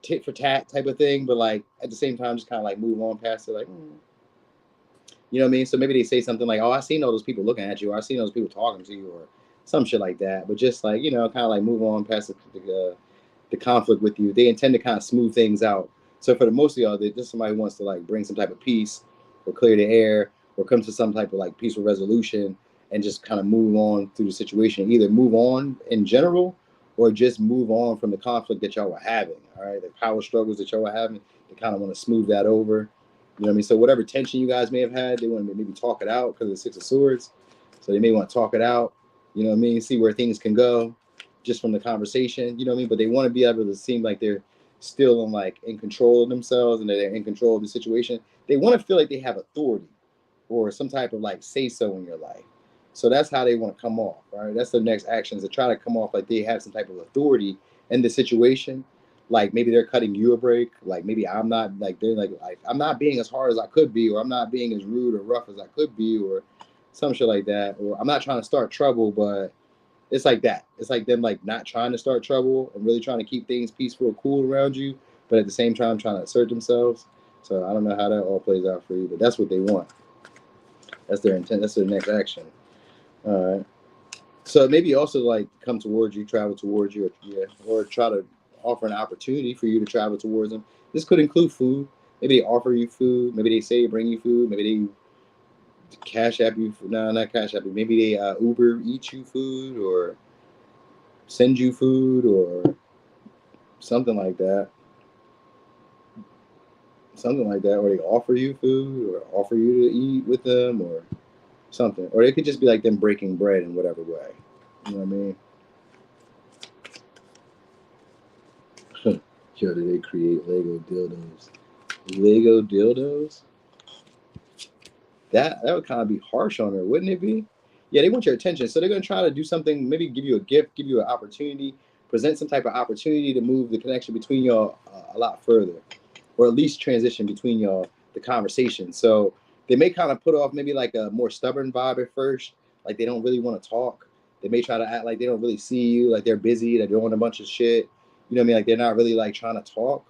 tit for tat type of thing, but, like, at the same time, just kind of, like, move on past it, like, you know what I mean? So maybe they say something like, oh, I seen all those people looking at you, or I seen those people talking to you, or some shit like that. But just, like, you know, kind of, like, move on past the conflict with you. They intend to kind of smooth things out. So for the most of y'all, they just somebody wants to, like, bring some type of peace or clear the air or come to some type of, like, peaceful resolution and just kind of move on through the situation. Either move on in general or just move on from the conflict that y'all were having, all right? The power struggles that y'all were having, they kind of want to smooth that over. You know what I mean? So whatever tension you guys may have had, they want to maybe talk it out because of the Six of Swords. So they may want to talk it out, you know what I mean? See where things can go just from the conversation, you know what I mean? But they want to be able to seem like they're still in control of themselves and that they're in control of the situation. They want to feel like they have authority or some type of, like, say-so in your life. So that's how they want to come off, right? That's the next actions, to try to come off like they have some type of authority in the situation. Like, maybe they're cutting you a break. Like, maybe I'm not, like, they're like I'm not being as hard as I could be, or I'm not being as rude or rough as I could be, or some shit like that. Or I'm not trying to start trouble, but it's like that. It's like them, like, not trying to start trouble and really trying to keep things peaceful or cool around you, but at the same time trying to assert themselves. So I don't know how that all plays out for you, but that's what they want. That's their intent. That's their next action. All right. So maybe also, like, come towards you, travel towards you, or try to offer an opportunity for you to travel towards them. This could include food. Maybe they offer you food. Maybe they say bring you food. Maybe they cash app you. No, not cash app you. Maybe they Uber eat you food or send you food or something like that. Something like that. Or they offer you food or offer you to eat with them or something. Or it could just be like them breaking bread in whatever way. You know what I mean? Yo, do they create Lego dildos? Lego dildos? That would kind of be harsh on her, wouldn't it be? Yeah, they want your attention. So they're going to try to do something, maybe give you a gift, give you an opportunity, present some type of opportunity to move the connection between y'all a lot further, or at least transition between y'all, the conversation. So they may kind of put off maybe like a more stubborn vibe at first, like they don't really want to talk. They may try to act like they don't really see you, like they're busy, they're doing a bunch of shit. You know what I mean? Like they're not really, like, trying to talk,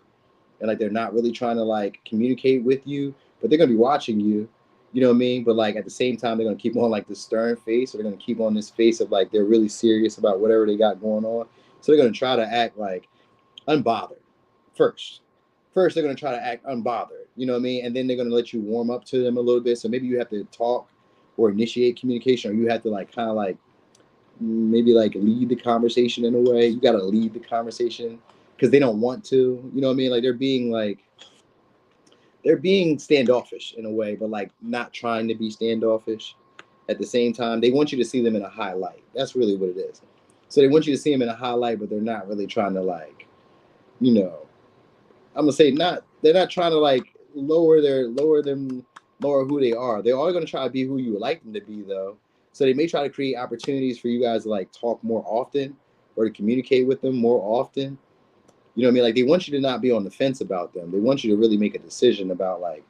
and, like, they're not really trying to, like, communicate with you, but they're going to be watching you. You know what I mean? But, like, at the same time, they're going to keep on, like, this stern face, or they're going to keep on this face of, like, they're really serious about whatever they got going on. So they're going to try to act, like, unbothered first. First, they're going to try to act unbothered. You know what I mean? And then they're going to let you warm up to them a little bit. So maybe you have to talk or initiate communication, or you have to, like, kind of, like, maybe, like, lead the conversation in a way. You got to lead the conversation because they don't want to. You know what I mean? Like, they're being standoffish in a way, but, like, not trying to be standoffish. At the same time, they want you to see them in a high light. That's really what it is. So they want you to see them in a high light, but they're not really trying to, like, you know, I'm gonna say they're not trying to, like, lower who they are. They're all gonna try to be who you would like them to be, though. So they may try to create opportunities for you guys to, like, talk more often or to communicate with them more often. You know what I mean? Like, they want you to not be on the fence about them. They want you to really make a decision about, like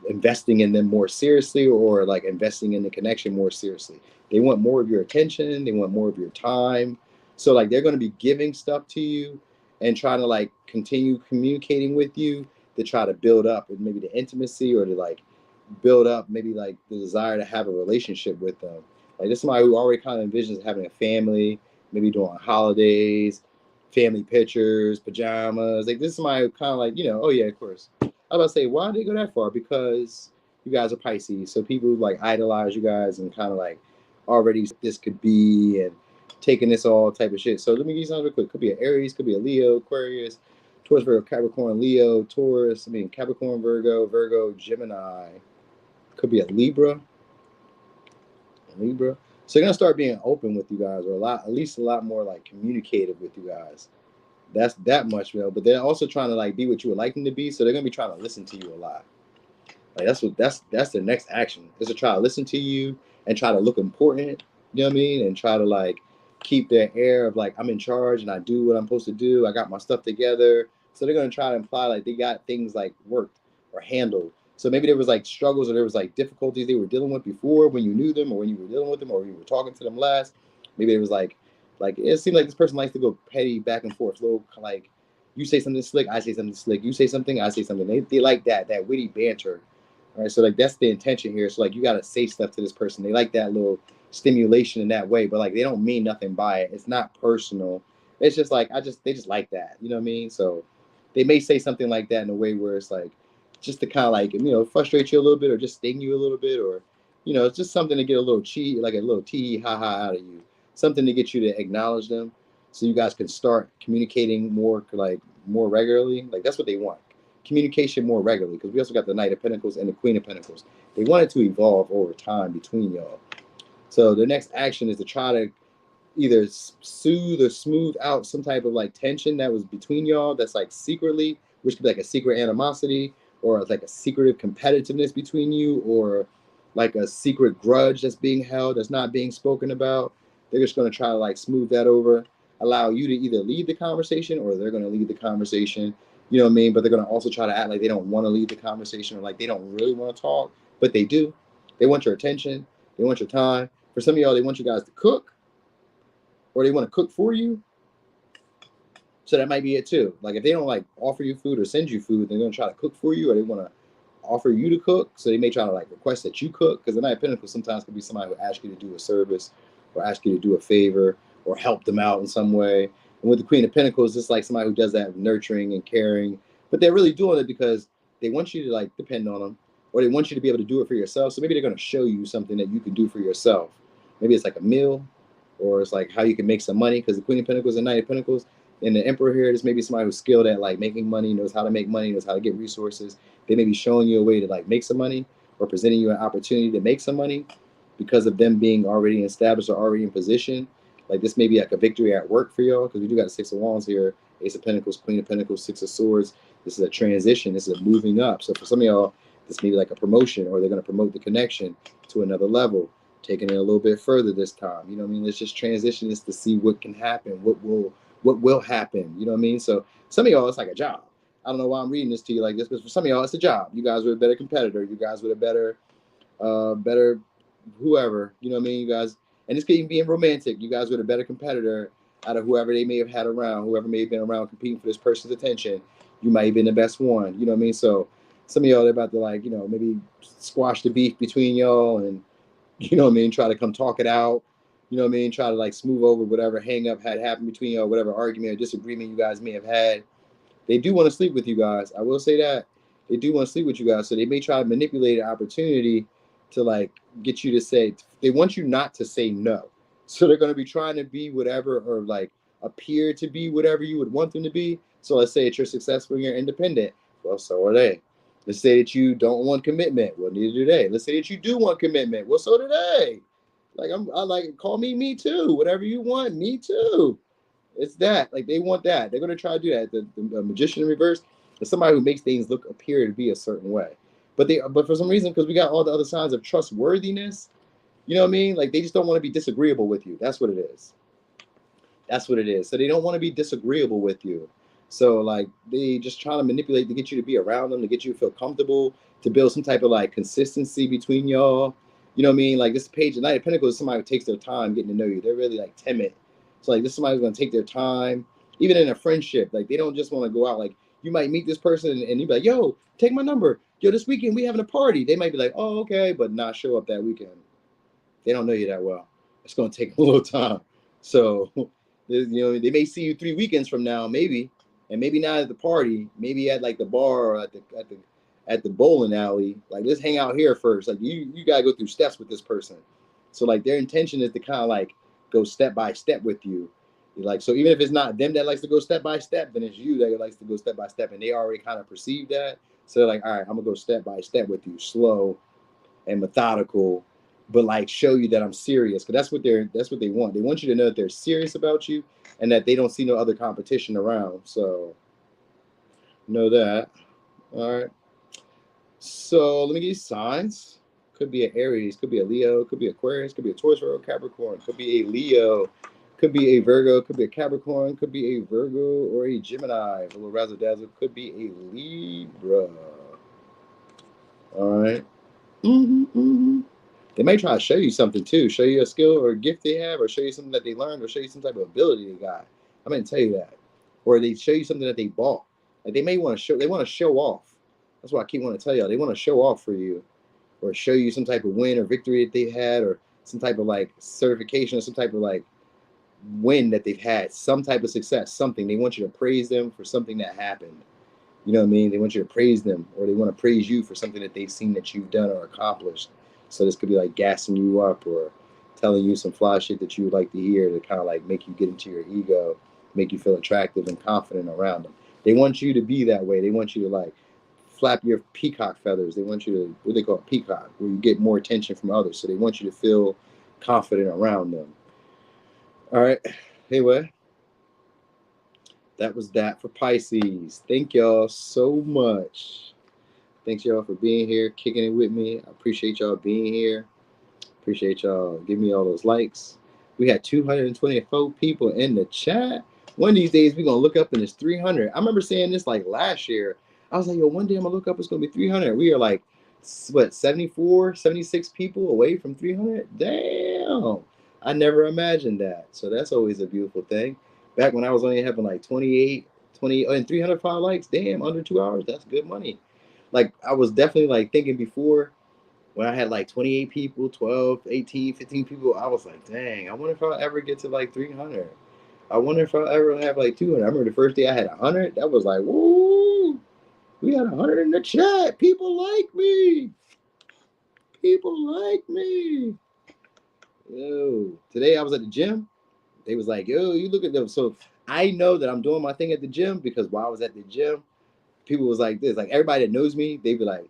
investing in them more seriously, or, like, investing in the connection more seriously. They want more of your attention. They want more of your time. So, like, they're going to be giving stuff to you and trying to, like, continue communicating with you to try to build up and maybe the intimacy, or to, like, build up maybe, like, the desire to have a relationship with them. Like this is somebody who already kind of envisions having a family, maybe doing holidays, family pictures, pajamas. Like this is somebody who kind of like, you know, oh yeah, of course. I was about to say, why did they go that far? Because you guys are Pisces, so people like idolize you guys and kind of like already this could be and taking this all type of shit. So let me give you something real quick. Could be an Aries, could be a Leo, Aquarius, Taurus, Virgo, Capricorn, Leo, Taurus. I mean Capricorn, Virgo, Gemini. Could be a Libra. Libra. So they're gonna start being open with you guys, or a lot, at least a lot more like communicative with you guys. That's that much, you know. But they're also trying to like be what you would like them to be. So they're gonna be trying to listen to you a lot. Like that's the next action is to try to listen to you and try to look important. You know what I mean? And try to like keep their air of like I'm in charge and I do what I'm supposed to do. I got my stuff together. So they're gonna try to imply like they got things like worked or handled. So maybe there was like struggles or there was like difficulties they were dealing with before when you knew them or when you were dealing with them or you were talking to them last. Maybe it was like it seemed like this person likes to go petty back and forth, little like you say something slick, I say something slick. You say something, I say something. They like that witty banter. All right, so like that's the intention here. So like you gotta say stuff to this person. They like that little stimulation in that way, but like they don't mean nothing by it. It's not personal. It's just like they just like that. You know what I mean? So they may say something like that in a way where it's like just to kind of like frustrate you a little bit or just sting you a little bit or it's just something to get a little like a little tee ha ha out of you. Something to get you to acknowledge them so you guys can start communicating more more regularly. Like that's what they want. Communication more regularly, because we also got the Knight of Pentacles and the Queen of Pentacles. They want it to evolve over time between y'all. So the next action is to try to either soothe or smooth out some type of like tension that was between y'all that's like secretly, which could be like a secret animosity or like a secretive competitiveness between you or like a secret grudge that's being held that's not being spoken about. They're just going to try to like smooth that over, allow you to either lead the conversation or they're going to lead the conversation. You know what I mean? But they're going to also try to act like they don't want to lead the conversation or like they don't really want to talk, but they do. They want your attention. They want your time. For some of y'all, they want you guys to cook or they want to cook for you. So that might be it too. Like if they don't like offer you food or send you food, they're going to try to cook for you or they want to offer you to cook. So they may try to like request that you cook because the Knight of Pentacles sometimes can be somebody who asks you to do a service or ask you to do a favor or help them out in some way. And with the Queen of Pentacles, it's like somebody who does that nurturing and caring, but they're really doing it because they want you to like depend on them or they want you to be able to do it for yourself. So maybe they're going to show you something that you can do for yourself. Maybe it's like a meal or it's like how you can make some money because the Queen of Pentacles and Knight of Pentacles and the Emperor here, this may be somebody who's skilled at like making money, knows how to make money, knows how to get resources. They may be showing you a way to like make some money or presenting you an opportunity to make some money because of them being already established or already in position. Like this may be like a victory at work for y'all because we do got 6 of Wands here, Ace of Pentacles, Queen of Pentacles, 6 of Swords. This is a transition. This is a moving up. So for some of y'all, this may be like a promotion or they're going to promote the connection to another level, taking it a little bit further this time. You know what I mean? Let's just transition this to see what can happen, what will happen. You know what I mean? So some of y'all, it's like a job. I don't know why I'm reading this to you like this, but for some of y'all, it's a job. You guys were a better competitor. You guys were a better whoever. You know what I mean? You guys, and this could even be romantic. You guys were a better competitor out of whoever they may have had around, whoever may have been around competing for this person's attention. You might have been the best one. You know what I mean? So some of y'all are about to like, maybe squash the beef between y'all and, you know what I mean, try to come talk it out. You know what I mean? Try to like smooth over whatever hang up had happened between y'all, whatever argument or disagreement you guys may have had. They do want to sleep with you guys. I will say that. They do want to sleep with you guys. So they may try to manipulate an opportunity to like get you to say, they want you not to say no. So they're going to be trying to be whatever or like appear to be whatever you would want them to be. So let's say that you're successful and you're independent. Well, so are they. Let's say that you don't want commitment. Well, neither do they. Let's say that you do want commitment. Well, so do they. Like I like call me too. Whatever you want, me too. It's that. Like they want that. They're gonna try to do that. The magician in reverse is somebody who makes things appear to be a certain way. But for some reason, because we got all the other signs of trustworthiness, you know what I mean? Like they just don't want to be disagreeable with you. That's what it is. That's what it is. So they don't want to be disagreeable with you. So like they just trying to manipulate to get you to be around them, to get you to feel comfortable, to build some type of like consistency between y'all. You know what I mean? Like this page of Knight of Pentacles is somebody who takes their time getting to know you. They're really like timid. So like this is somebody who's gonna take their time, even in a friendship. Like they don't just want to go out. Like you might meet this person and you be like, yo, take my number. Yo, this weekend we having a party. They might be like, oh, okay, but not show up that weekend. They don't know you that well. It's going to take a little time. So, you know, they may see you 3 weekends from now, maybe, and maybe not at the party, maybe at like the bar or at the bowling alley. Like, let's hang out here first. Like, you gotta go through steps with this person. So like their intention is to kind of like go step by step with you. Like, so even if it's not them that likes to go step by step, then it's you that likes to go step by step, and they already kind of perceive that. So they're like, all right, I'm gonna go step by step with you, slow and methodical, but like show you that I'm serious. Because that's what they want. They want you to know that they're serious about you and that they don't see no other competition around. So know that. All right. So let me give you signs. Could be an Aries, could be a Leo, could be Aquarius, could be a Taurus, Virgo, Capricorn, could be a Leo, could be a Virgo, could be a Capricorn, could be a Virgo or a Gemini. A little razzle dazzle, could be a Libra. All right. They may try to show you something too, show you a skill or a gift they have, or show you something that they learned, or show you some type of ability they got. I'm gonna tell you that. Or they show you something that they bought. Like they may want to show, they want to show off. That's what I keep wanting to tell y'all. They want to show off for you, or show you some type of win or victory that they had, or some type of like certification, or some type of like win that they've had, some type of success, something. They want you to praise them for something that happened. You know what I mean? They want you to praise them, or they want to praise you for something that they've seen that you've done or accomplished. So this could be like gassing you up or telling you some fly shit that you would like to hear to kind of like make you get into your ego, make you feel attractive and confident around them. They want you to be that way. They want you to like flap your peacock feathers. They want you to, what they call it, peacock, where you get more attention from others. So they want you to feel confident around them. All right. Anyway, that was that for Pisces. Thank y'all so much. Thanks y'all for being here, kicking it with me. I appreciate y'all being here. Appreciate y'all giving me all those likes. We had 224 people in the chat. One of these days, we're going to look up and it's 300. I remember saying this like last year. I was like, yo, one day I'm going to look up, it's going to be 300. We are like, what, 74, 76 people away from 300? Damn. I never imagined that. So that's always a beautiful thing. Back when I was only having like 28, 20, and 305 likes, damn, under 2 hours, that's good money. Like, I was definitely like thinking before, when I had like 28 people, 12, 18, 15 people, I was like, dang, I wonder if I'll ever get to like 300. I wonder if I'll ever have like 200. I remember the first day I had 100. That was like, woo, we had 100 in the chat. People like me. People like me. Yo, today I was at the gym. They was like, yo, you look at them. So I know that I'm doing my thing at the gym because while I was at the gym, people was like this. Like everybody that knows me, they'd be like,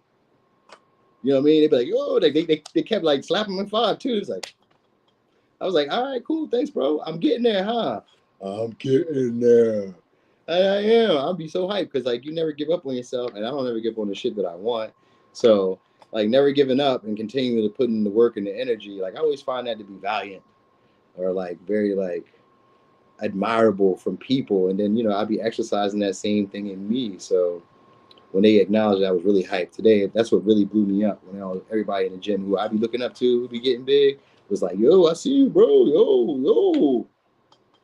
you know what I mean? They'd be like, oh, they kept like slapping my 5 too. It's like, I was like, all right, cool, thanks, bro. I'm getting there, huh? I'm getting there. And I am. I'll be so hyped because like you never give up on yourself, and I don't ever give up on the shit that I want. So like never giving up and continuing to put in the work and the energy. Like I always find that to be valiant or like very like admirable from people. And then, you know, I'll be exercising that same thing in me. So when they acknowledged that, I was really hyped today. That's what really blew me up when everybody in the gym who I be looking up to, who be getting big, was like, yo, I see you, bro. Yo.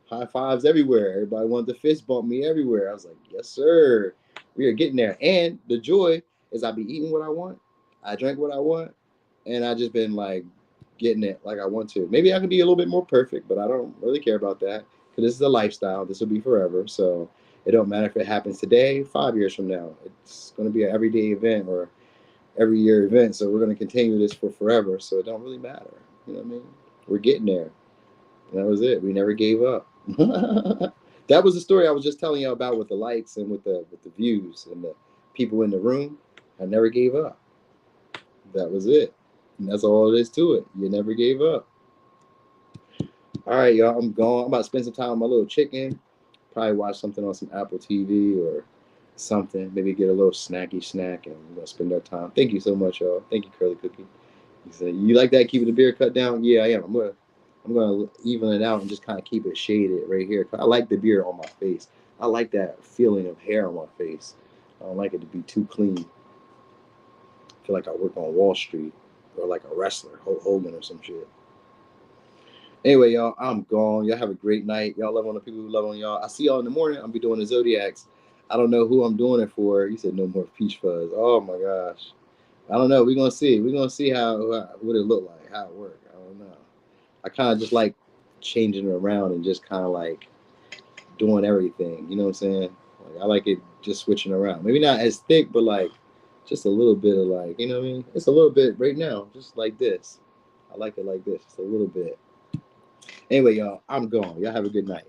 High fives everywhere. Everybody wanted to fist bump me everywhere. I was like, yes, sir. We are getting there. And the joy is I be eating what I want. I drink what I want. And I just been like getting it like I want to. Maybe I could be a little bit more perfect, but I don't really care about that. Because this is a lifestyle. This will be forever. So it don't matter if it happens today, 5 years from now. It's going to be an everyday event or every year event. So we're going to continue this for forever. So it don't really matter. You know what I mean? We're getting there. And that was it. We never gave up. That was the story I was just telling you about with the likes and with the views and the people in the room. I never gave up. That was it. And that's all it is to it. You never gave up. All right, y'all. I'm gone. I'm about to spend some time with my little chicken. Probably watch something on some Apple TV or something. Maybe get a little snacky snack and we're going to spend our time. Thank you so much, y'all. Thank you, Curly Cookie. He said, you like that? Keeping the beard cut down? Yeah, I am. I'm gonna even it out and just kind of keep it shaded right here. I like the beard on my face. I like that feeling of hair on my face. I don't like it to be too clean. I feel like I work on Wall Street or like a wrestler, Hulk Hogan or some shit. Anyway, y'all, I'm gone. Y'all have a great night. Y'all love on the people who love on y'all. I see y'all in the morning. I'll be doing the Zodiacs. I don't know who I'm doing it for. You said no more peach fuzz. Oh my gosh. I don't know. We're gonna see. We're gonna see what it look like. how it works. I don't know. I kind of just like changing it around and just kind of like doing everything. You know what I'm saying? Like I like it just switching around. Maybe not as thick, but like just a little bit of like, you know what I mean? It's a little bit right now, just like this. I like it like this, just a little bit. Anyway, y'all, I'm gone. Y'all have a good night.